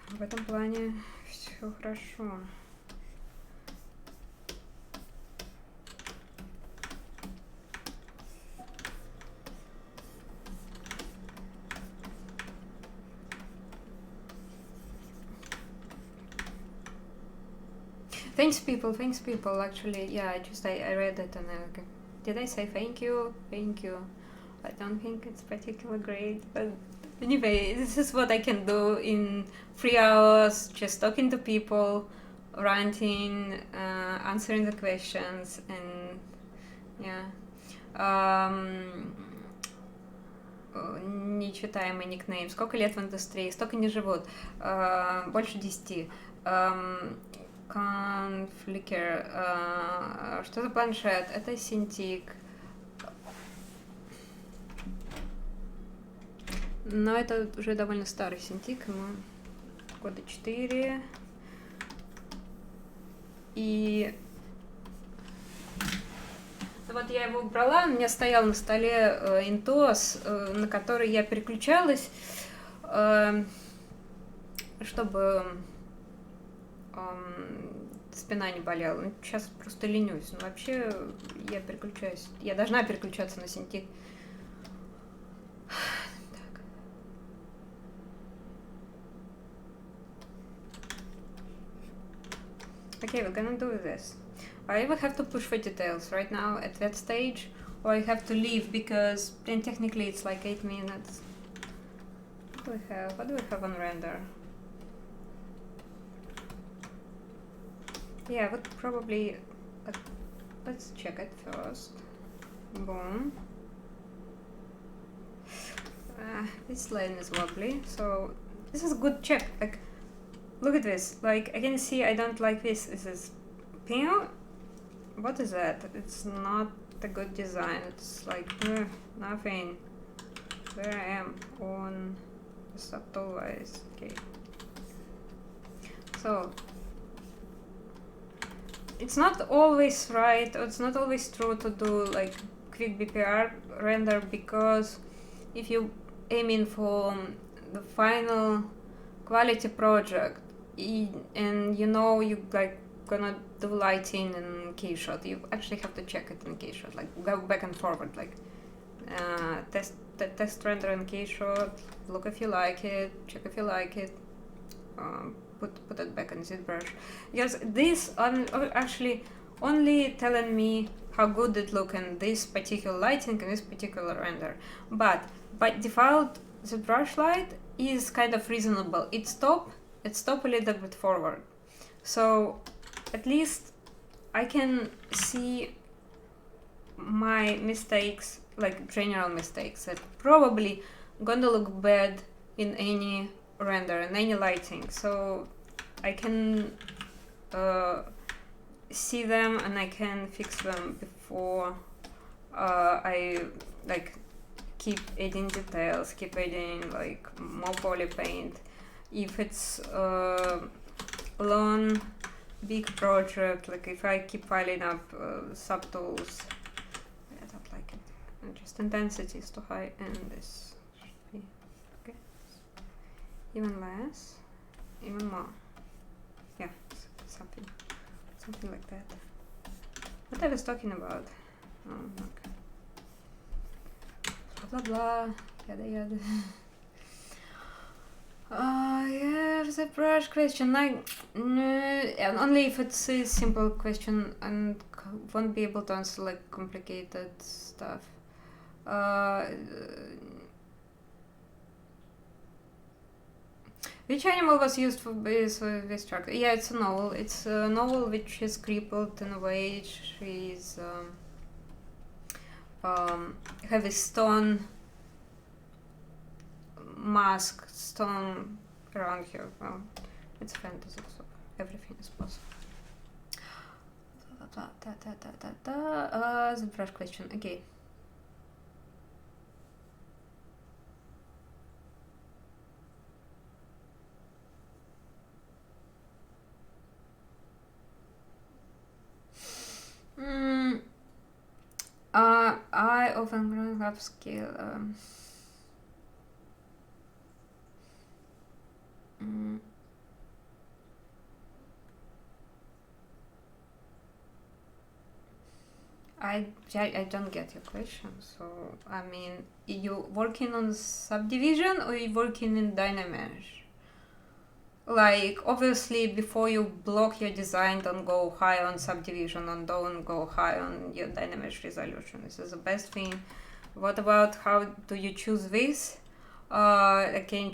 в этом плане все хорошо. Thanks people, actually, yeah, I read it and did I say thank you? Thank you. I don't think it's particularly great, but anyway, this is what I can do in 3 hours, just talking to people, ranting, answering the questions, and yeah. Нечитаемый никнейм. Сколько лет в индустрии? Столько не живут. Больше 10. Flickr. Что за планшет? Это Cintiq. Но это уже довольно старый Cintiq, ему года 4. И вот я его убрала, у меня стоял на столе Intuos, на который я переключалась, чтобы спина не болела. Сейчас просто ленюсь. Но вообще я переключаюсь. Я должна переключаться на Cintiq. Так. Okay, we're gonna do this. I either have to push for details right now at that stage, or I have to leave because then technically it's like 8 minutes. What do we have? What do we have on render? Yeah, but probably let's check it first. Boom. This lane is wobbly, so this is a good check. Like, look at this. Like, I can see I don't like this. This is pink. What is that? It's not a good design. It's like nothing. Where I am on the subtle wise. Okay. So it's not always right, or it's not always true to do like quick BPR render, because if you aiming for the final quality project and you know you like gonna do lighting in Keyshot, you actually have to check it in Keyshot, like go back and forward, like test render in Keyshot, look if you like it, check if you like it, put it back in ZBrush. Because this actually only telling me how good it look in this particular lighting and this particular render. But by default, ZBrush light is kind of reasonable. It stop a little bit forward. So at least I can see my mistakes, like general mistakes, that probably gonna look bad in any render and any lighting, so I can see them and I can fix them before I like keep adding details, keep adding like more poly paint. If it's long big project, like if I keep piling up subtools, and just intensity is too high, and this should be okay. Even less, even more. Yeah, something like that. What I was talking about? Oh, okay. Blah blah blah, yada yada. Yeah, the brush question, like, only if it's a simple question and won't be able to answer like complicated stuff. Which animal was used for this structure? Yeah, it's a novel. It's a novel which is crippled in a way. She's have a stone mask, stone around her. Well, it's fantasy, so everything is possible. The brush question. Okay. I often growing up scale. I don't get your question. So I mean, you working on subdivision or you working in Dynamesh? Like, obviously, before you block your design, don't go high on subdivision and don't go high on your Dynamesh resolution. This is the best thing. What about how do you choose this? Again,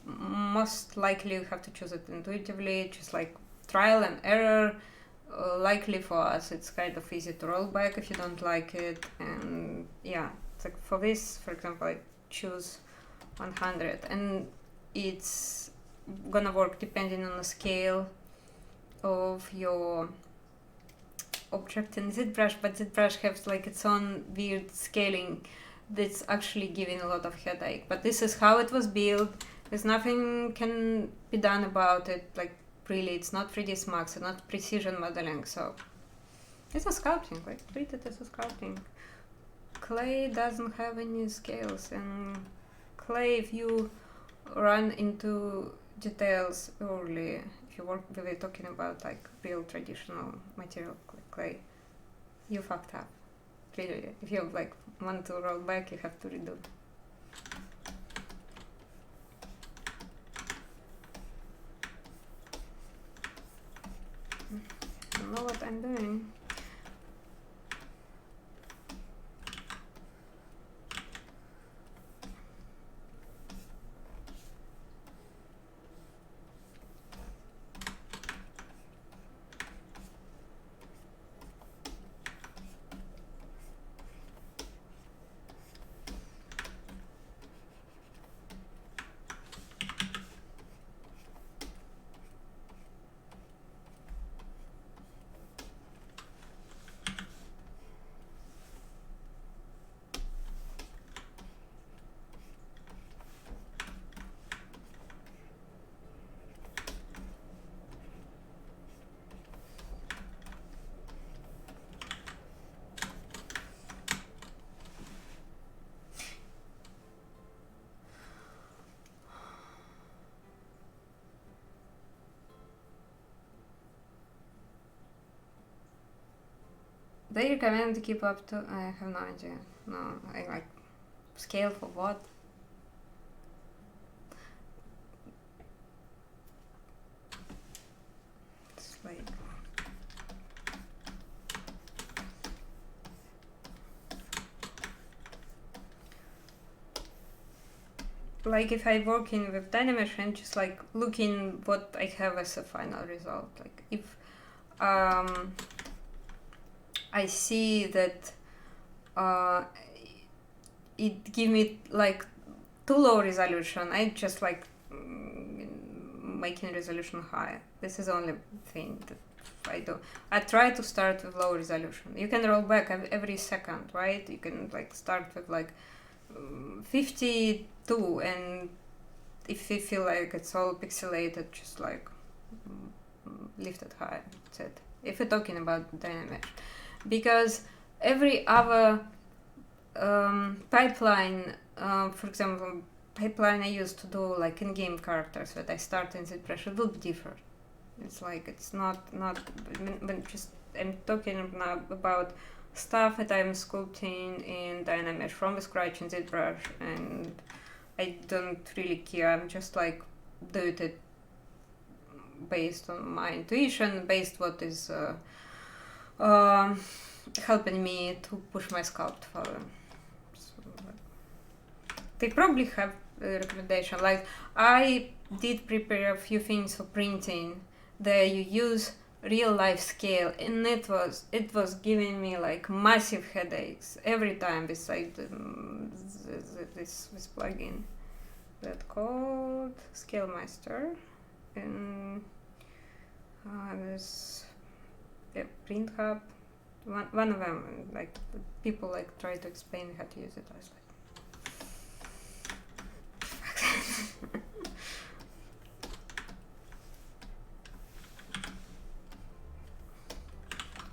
most likely you have to choose it intuitively, just like trial and error. Likely for us, it's kind of easy to roll back if you don't like it. And yeah, it's like for this, for example, I choose 100, and it's gonna work depending on the scale of your object in ZBrush, but ZBrush has like its own weird scaling that's actually giving a lot of headache. But this is how it was built. There's nothing can be done about it. Like, really, it's not 3ds Max, it's not precision modeling, so it's a sculpting, like, treat it as a sculpting. Clay doesn't have any scales, and clay, if you run into details early, if you work with it talking about like real traditional material like clay, you fucked up. Really, if you like want to roll back, you have to redo. I don't know what I'm doing. They recommend to keep up to, I have no idea. No, I like, scale for what? It's like if I work in with Dynamesh and just like looking what I have as a final result. Like if I see that it give me like too low resolution, I just like making resolution high. This is the only thing that I do. I try to start with low resolution. You can roll back every second, right? You can like start with like 52, and if you feel like it's all pixelated, just like lift it high. That's it. If you're talking about Dynamesh. Because every other pipeline, for example, pipeline I used to do like in-game characters that I start in ZBrush, it would differ. It's like, it's not when just I'm talking now about stuff that I'm sculpting in Dynamesh from scratch in ZBrush, and I don't really care. I'm just like doing it based on my intuition, based what is helping me to push my sculpt further. So, they probably have a recommendation. Like, I did prepare a few things for printing that you use real life scale, and it was giving me like massive headaches every time beside this plugin that called Scale Master, and this Print Hub. One of them, like, people like try to explain how to use it. I was like,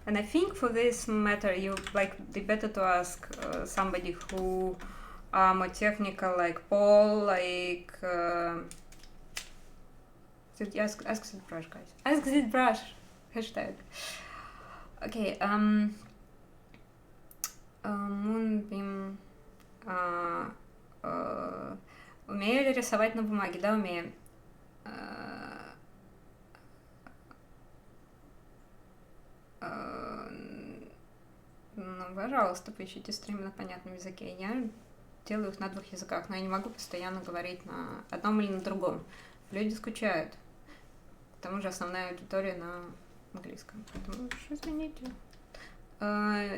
and I think for this matter, you like the better to ask somebody who are more technical, like Paul, like ask ZBrush, guys. Ask ZBrush. Hashtag. Okay, Moonbeam. Умею ли рисовать на бумаге? Да, умею. Ну, пожалуйста, поищите стримы на понятном языке. Я делаю их на 2 языках, но я не могу постоянно говорить на одном или на другом. Люди скучают. К тому же основная аудитория на английском. Поэтому уж извините.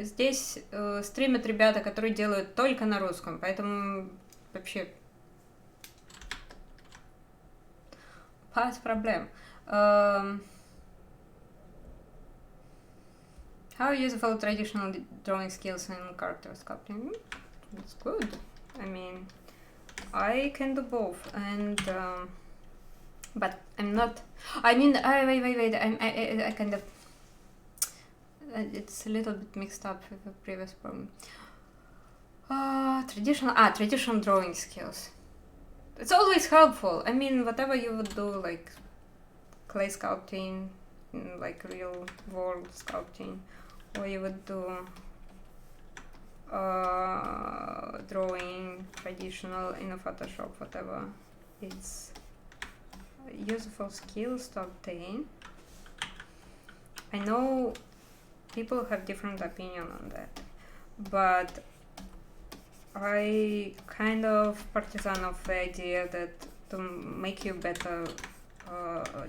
Здесь стримят ребята, которые делают только на русском, поэтому вообще без проблем. How useful traditional drawing skills in character sculpting? It's good. I mean, I can do both, and but I'm not. I mean, wait. I kind of. It's a little bit mixed up with the previous problem. Traditional drawing skills. It's always helpful. I mean, whatever you would do, like clay sculpting, like real world sculpting, or you would do drawing traditional in a Photoshop, whatever. It's useful skills to obtain. I know people have different opinion on that, but I kind of partisan of the idea that to make you better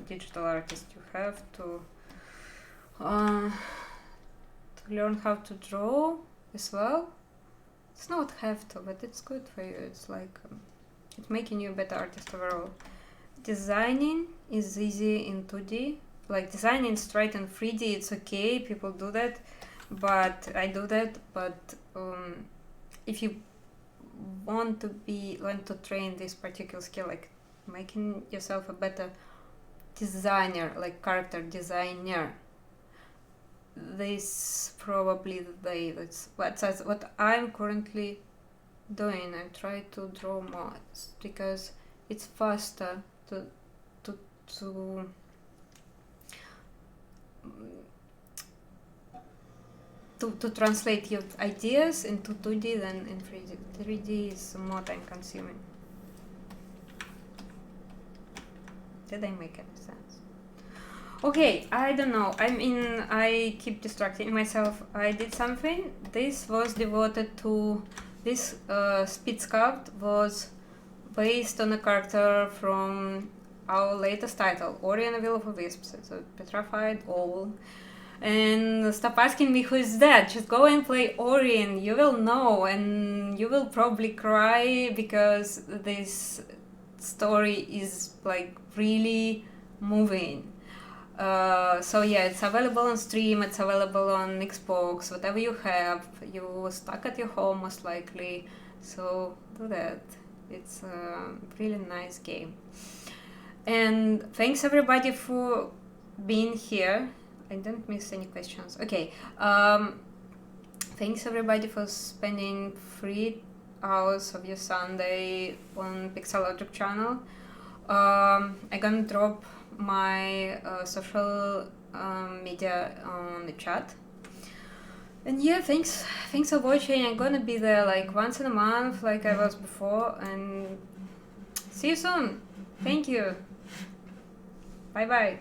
digital artist, you have to learn how to draw as well. It's not have to, but it's good for you. It's like it's making you a better artist overall. Designing is easy in 2D. Like designing straight in 3D, it's okay. People do that, but I do that. But if you want to learn to train this particular skill, like making yourself a better designer, like character designer, this probably that's what I'm currently doing. I try to draw more because it's faster to translate your ideas into 2D than in 3D. 3D is more time consuming. Did I make any sense? Okay, I don't know. I mean, I keep distracting myself. I did something. This was devoted to this speed sculpt was based on a character from our latest title, Ori and the Will of the Wisps. It's a petrified owl. And stop asking me who is that. Just go and play Ori and you will know, and you will probably cry because this story is like really moving. So yeah, it's available on stream, it's available on Xbox, whatever you have. You stuck at your home most likely, so do that. It's a really nice game. And thanks everybody for being here. I didn't miss any questions. Okay. Thanks everybody for spending 3 hours of your Sunday on Pixelogic channel. I'm gonna drop my social media on the chat. And yeah, thanks for watching. I'm gonna be there like once in a month like I was before, and see you soon. Thank you. Bye bye.